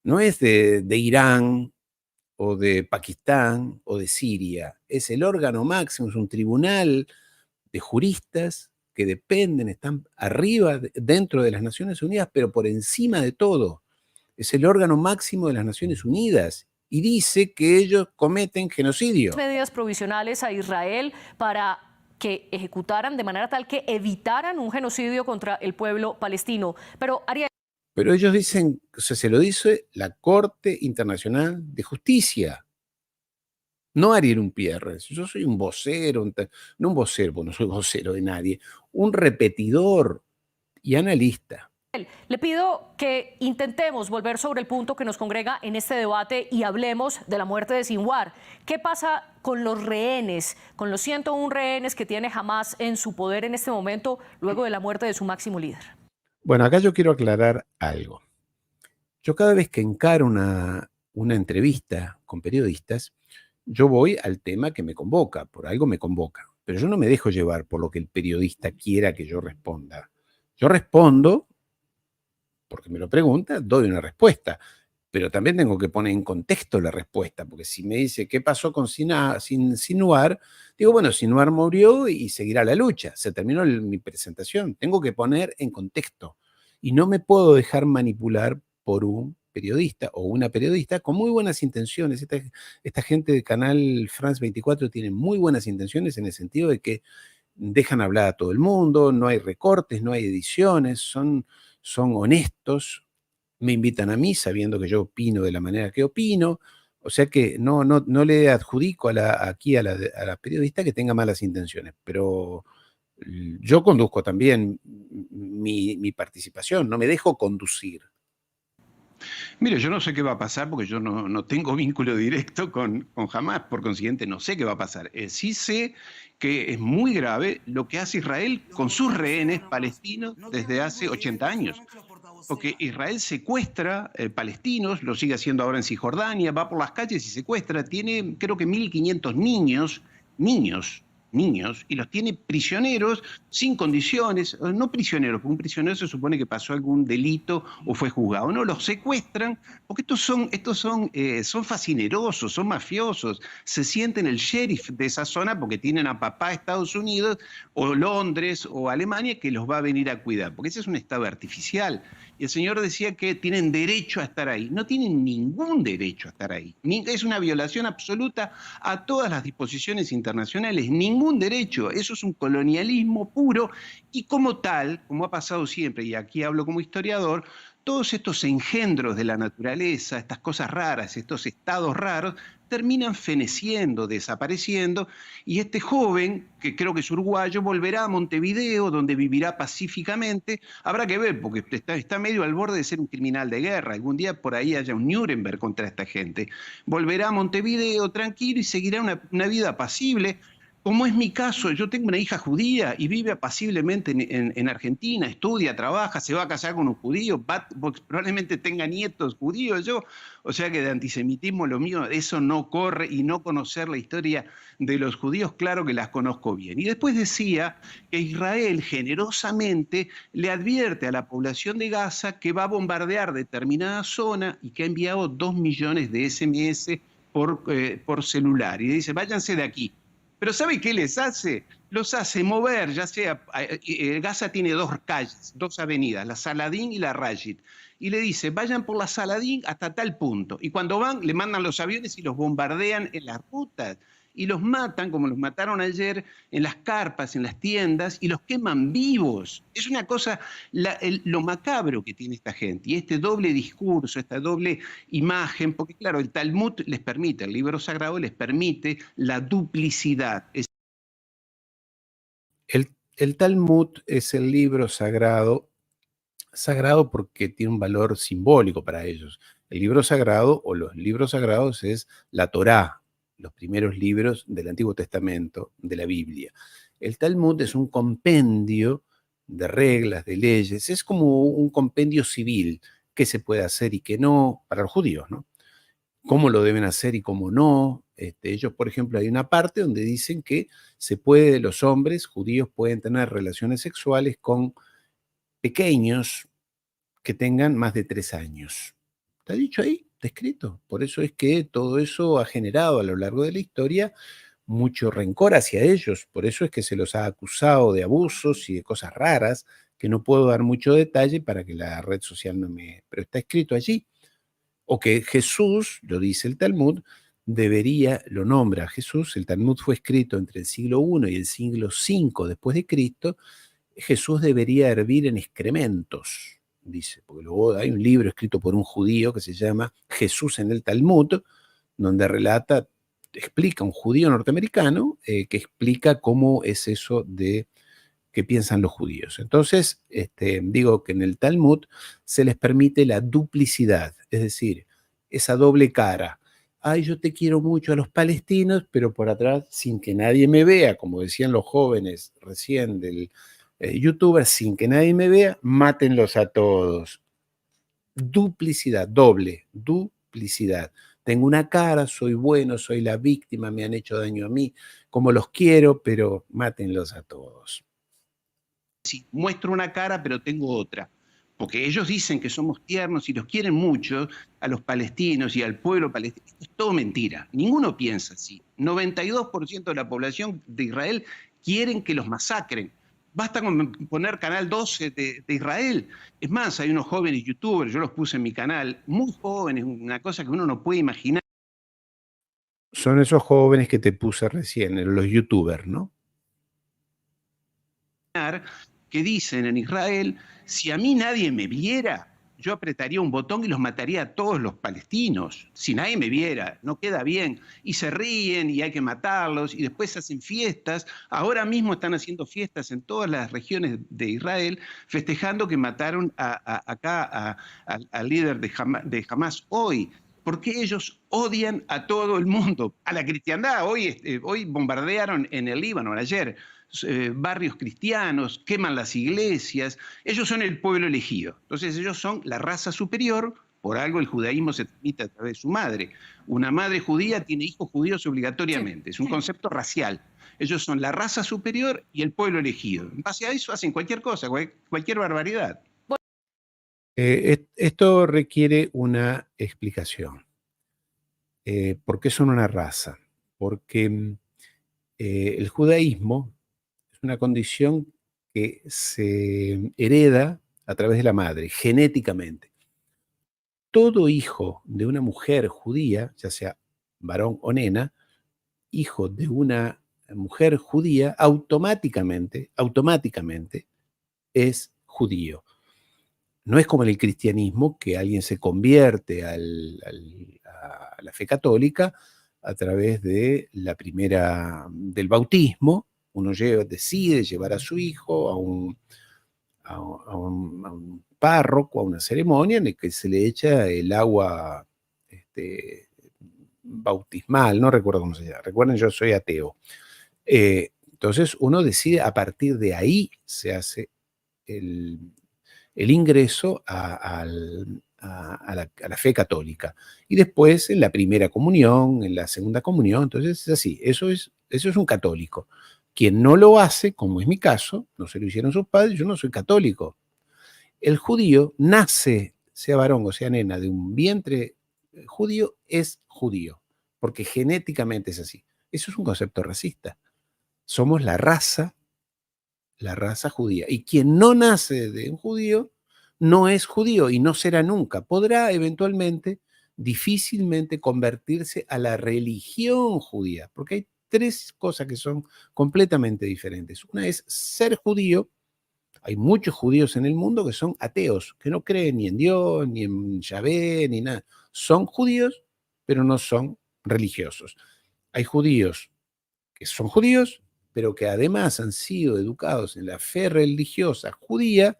No es de Irán o de Pakistán o de Siria. Es el órgano máximo, es un tribunal de juristas que dependen, están arriba, dentro de las Naciones Unidas, pero por encima de todo. Es el órgano máximo de las Naciones Unidas. Y dice que ellos cometen genocidio. Medidas provisionales a Israel para que ejecutaran de manera tal que evitaran un genocidio contra el pueblo palestino. Pero ellos dicen, o sea, se lo dice la Corte Internacional de Justicia. No Ariel Umpierres. Yo soy un vocero, no un vocero, no soy vocero de nadie, un repetidor y analista. Le pido que intentemos volver sobre el punto que nos congrega en este debate y hablemos de la muerte de Sinwar. ¿Qué pasa con los rehenes, con los 101 rehenes que tiene Hamás en su poder en este momento, luego de la muerte de su máximo líder? Bueno, acá yo quiero aclarar algo. Yo cada vez que encaro una entrevista con periodistas, yo voy al tema que me convoca, por algo me convoca. Pero yo no me dejo llevar por lo que el periodista quiera que yo responda. Yo respondo porque me lo pregunta, doy una respuesta, pero también tengo que poner en contexto la respuesta, porque si me dice qué pasó con Sinwar, digo, bueno, Sinwar murió y seguirá la lucha, se terminó mi presentación, tengo que poner en contexto y no me puedo dejar manipular por un periodista o una periodista con muy buenas intenciones. Esta gente de Canal France 24 tiene muy buenas intenciones en el sentido de que dejan hablar a todo el mundo, no hay recortes, no hay ediciones, son honestos, me invitan a mí sabiendo que yo opino de la manera que opino, o sea que no le adjudico aquí a la periodista que tenga malas intenciones, pero yo conduzco también mi participación, no me dejo conducir. Mire, yo no sé qué va a pasar porque yo no tengo vínculo directo con Hamás, por consiguiente no sé qué va a pasar. Sí sé que es muy grave lo que hace Israel con sus rehenes palestinos desde hace 80 años. Porque Israel secuestra palestinos, lo sigue haciendo ahora en Cisjordania, va por las calles y secuestra, tiene creo que 1.500 niños niños, y los tiene prisioneros sin condiciones, no prisioneros, porque un prisionero se supone que pasó algún delito o fue juzgado, no, los secuestran, porque son fascinerosos, son mafiosos, se sienten el sheriff de esa zona porque tienen a papá de Estados Unidos o Londres o Alemania que los va a venir a cuidar, porque ese es un estado artificial. Y el señor decía que tienen derecho a estar ahí. No tienen ningún derecho a estar ahí. Es una violación absoluta a todas las disposiciones internacionales. Ningún derecho. Eso es un colonialismo puro y como tal, como ha pasado siempre, y aquí hablo como historiador, todos estos engendros de la naturaleza, estas cosas raras, estos estados raros, terminan feneciendo, desapareciendo, y este joven, que creo que es uruguayo, volverá a Montevideo, donde vivirá pacíficamente. Habrá que ver, porque está medio al borde de ser un criminal de guerra. Algún día por ahí haya un Nuremberg contra esta gente. Volverá a Montevideo tranquilo y seguirá una vida apacible. Como es mi caso, yo tengo una hija judía y vive apaciblemente en Argentina, estudia, trabaja, se va a casar con un judío, probablemente tenga nietos judíos yo, o sea que de antisemitismo lo mío, eso no corre, y no conocer la historia de los judíos, claro que las conozco bien. Y después decía que Israel generosamente le advierte a la población de Gaza que va a bombardear determinada zona y que ha enviado 2 millones de SMS por celular, y dice, váyanse de aquí. Pero ¿sabe qué les hace? Los hace mover, ya sea, Gaza tiene 2 calles, 2 avenidas, la Saladín y la Rashid, y le dice, vayan por la Saladín hasta tal punto, y cuando van, le mandan los aviones y los bombardean en las rutas, y los matan, como los mataron ayer, en las carpas, en las tiendas, y los queman vivos. Es una cosa, lo macabro que tiene esta gente, y este doble discurso, esta doble imagen, porque claro, el Talmud les permite, el libro sagrado les permite la duplicidad. El Talmud es el libro sagrado porque tiene un valor simbólico para ellos. El libro sagrado o los libros sagrados es la Torá, los primeros libros del Antiguo Testamento, de la Biblia. El Talmud es un compendio de reglas, de leyes, es como un compendio civil, qué se puede hacer y qué no, para los judíos, ¿no? Cómo lo deben hacer y cómo no. Ellos, por ejemplo, hay una parte donde dicen que los hombres judíos pueden tener relaciones sexuales con pequeños que tengan más de 3 años. Está dicho ahí, está escrito. Por eso es que todo eso ha generado a lo largo de la historia mucho rencor hacia ellos. Por eso es que se los ha acusado de abusos y de cosas raras, que no puedo dar mucho detalle para que la red social no me... Pero está escrito allí. O que Jesús, lo dice el Talmud, lo nombra a Jesús. El Talmud fue escrito entre el siglo I y el siglo V después de Cristo. Jesús debería hervir en excrementos, dice, porque luego hay un libro escrito por un judío que se llama Jesús en el Talmud, donde explica un judío norteamericano que explica cómo es eso de que piensan los judíos. Entonces, digo que en el Talmud se les permite la duplicidad, es decir, esa doble cara. Ay, yo te quiero mucho a los palestinos, pero por atrás, sin que nadie me vea, como decían los jóvenes recién del youtuber, sin que nadie me vea, mátenlos a todos. Duplicidad, doble, duplicidad. Tengo una cara, soy bueno, soy la víctima, me han hecho daño a mí, como los quiero, pero mátenlos a todos. Sí, muestro una cara, pero tengo otra. Porque ellos dicen que somos tiernos y los quieren mucho a los palestinos y al pueblo palestino. Es todo mentira. Ninguno piensa así. 92% de la población de Israel quieren que los masacren. Basta con poner Canal 12 de Israel. Es más, hay unos jóvenes youtubers, yo los puse en mi canal, muy jóvenes, una cosa que uno no puede imaginar. Son esos jóvenes que te puse recién, los youtubers, ¿no? Que dicen en Israel, si a mí nadie me viera, yo apretaría un botón y los mataría a todos los palestinos. Si nadie me viera, no queda bien. Y se ríen y hay que matarlos y después hacen fiestas. Ahora mismo están haciendo fiestas en todas las regiones de Israel, festejando que mataron al líder de Hamas hoy. Porque ellos odian a todo el mundo, a la cristiandad. Hoy bombardearon en el Líbano, ayer, barrios cristianos, queman las iglesias. Ellos son el pueblo elegido. Entonces ellos son la raza superior. Por algo el judaísmo se transmite a través de su madre. Una madre judía tiene hijos judíos obligatoriamente. Es un concepto racial. Ellos son la raza superior y el pueblo elegido. En base a eso hacen cualquier cosa, cualquier barbaridad. Esto requiere una explicación. ¿Por qué son una raza? Porque el judaísmo es una condición que se hereda a través de la madre, genéticamente. Todo hijo de una mujer judía, ya sea varón o nena, hijo de una mujer judía, automáticamente es judío. No es como en el cristianismo, que alguien se convierte a la fe católica a través del bautismo. Uno decide llevar a su hijo a un párroco, a una ceremonia en la que se le echa el agua bautismal, no recuerdo cómo se llama. Recuerden, yo soy ateo. Entonces uno decide, a partir de ahí se hace el ingreso a la fe católica. Y después en la primera comunión, en la segunda comunión, entonces es así, eso es un católico. Quien no lo hace, como es mi caso, no se lo hicieron sus padres, yo no soy católico. El judío nace, sea varón o sea nena, de un vientre judío, es judío, porque genéticamente es así. Eso es un concepto racista. Somos la raza judía. Y quien no nace de un judío, no es judío y no será nunca. Podrá eventualmente, difícilmente, convertirse a la religión judía, porque hay tres cosas que son completamente diferentes. Una es ser judío. Hay muchos judíos en el mundo que son ateos, que no creen ni en Dios, ni en Yahvé, ni nada. Son judíos, pero no son religiosos. Hay judíos que son judíos, pero que además han sido educados en la fe religiosa judía,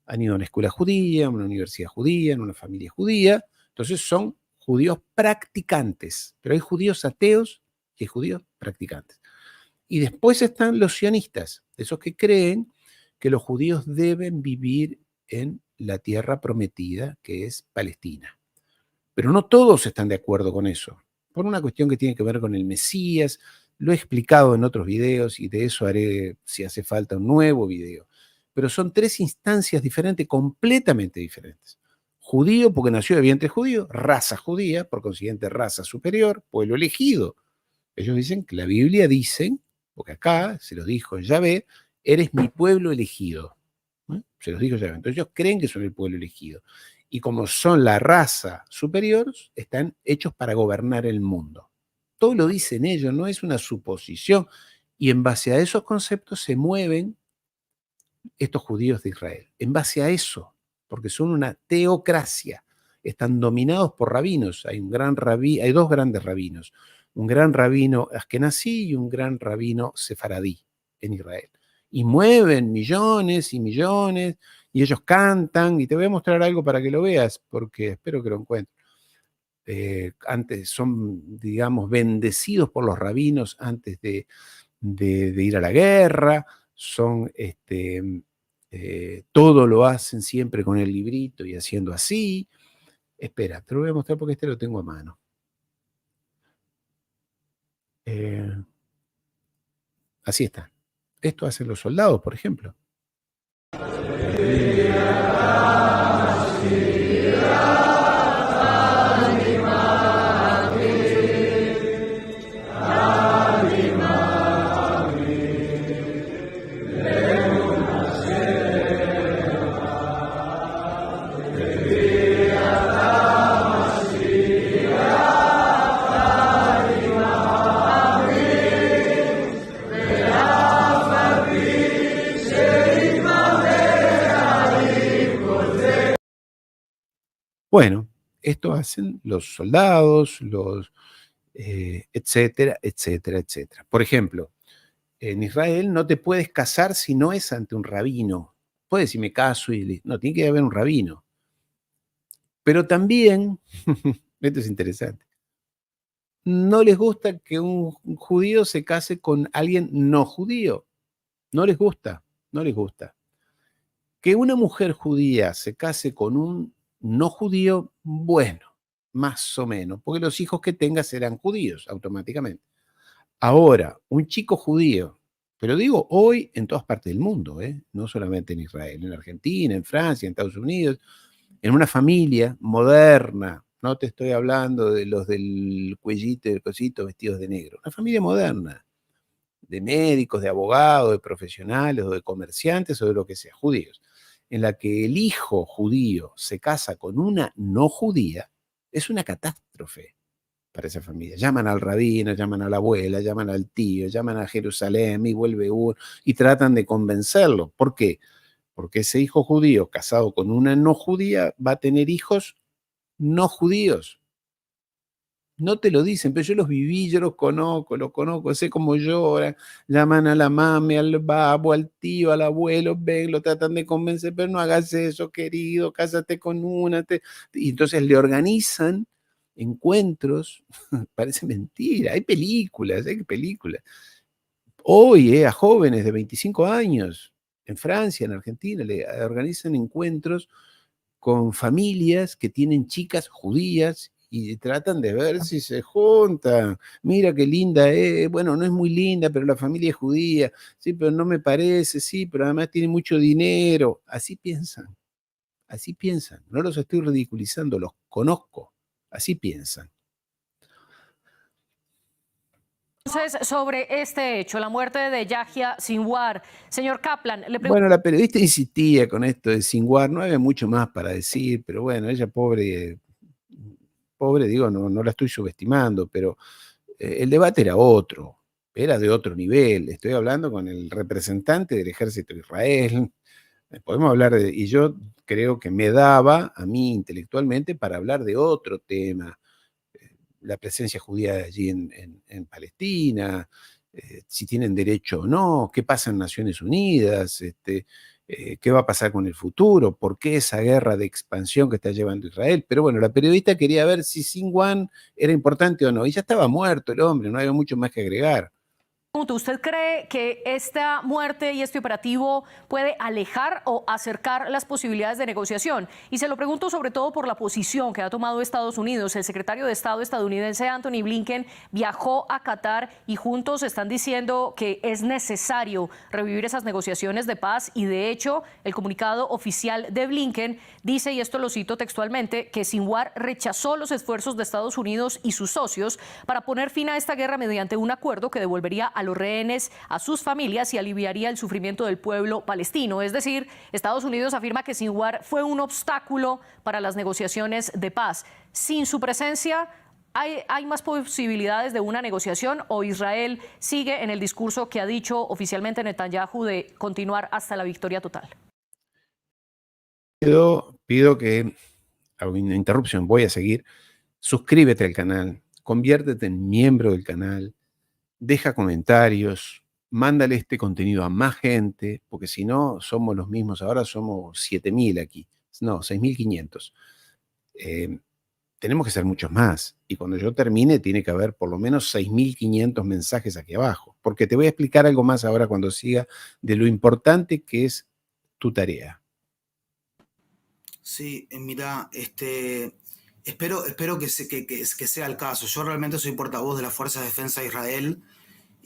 han ido a una escuela judía, a una universidad judía, en una familia judía. Entonces son judíos practicantes, pero hay judíos ateos y hay judíos practicantes. Y después están los sionistas, esos que creen que los judíos deben vivir en la tierra prometida, que es Palestina. Pero no todos están de acuerdo con eso, por una cuestión que tiene que ver con el Mesías. Lo he explicado en otros videos y de eso haré, si hace falta, un nuevo video. Pero son tres instancias diferentes, completamente diferentes. Judío porque nació de vientre judío, raza judía, por consiguiente raza superior, pueblo elegido. Ellos dicen que la Biblia dice, porque acá se los dijo Yahvé, eres mi pueblo elegido. Se los dijo Yahvé. Entonces ellos creen que son el pueblo elegido. Y como son la raza superior, están hechos para gobernar el mundo. Todo lo dicen ellos, no es una suposición. Y en base a esos conceptos se mueven estos judíos de Israel. En base a eso, porque son una teocracia. Están dominados por rabinos. Hay dos grandes rabinos. Un gran rabino askenazí y un gran rabino sefaradí en Israel. Y mueven millones y millones, y ellos cantan, y te voy a mostrar algo para que lo veas, porque espero que lo encuentres. Antes son, digamos, bendecidos por los rabinos antes de ir a la guerra, son, todo lo hacen siempre con el librito y haciendo así. Espera, te lo voy a mostrar porque este lo tengo a mano. Así está. Esto hacen los soldados, por ejemplo. Bueno, esto hacen los soldados, etcétera, etcétera, etcétera. Por ejemplo, en Israel no te puedes casar si no es ante un rabino. Puedes decir me caso y no, tiene que haber un rabino. Pero también, esto es interesante, no les gusta que un judío se case con alguien no judío. No les gusta, no les gusta. Que una mujer judía se case con un no judío, bueno, más o menos, porque los hijos que tenga serán judíos automáticamente. Ahora, un chico judío, pero digo hoy en todas partes del mundo, no solamente en Israel, en Argentina, en Francia, en Estados Unidos, en una familia moderna, no te estoy hablando de los del cuellito y del cosito vestidos de negro, una familia moderna, de médicos, de abogados, de profesionales o de comerciantes o de lo que sea, judíos, en la que el hijo judío se casa con una no judía, es una catástrofe para esa familia. Llaman al rabino, llaman a la abuela, llaman al tío, llaman a Jerusalén y vuelve uno y tratan de convencerlo. ¿Por qué? Porque ese hijo judío casado con una no judía va a tener hijos no judíos. No te lo dicen, pero yo los viví, yo los conozco, sé cómo lloran, llaman a la mami, al babo, al tío, al abuelo, ven, lo tratan de convencer, pero no hagas eso, querido, cásate con una. Y entonces le organizan encuentros, parece mentira, hay películas. Hoy, a jóvenes de 25 años, en Francia, en Argentina, le organizan encuentros con familias que tienen chicas judías y tratan de ver si se juntan. Mira qué linda es. Bueno, no es muy linda, pero la familia es judía. Sí, pero no me parece, sí, pero además tiene mucho dinero. Así piensan. No los estoy ridiculizando, los conozco. Así piensan. Entonces, sobre este hecho, la muerte de Yahya Sinwar, señor Kaplan, le pregunto. Bueno, la periodista insistía con esto de Sinwar, no había mucho más para decir, pero bueno, ella pobre, digo, no la estoy subestimando, pero el debate era otro, era de otro nivel. Estoy hablando con el representante del ejército de Israel, podemos hablar y yo creo que me daba a mí intelectualmente para hablar de otro tema, la presencia judía allí en Palestina, si tienen derecho o no, qué pasa en Naciones Unidas, qué va a pasar con el futuro, por qué esa guerra de expansión que está llevando Israel. Pero bueno, la periodista quería ver si Sinwar era importante o no, y ya estaba muerto el hombre, no había mucho más que agregar. ¿Usted cree que esta muerte y este operativo puede alejar o acercar las posibilidades de negociación? Y se lo pregunto sobre todo por la posición que ha tomado Estados Unidos. El secretario de Estado estadounidense Anthony Blinken viajó a Qatar y juntos están diciendo que es necesario revivir esas negociaciones de paz y de hecho el comunicado oficial de Blinken dice, y esto lo cito textualmente, que Sinwar rechazó los esfuerzos de Estados Unidos y sus socios para poner fin a esta guerra mediante un acuerdo que devolvería a los rehenes a sus familias y aliviaría el sufrimiento del pueblo palestino. Es decir, Estados Unidos afirma que Sinwar fue un obstáculo para las negociaciones de paz. Sin su presencia, ¿hay más posibilidades de una negociación o Israel sigue en el discurso que ha dicho oficialmente Netanyahu de continuar hasta la victoria total? Pido que, hago una interrupción, voy a seguir. Suscríbete al canal, conviértete en miembro del canal, deja comentarios, mándale este contenido a más gente, porque si no, somos los mismos. Ahora somos 7.000 aquí, no, 6.500. Tenemos que ser muchos más. Y cuando yo termine, tiene que haber por lo menos 6.500 mensajes aquí abajo, porque te voy a explicar algo más ahora cuando siga de lo importante que es tu tarea. Sí, mira, espero que sea el caso. Yo realmente soy portavoz de las Fuerzas de Defensa de Israel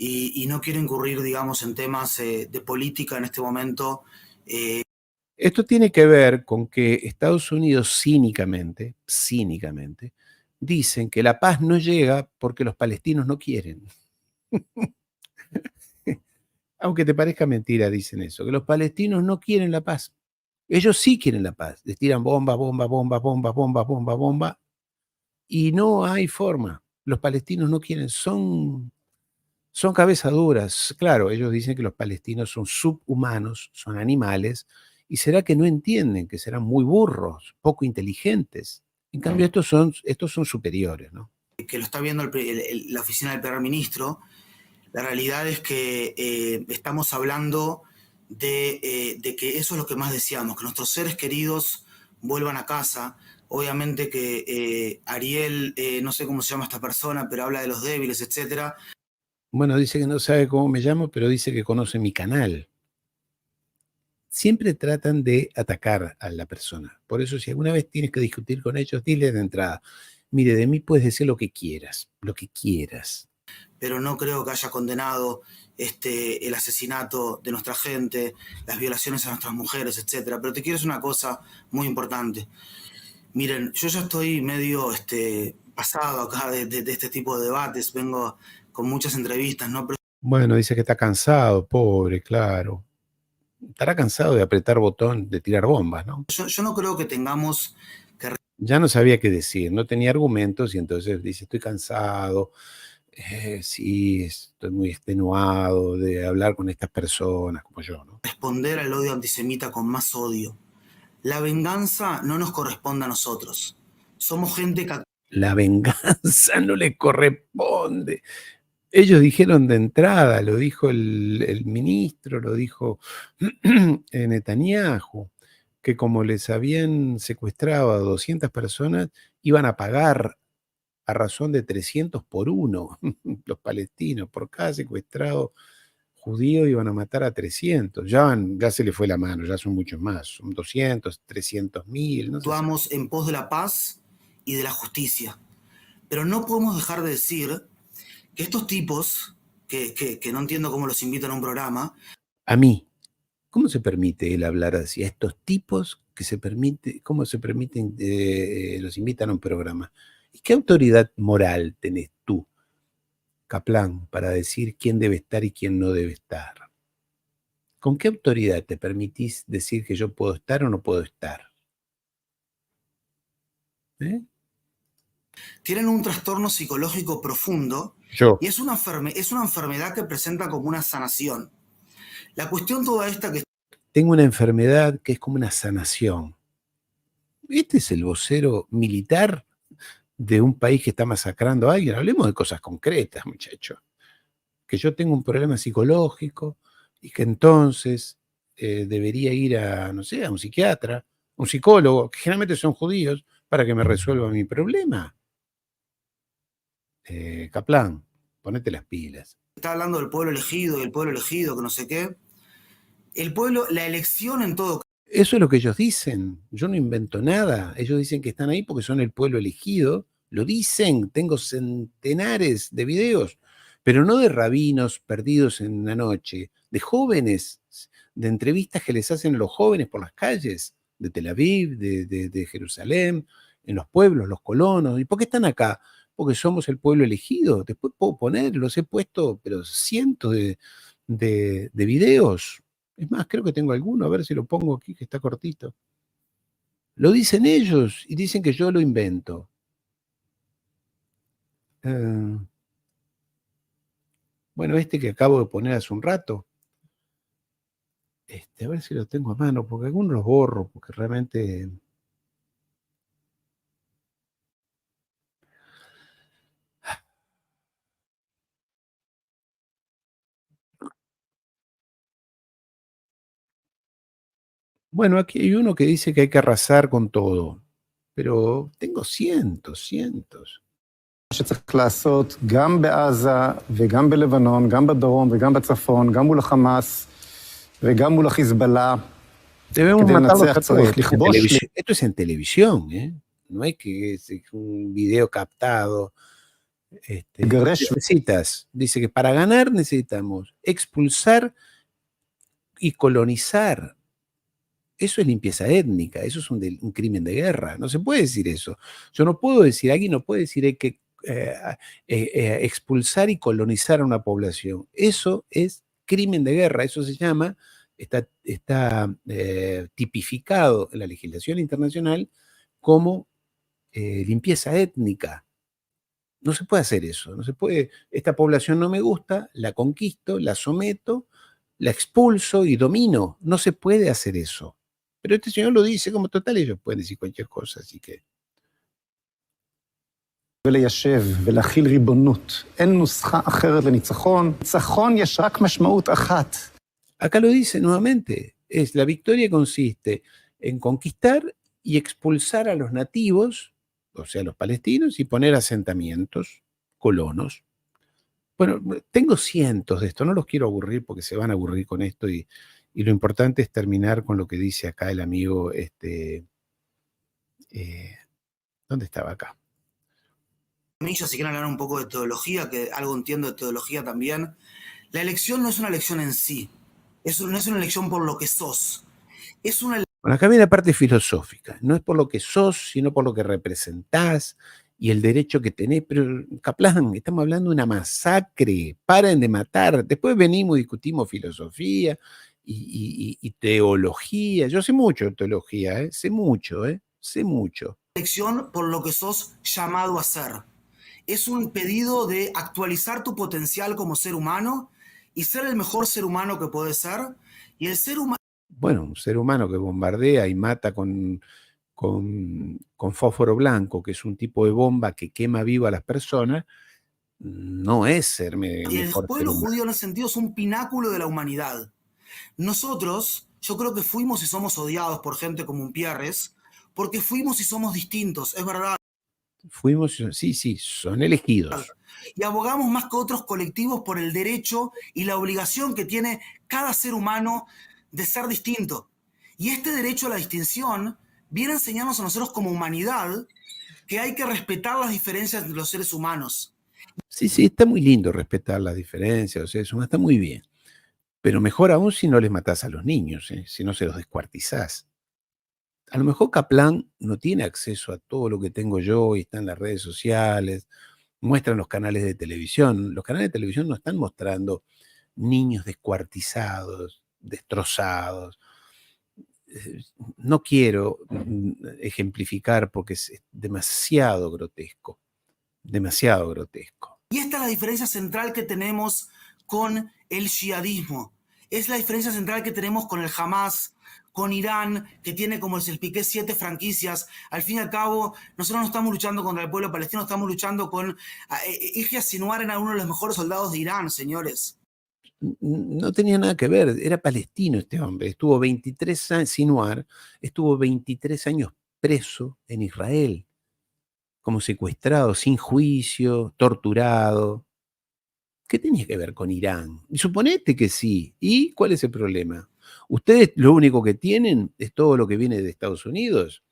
y no quiero incurrir, digamos, en temas de política en este momento. Esto tiene que ver con que Estados Unidos cínicamente, dicen que la paz no llega porque los palestinos no quieren. Aunque te parezca mentira, dicen eso, que los palestinos no quieren la paz. Ellos sí quieren la paz. Les tiran bomba, y no hay forma. Los palestinos no quieren, son cabezas duras. Claro, ellos dicen que los palestinos son subhumanos, son animales, y será que no entienden, que serán muy burros, poco inteligentes. En cambio, estos son superiores, ¿no? Que lo está viendo la oficina del primer ministro. La realidad es que estamos hablando de que eso es lo que más deseamos, que nuestros seres queridos vuelvan a casa. Obviamente que Ariel, no sé cómo se llama esta persona, pero habla de los débiles, etcétera. Bueno, dice que no sabe cómo me llamo, pero dice que conoce mi canal. Siempre tratan de atacar a la persona. Por eso, si alguna vez tienes que discutir con ellos, dile de entrada, mire, de mí puedes decir lo que quieras, pero no creo que haya condenado el asesinato de nuestra gente, las violaciones a nuestras mujeres, etc. Pero te quiero decir una cosa muy importante. Miren, yo ya estoy medio pasado acá de este tipo de debates, vengo con muchas entrevistas, ¿no? Pero Bueno, dice que está cansado, pobre, claro. Estará cansado de apretar botón, de tirar bombas, ¿no? yo no creo que tengamos que... Ya no sabía qué decir, no tenía argumentos y entonces dice, estoy cansado, sí, estoy muy extenuado de hablar con estas personas como yo, ¿no? responder al odio antisemita con más odio. La venganza no nos corresponde a nosotros. Somos gente que... La venganza no le corresponde. Ellos dijeron de entrada, lo dijo el ministro, lo dijo Netanyahu, que como les habían secuestrado a 200 personas, iban a pagar a razón de 300 por uno, los palestinos, por cada secuestrado judío iban a matar a 300. Ya se le fue la mano, ya son muchos más, son 200, 300.000. No actuamos en pos de la paz y de la justicia. Pero no podemos dejar de decir que estos tipos, que no entiendo cómo los invitan a un programa... A mí, ¿cómo se permite él hablar así? A estos tipos que se permite, ¿cómo se permiten, los invitan a un programa? ¿Y qué autoridad moral tenés tú, Kaplan, para decir quién debe estar y quién no debe estar? ¿Con qué autoridad te permitís decir que yo puedo estar o no puedo estar? Tienen un trastorno psicológico profundo y es una enfermedad que presenta como una sanación. La cuestión toda esta que... Tengo una enfermedad que es como una sanación. Este es el vocero militar de un país que está masacrando a alguien. Hablemos de cosas concretas, muchachos. Que yo tengo un problema psicológico y que entonces debería ir a, no sé, a un psiquiatra, un psicólogo, que generalmente son judíos, para que me resuelva mi problema. Kaplan, ponete las pilas. Está hablando del pueblo elegido, que no sé qué. El pueblo, la elección en todo... Eso es lo que ellos dicen. Yo no invento nada. Ellos dicen que están ahí porque son el pueblo elegido. Lo dicen. Tengo centenares de videos, pero no de rabinos perdidos en una noche, de jóvenes, de entrevistas que les hacen a los jóvenes por las calles de Tel Aviv, de Jerusalén, en los pueblos, los colonos. ¿Y por qué están acá? Porque somos el pueblo elegido. Después puedo poner, los he puesto, pero cientos de videos. Es más, creo que tengo alguno, a ver si lo pongo aquí, que está cortito. Lo dicen ellos y dicen que yo lo invento. Bueno, este que acabo de poner hace un rato. A ver si lo tengo a mano, porque algunos los borro, porque realmente... Bueno, aquí hay uno que dice que hay que arrasar con todo, pero tengo cientos. שצריך לעשות גם בעזה וגם בלבנון, גם בדרום וגם בצפון, גם מול החמאס וגם מול החיזבאללה. Debemos matarlos a todos. Esto es en televisión, ¿eh? No es que es un video captado. Dice que para ganar necesitamos expulsar y colonizar. Eso es limpieza étnica, eso es un crimen de guerra. No se puede decir eso. Yo no puedo decir, alguien no puede decir hay que expulsar y colonizar a una población. Eso es crimen de guerra, eso se llama, está tipificado en la legislación internacional como limpieza étnica. No se puede hacer eso, no se puede, esta población no me gusta, la conquisto, la someto, la expulso y domino. No se puede hacer eso. Pero este señor lo dice como total, ellos pueden decir cualquier cosa, así que... וליישב ולהכיל ריבונות. אין נוסחה אחרת לניצחון. ניצחון יש רק משמעות אחת. Acá lo dice nuevamente, la victoria consiste en conquistar y expulsar a los nativos, o sea, los palestinos, y poner asentamientos, colonos. Bueno, tengo cientos de esto, no los quiero aburrir porque se van a aburrir con esto y lo importante es terminar con lo que dice acá el amigo, ¿dónde estaba acá? Si quieren hablar un poco de teología, que algo entiendo de teología también, la elección no es una elección en sí, no es una elección por lo que sos, es una... Bueno, acá viene la parte filosófica, no es por lo que sos, sino por lo que representás y el derecho que tenés, pero Kaplan, estamos hablando de una masacre, paren de matar, después venimos y discutimos filosofía y teología, yo sé mucho de teología, sé mucho. Elección por lo que sos llamado a ser. Es un pedido de actualizar tu potencial como ser humano y ser el mejor ser humano que podés ser. Y el ser humano... Bueno, un ser humano que bombardea y mata con fósforo blanco, que es un tipo de bomba que quema vivo a las personas, no es ser mejor y el ser pueblo humano. judío en ese sentido es un pináculo de la humanidad. Nosotros, yo creo que fuimos y somos odiados por gente como Umpierres, porque fuimos y somos distintos, es verdad. Fuimos, sí, son elegidos. Y abogamos más que otros colectivos por el derecho y la obligación que tiene cada ser humano de ser distinto. Y este derecho a la distinción viene a enseñarnos a nosotros como humanidad que hay que respetar las diferencias de los seres humanos. Sí, está muy lindo respetar las diferencias de los seres humanos, está muy bien. Pero mejor aún si no les matás a los niños, si no se los descuartizás. A lo mejor Kaplan no tiene acceso a todo lo que tengo yo y está en las redes sociales, muestran los canales de televisión. Los canales de televisión no están mostrando niños descuartizados, destrozados. No quiero ejemplificar porque es demasiado grotesco, demasiado grotesco. Y esta es la diferencia central que tenemos con el yihadismo. Es la diferencia central que tenemos con el Hamas, con Irán, que tiene, como se expliqué, 7 franquicias. Al fin y al cabo, nosotros no estamos luchando contra el pueblo palestino, estamos luchando con Yahya Sinwar, era uno de los mejores soldados de Irán, señores. No tenía nada que ver, era palestino este hombre. Estuvo 23 años, Sinwar, estuvo 23 años preso en Israel, como secuestrado, sin juicio, torturado. ¿Qué tenía que ver con Irán? Y suponete que sí. ¿Y cuál es el problema? Ustedes lo único que tienen es todo lo que viene de Estados Unidos,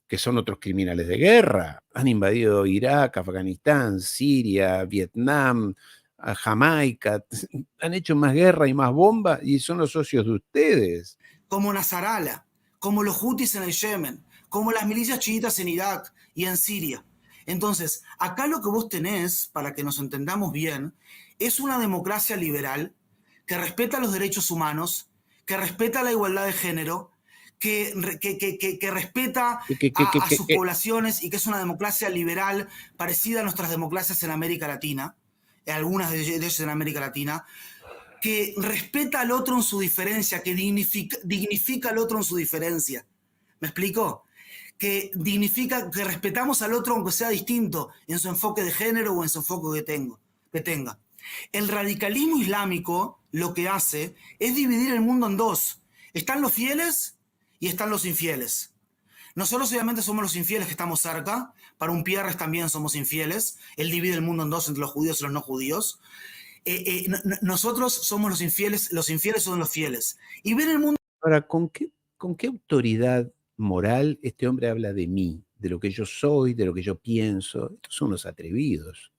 que son otros criminales de guerra. Han invadido Irak, Afganistán, Siria, Vietnam, a Jamaica. Han hecho más guerra y más bombas y son los socios de ustedes. Como Nasrallah, como los Houthis en el Yemen, como las milicias chiitas en Irak y en Siria. Entonces, acá lo que vos tenés, para que nos entendamos bien, es una democracia liberal que respeta los derechos humanos, que respeta la igualdad de género, que respeta a sus poblaciones y que es una democracia liberal parecida a nuestras democracias en América Latina, algunas de ellas en América Latina, que respeta al otro en su diferencia, que dignifica al otro en su diferencia. ¿Me explico? Que dignifica, que respetamos al otro aunque sea distinto en su enfoque de género o en su enfoque que tenga. El radicalismo islámico lo que hace es dividir el mundo en dos. Están los fieles y están los infieles. Nosotros obviamente somos los infieles que estamos cerca. Para Umpierres también somos infieles. Él divide el mundo en dos entre los judíos y los no judíos. Nosotros somos los infieles son los fieles. Y ven el mundo... Ahora, ¿con qué autoridad moral este hombre habla de mí, de lo que yo soy, de lo que yo pienso? Estos son unos atrevidos.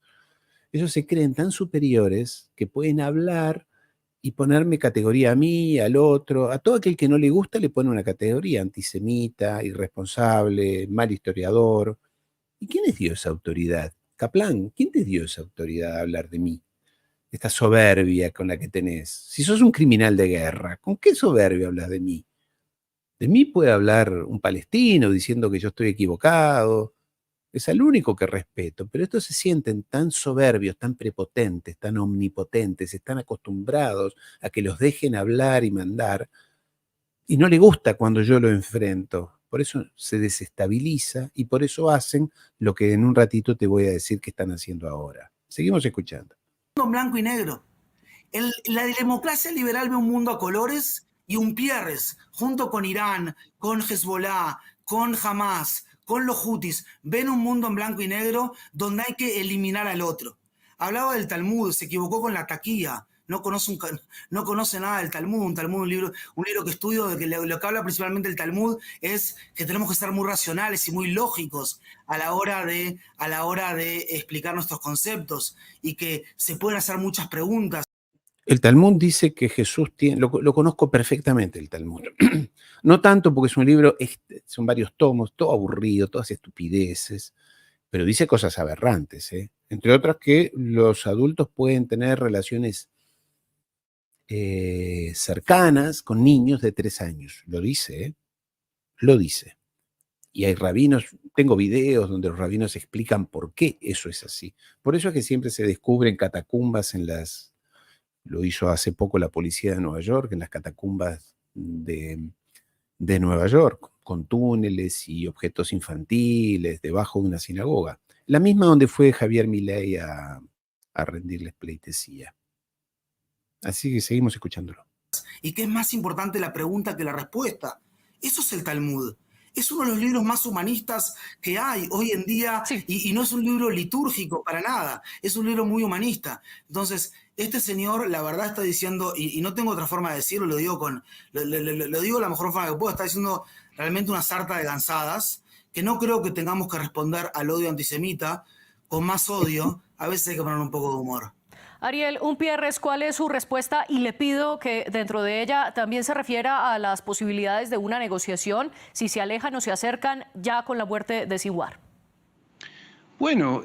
Ellos se creen tan superiores que pueden hablar y ponerme categoría a mí, al otro. A todo aquel que no le gusta le pone una categoría: antisemita, irresponsable, mal historiador. ¿Y quién les dio esa autoridad? Kaplan, ¿quién te dio esa autoridad a hablar de mí? Esta soberbia con la que tenés. Si sos un criminal de guerra, ¿con qué soberbia hablas de mí? De mí puede hablar un palestino diciendo que yo estoy equivocado. Es el único que respeto, pero estos se sienten tan soberbios, tan prepotentes, tan omnipotentes, están acostumbrados a que los dejen hablar y mandar, y no le gusta cuando yo lo enfrento. Por eso se desestabiliza y por eso hacen lo que en un ratito te voy a decir que están haciendo ahora. Seguimos escuchando. En blanco y negro. La democracia liberal ve un mundo a colores y Umpierres, junto con Irán, con Hezbollah, con Hamas, con los Houthis, ven un mundo en blanco y negro donde hay que eliminar al otro. Hablaba del Talmud, se equivocó con la taquilla. no conoce nada del Talmud. Un Talmud, un libro que estudio, de que lo que habla principalmente el Talmud es que tenemos que ser muy racionales y muy lógicos a la hora de explicar nuestros conceptos y que se pueden hacer muchas preguntas. El Talmud dice que Jesús tiene, lo conozco perfectamente el Talmud. No tanto porque es un libro, son varios tomos, todo aburrido, todas estupideces, pero dice cosas aberrantes, ¿eh? Entre otras que los adultos pueden tener relaciones cercanas con niños de 3 años. Lo dice, ¿eh? Lo dice. Y hay rabinos, tengo videos donde los rabinos explican por qué eso es así. Por eso es que siempre se descubren catacumbas lo hizo hace poco la policía de Nueva York, en las catacumbas de Nueva York, con túneles y objetos infantiles debajo de una sinagoga. La misma donde fue Javier Milei a rendirles pleitesía. Así que seguimos escuchándolo. Y que es más importante la pregunta que la respuesta. Eso es el Talmud. Es uno de los libros más humanistas que hay hoy en día, sí. y no es un libro litúrgico para nada, es un libro muy humanista. Entonces, este señor, la verdad, está diciendo, y no tengo otra forma de decirlo, lo digo de la mejor forma que puedo, está diciendo realmente una sarta de gansadas, que no creo que tengamos que responder al odio antisemita con más odio. A veces hay que poner un poco de humor. Ariel Umpierres, ¿cuál es su respuesta? Y le pido que dentro de ella también se refiera a las posibilidades de una negociación, si se alejan o se acercan ya con la muerte de Sinwar. Bueno,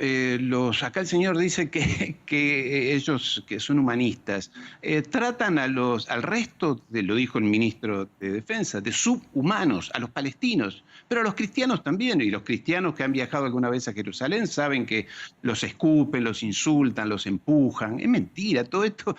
acá el señor dice que ellos, que son humanistas, tratan al resto, lo dijo el ministro de Defensa, de subhumanos, a los palestinos, pero a los cristianos también. Y los cristianos que han viajado alguna vez a Jerusalén saben que los escupen, los insultan, los empujan. Es mentira, todo esto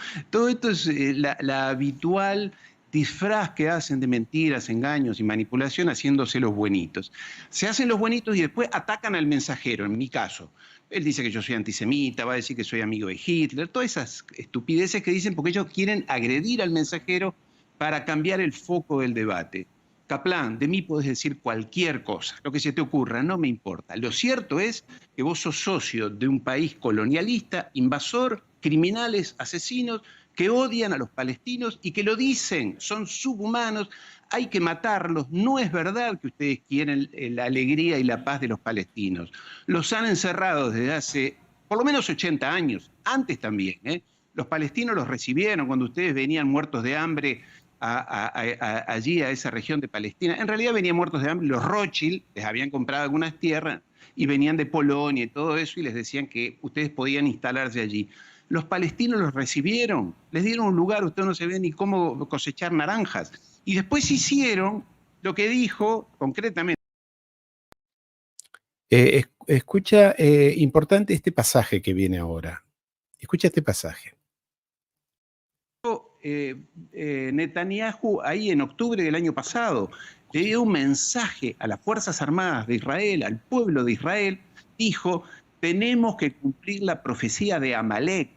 es la habitual disfraz que hacen de mentiras, engaños y manipulación haciéndose los buenitos. Se hacen los buenitos y después atacan al mensajero, en mi caso. Él dice que yo soy antisemita, va a decir que soy amigo de Hitler, todas esas estupideces que dicen porque ellos quieren agredir al mensajero para cambiar el foco del debate. Kaplan, de mí puedes decir cualquier cosa, lo que se te ocurra, no me importa. Lo cierto es que vos sos socio de un país colonialista, invasor, criminales, asesinos, que odian a los palestinos y que lo dicen, son subhumanos, hay que matarlos. No es verdad que ustedes quieren la alegría y la paz de los palestinos. Los han encerrado desde hace por lo menos 80 años, antes también, ¿eh? Los palestinos los recibieron cuando ustedes venían muertos de hambre allí a esa región de Palestina. En realidad venían muertos de hambre, los Rothschild les habían comprado algunas tierras y venían de Polonia y todo eso y les decían que ustedes podían instalarse allí. Los palestinos los recibieron, les dieron un lugar, usted no se ve ni cómo cosechar naranjas. Y después hicieron lo que dijo concretamente. Escucha, importante este pasaje que viene ahora. Escucha este pasaje. Netanyahu, ahí en octubre del año pasado, le dio un mensaje a las Fuerzas Armadas de Israel, al pueblo de Israel, dijo, tenemos que cumplir la profecía de Amalek.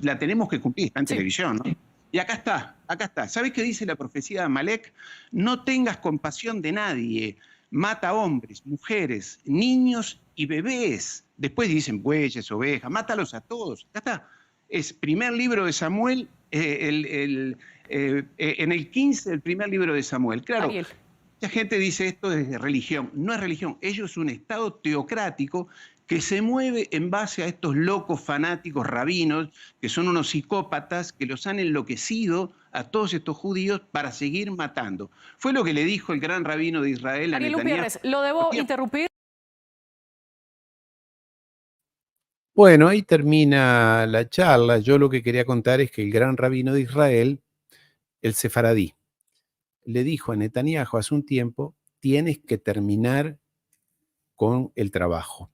La tenemos que cumplir, está en televisión, ¿no? Y acá está. ¿Sabes qué dice la profecía de Amalek? No tengas compasión de nadie, mata hombres, mujeres, niños y bebés. Después dicen bueyes, ovejas, mátalos a todos. Acá está. Es primer libro de Samuel, en el 15 del primer libro de Samuel. Claro, Ariel. Mucha gente dice esto es religión. No es religión, ellos es un estado teocrático que se mueve en base a estos locos fanáticos rabinos, que son unos psicópatas que los han enloquecido a todos estos judíos para seguir matando. Fue lo que le dijo el gran rabino de Israel a Ariel Netanyahu. Umpierres, ¿lo debo interrumpir? Bueno, ahí termina la charla. Yo lo que quería contar es que el gran rabino de Israel, el sefaradí, le dijo a Netanyahu hace un tiempo, tienes que terminar con el trabajo.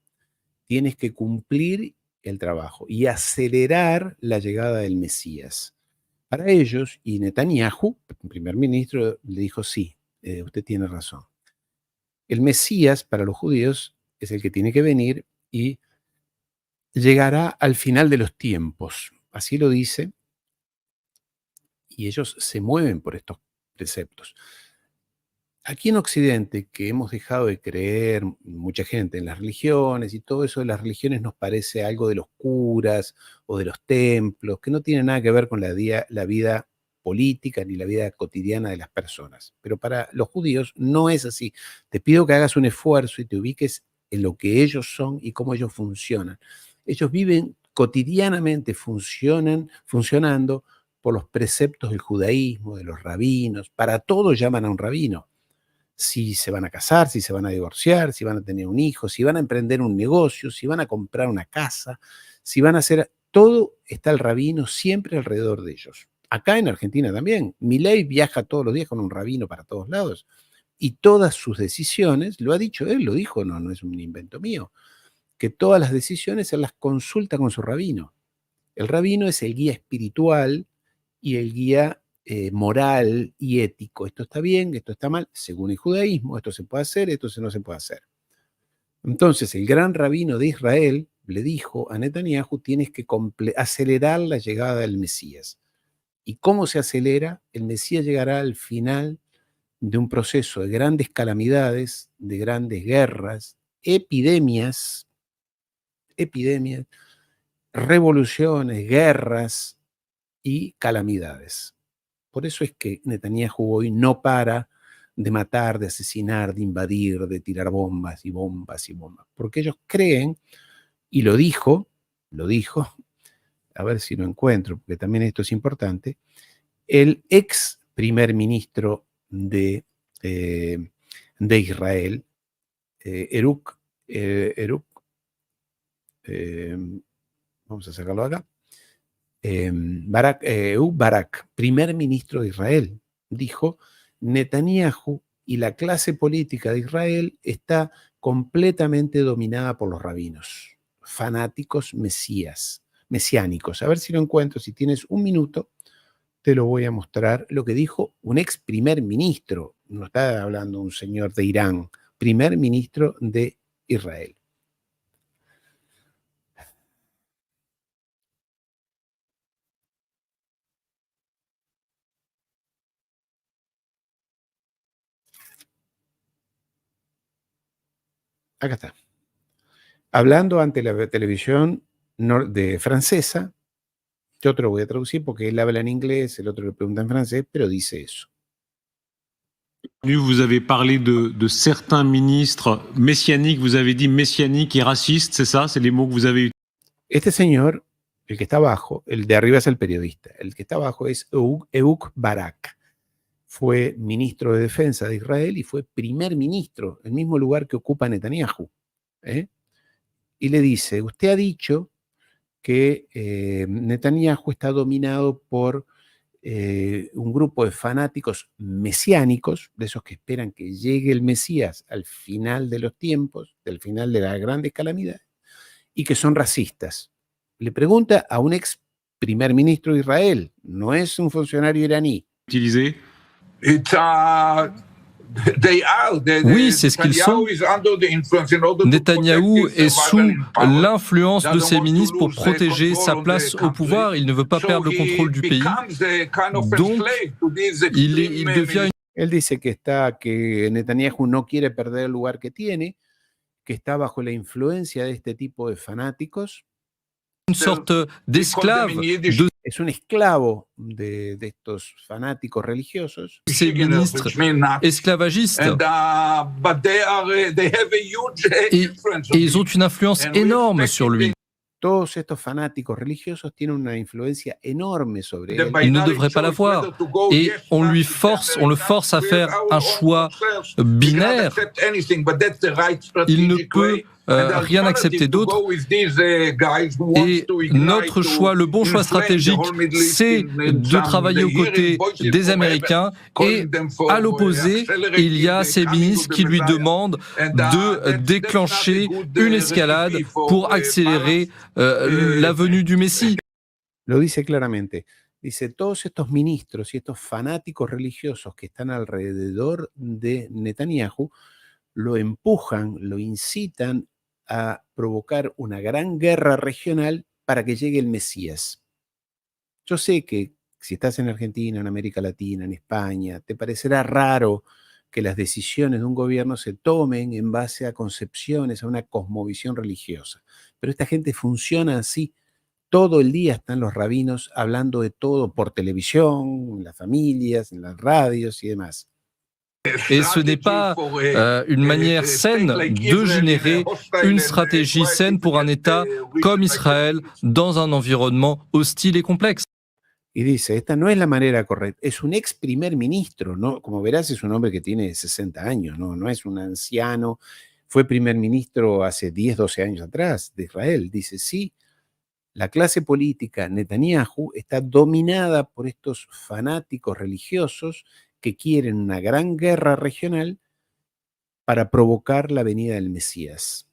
Tienes que cumplir el trabajo y acelerar la llegada del Mesías. Para ellos, y Netanyahu, el primer ministro, le dijo, sí, usted tiene razón. El Mesías para los judíos es el que tiene que venir y llegará al final de los tiempos. Así lo dice, y ellos se mueven por estos preceptos. aquí en Occidente, que hemos dejado de creer mucha gente en las religiones y todo eso de las religiones nos parece algo de los curas o de los templos, que no tiene nada que ver con la vida política ni la vida cotidiana de las personas. Pero para los judíos no es así. Te pido que hagas un esfuerzo y te ubiques en lo que ellos son y cómo ellos funcionan. Ellos viven cotidianamente, funcionando por los preceptos del judaísmo, de los rabinos. Para todo llaman a un rabino. Si se van a casar, si se van a divorciar, si van a tener un hijo, si van a emprender un negocio, si van a comprar una casa, si van a hacer... Todo está el rabino siempre alrededor de ellos. Acá en Argentina también. Milei viaja todos los días con un rabino para todos lados. Y todas sus decisiones, lo ha dicho él, lo dijo, no es un invento mío, que todas las decisiones él las consulta con su rabino. El rabino es el guía espiritual y el guía moral y ético. Esto está bien, esto está mal, según el judaísmo, esto se puede hacer, esto no se puede hacer. Entonces, el gran rabino de Israel le dijo a Netanyahu, tienes que acelerar la llegada del Mesías. ¿Y cómo se acelera? El Mesías llegará al final de un proceso de grandes calamidades, de grandes guerras, epidemias, revoluciones, guerras y calamidades. Por eso es que Netanyahu hoy no para de matar, de asesinar, de invadir, de tirar bombas y bombas y bombas. Porque ellos creen, y lo dijo, a ver si lo encuentro, porque también esto es importante, el ex primer ministro de Israel, Ehud vamos a sacarlo acá, Barak, primer ministro de Israel, dijo, Netanyahu y la clase política de Israel está completamente dominada por los rabinos, fanáticos mesiánicos. A ver si lo encuentro, si tienes un minuto, te lo voy a mostrar lo que dijo un ex primer ministro, no está hablando un señor de Irán, primer ministro de Israel. Acá está. Hablando ante la televisión francesa, yo te lo voy a traducir porque él habla en inglés, el otro le pregunta en francés, pero dice eso. Vous avez parlé de certains ministres messianiques, vous avez dit messianique et raciste, c'est ça? C'est les mots que vous avez utilisés. Este señor, el que está abajo, el de arriba es el periodista, el que está abajo es Ehud Barak. Fue ministro de Defensa de Israel y fue primer ministro, el mismo lugar que ocupa Netanyahu. Y le dice, usted ha dicho que Netanyahu está dominado por un grupo de fanáticos mesiánicos, de esos que esperan que llegue el Mesías al final de los tiempos, del final de las grandes calamidades, y que son racistas. Le pregunta a un ex primer ministro de Israel, no es un funcionario iraní. Utilisé. Oui, c'est ce qu'ils sont. Netanyahou est sous l'influence de ces ministres pour protéger sa place au pouvoir. Il ne veut pas perdre le contrôle du pays. Donc, il devient... Él dice que Netanyahu no quiere perder el lugar que tiene, que está bajo la influencia de este tipo de fanáticos. Une sorte d'esclave. Es un esclavo de estos fanáticos religiosos. Ces ministres esclavagistes. Et ils ont une influence énorme sur lui. Todos estos fanáticos religiosos tienen una influencia enorme sobre él. Il ne devrait pas l'avoir. Et on le force à faire un choix binaire. Il ne peut rien accepter d'autre. Et notre choix, le bon choix stratégique, c'est de travailler aux côtés des Américains. Et à l'opposé, il y a ces ministres qui lui demandent de déclencher une escalade pour accélérer la venue du Messie. Lo dice claramente. Dice, todos estos ministros y estos fanáticos religiosos que están alrededor de Netanyahu lo empujan, lo incitan a provocar una gran guerra regional para que llegue el Mesías. Yo sé que si estás en Argentina, en América Latina, en España, te parecerá raro que las decisiones de un gobierno se tomen en base a concepciones, a una cosmovisión religiosa. Pero esta gente funciona así. Todo el día están los rabinos hablando de todo por televisión, en las familias, en las radios y demás. Et ce n'est pas une manière saine de générer une stratégie saine pour un État comme Israël dans un environnement hostile et complexe. Y dice, esta no es la manera correcta. Es un ex primer ministro, ¿no? Como verás, es un hombre que tiene 60 años, ¿no? No es un anciano. Fue primer ministro hace 10, 12 años atrás de Israel. Dice, sí, la clase política Netanyahu está dominada por estos fanáticos religiosos que quieren una gran guerra regional para provocar la venida del Mesías.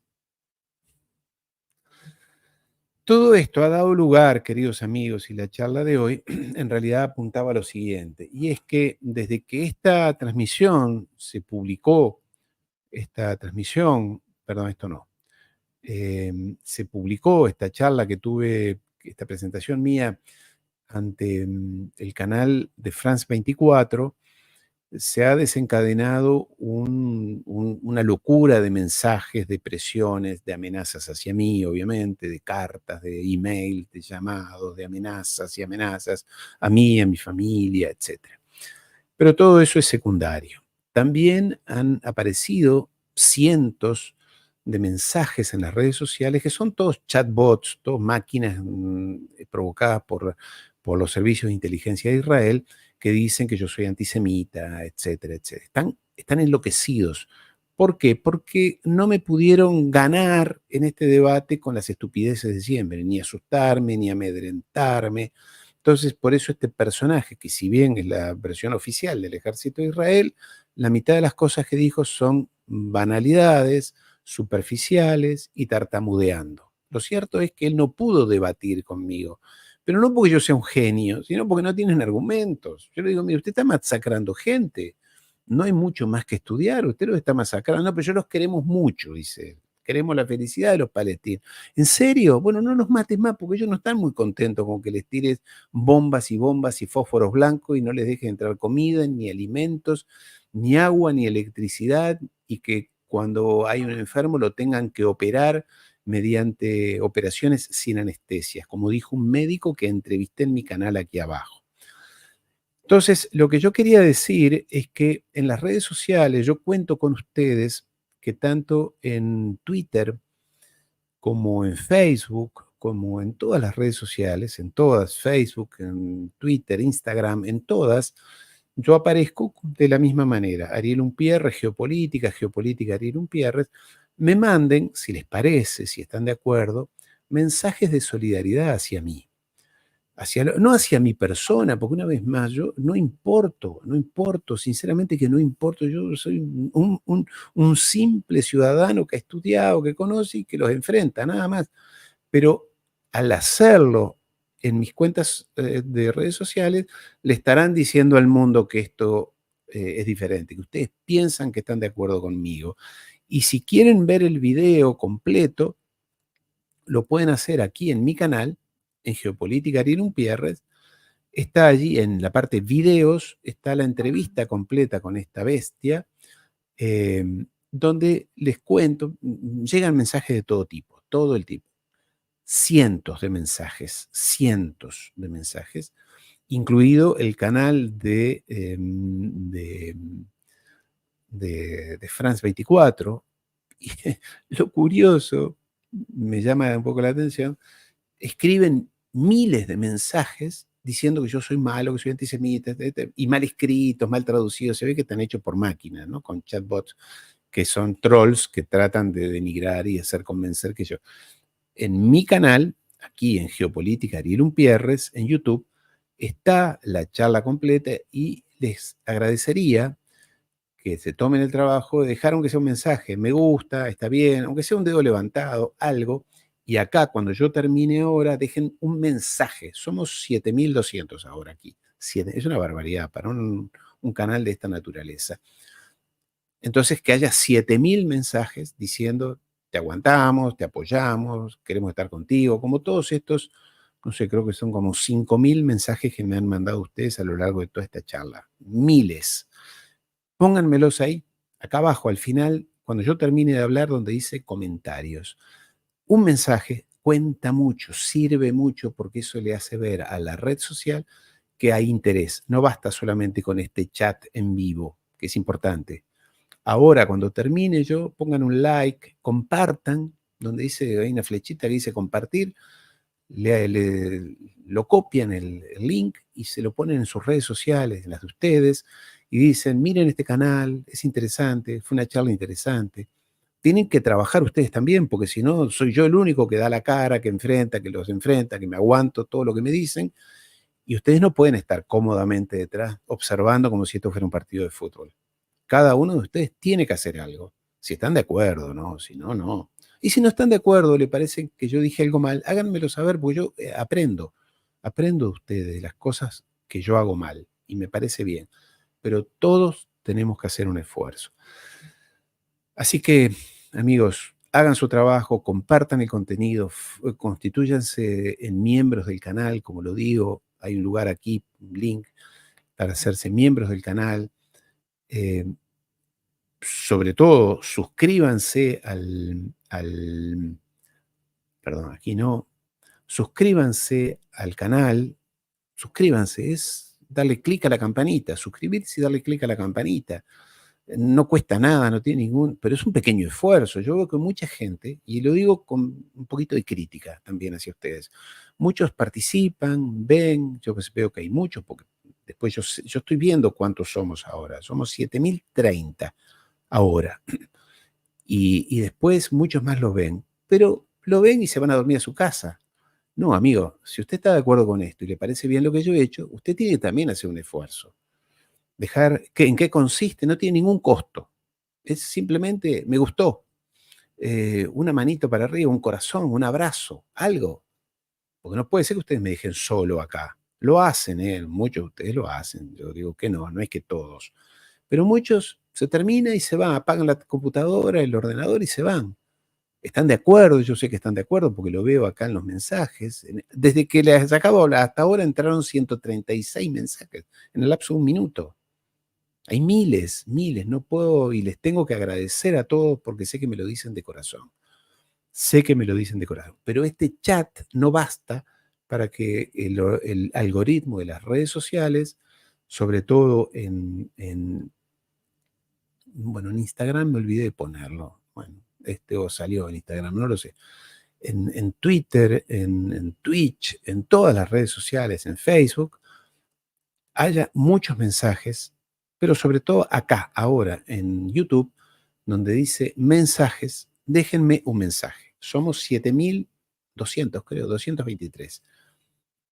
Todo esto ha dado lugar, queridos amigos, y la charla de hoy en realidad apuntaba a lo siguiente, y es que desde que esta transmisión se publicó, se publicó esta charla que tuve, esta presentación mía ante el canal de France 24, se ha desencadenado una locura de mensajes, de presiones, de amenazas hacia mí, obviamente, de cartas, de email, de llamados, de amenazas y amenazas a mí, a mi familia, etc. Pero todo eso es secundario. También han aparecido cientos de mensajes en las redes sociales que son todos chatbots, todas máquinas provocadas por los servicios de inteligencia de Israel, que dicen que yo soy antisemita, etcétera, etcétera. Están enloquecidos. ¿Por qué? Porque no me pudieron ganar en este debate con las estupideces de siempre, ni asustarme, ni amedrentarme. Entonces, por eso este personaje, que si bien es la versión oficial del ejército de Israel, la mitad de las cosas que dijo son banalidades, superficiales y tartamudeando. Lo cierto es que él no pudo debatir conmigo. Pero no porque yo sea un genio, sino porque no tienen argumentos. Yo le digo, mire, usted está masacrando gente. No hay mucho más que estudiar. Usted los está masacrando. No, pero yo los queremos mucho, dice él. Queremos la felicidad de los palestinos. ¿En serio? Bueno, no los mates más porque ellos no están muy contentos con que les tires bombas y fósforos blancos y no les dejes entrar comida, ni alimentos, ni agua, ni electricidad, y que cuando hay un enfermo lo tengan que operar mediante operaciones sin anestesias, como dijo un médico que entrevisté en mi canal aquí abajo. Entonces, lo que yo quería decir es que en las redes sociales yo cuento con ustedes que tanto en Twitter como en Facebook, como en todas las redes sociales, en todas, Facebook, en Twitter, Instagram, en todas, yo aparezco de la misma manera. Ariel Umpierre, Geopolítica, Ariel Umpierre. Me manden, si les parece, si están de acuerdo, mensajes de solidaridad hacia mí. No hacia mi persona, porque una vez más, yo no importo, sinceramente que no importo. Yo soy un simple ciudadano que ha estudiado, que conoce y que los enfrenta, nada más. Pero al hacerlo en mis cuentas de redes sociales, le estarán diciendo al mundo que esto es diferente, que ustedes piensan que están de acuerdo conmigo. Y si quieren ver el video completo, lo pueden hacer aquí en mi canal, en Geopolítica Ariel Umpierre. Está allí en la parte videos, está la entrevista completa con esta bestia, donde les cuento, llegan mensajes de todo tipo, todo el tipo. Cientos de mensajes, incluido el canal de France 24. Y lo curioso, me llama un poco la atención, escriben miles de mensajes diciendo que yo soy malo, que soy antisemita, y mal escritos, mal traducidos. Se ve que están hechos por máquinas, ¿no? Con chatbots que son trolls que tratan de denigrar y hacer convencer que yo. En mi canal, aquí en Geopolítica Ariel Umpierre, en YouTube, está la charla completa y les agradecería que se tomen el trabajo de dejar aunque sea un mensaje, me gusta, está bien, aunque sea un dedo levantado, algo, y acá cuando yo termine ahora, dejen un mensaje. Somos 7.200 ahora aquí. Es una barbaridad para un canal de esta naturaleza. Entonces, que haya 7.000 mensajes diciendo, te aguantamos, te apoyamos, queremos estar contigo, como todos estos, no sé, creo que son como 5.000 mensajes que me han mandado ustedes a lo largo de toda esta charla. Miles. pónganmelos ahí, acá abajo, al final, cuando yo termine de hablar, donde dice comentarios. Un mensaje cuenta mucho, sirve mucho, porque eso le hace ver a la red social que hay interés. No basta solamente con este chat en vivo, que es importante. Ahora, cuando termine yo, pongan un like, compartan, donde dice, hay una flechita que dice compartir, lo copian el link y se lo ponen en sus redes sociales, en las de ustedes, y dicen, miren este canal, es interesante, fue una charla interesante. Tienen que trabajar ustedes también, porque si no, soy yo el único que da la cara, que los enfrenta, que me aguanto todo lo que me dicen, y ustedes no pueden estar cómodamente detrás observando como si esto fuera un partido de fútbol. Cada uno de ustedes tiene que hacer algo, si están de acuerdo, ¿no? Si no, no. Y si no están de acuerdo, le parece que yo dije algo mal, háganmelo saber, porque yo aprendo de ustedes las cosas que yo hago mal, y me parece bien. Pero todos tenemos que hacer un esfuerzo. Así que, amigos, hagan su trabajo, compartan el contenido, constitúyanse en miembros del canal, como lo digo, hay un lugar aquí, un link, para hacerse miembros del canal. Sobre todo, suscríbanse suscríbanse al canal, suscríbanse, es darle clic a la campanita, suscribirse y darle clic a la campanita. No cuesta nada, no tiene pero es un pequeño esfuerzo. Yo veo que mucha gente, y lo digo con un poquito de crítica también hacia ustedes, muchos participan, ven, yo veo que hay muchos, porque después yo estoy viendo cuántos somos ahora, somos 7.030 ahora, y después muchos más lo ven, pero lo ven y se van a dormir a su casa. No, amigo, si usted está de acuerdo con esto y le parece bien lo que yo he hecho, usted tiene que también hacer un esfuerzo. ¿En qué consiste? No tiene ningún costo. Es simplemente, me gustó. Una manito para arriba, un corazón, un abrazo, algo. Porque no puede ser que ustedes me dejen solo acá. Lo hacen, muchos de ustedes lo hacen. Yo digo que no es que todos. Pero muchos se termina y se van, apagan la computadora, el ordenador y se van. ¿Están de acuerdo? Yo sé que están de acuerdo porque lo veo acá en los mensajes. Desde que les acabo de hablar hasta ahora entraron 136 mensajes en el lapso de un minuto. Hay miles, no puedo y les tengo que agradecer a todos porque sé que me lo dicen de corazón. Sé que me lo dicen de corazón. Pero este chat no basta para que el algoritmo de las redes sociales, sobre todo en Instagram me olvidé de ponerlo. Bueno, o salió en Instagram, no lo sé. En Twitter, en Twitch, en todas las redes sociales, en Facebook, haya muchos mensajes, pero sobre todo acá, ahora, en YouTube, donde dice mensajes, déjenme un mensaje. Somos 7.200, creo, 223.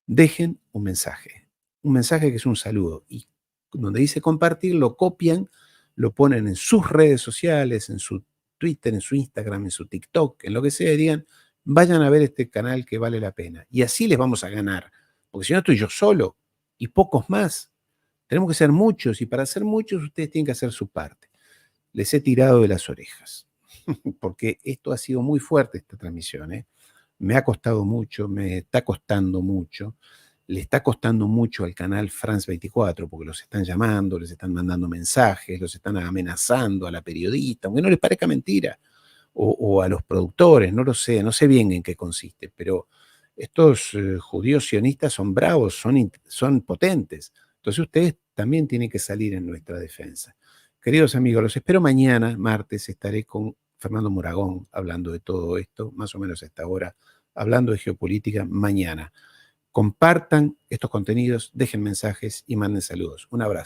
Dejen un mensaje que es un saludo. Y donde dice compartir, lo copian, lo ponen en sus redes sociales, en su Twitter, en su Instagram, en su TikTok, en lo que sea, y digan, vayan a ver este canal que vale la pena. Y así les vamos a ganar. Porque si no estoy yo solo y pocos más. Tenemos que ser muchos, y para ser muchos ustedes tienen que hacer su parte. Les he tirado de las orejas, porque esto ha sido muy fuerte, esta transmisión. Me ha costado mucho, me está costando mucho, le está costando mucho al canal France 24, porque los están llamando, les están mandando mensajes, los están amenazando a la periodista, aunque no les parezca mentira, o a los productores, no lo sé, no sé bien en qué consiste, pero estos judíos sionistas son bravos, son potentes. Entonces ustedes también tienen que salir en nuestra defensa. Queridos amigos, los espero mañana, martes, estaré con Fernando Moragón hablando de todo esto, más o menos a esta hora, hablando de geopolítica mañana. Compartan estos contenidos, dejen mensajes y manden saludos. Un abrazo.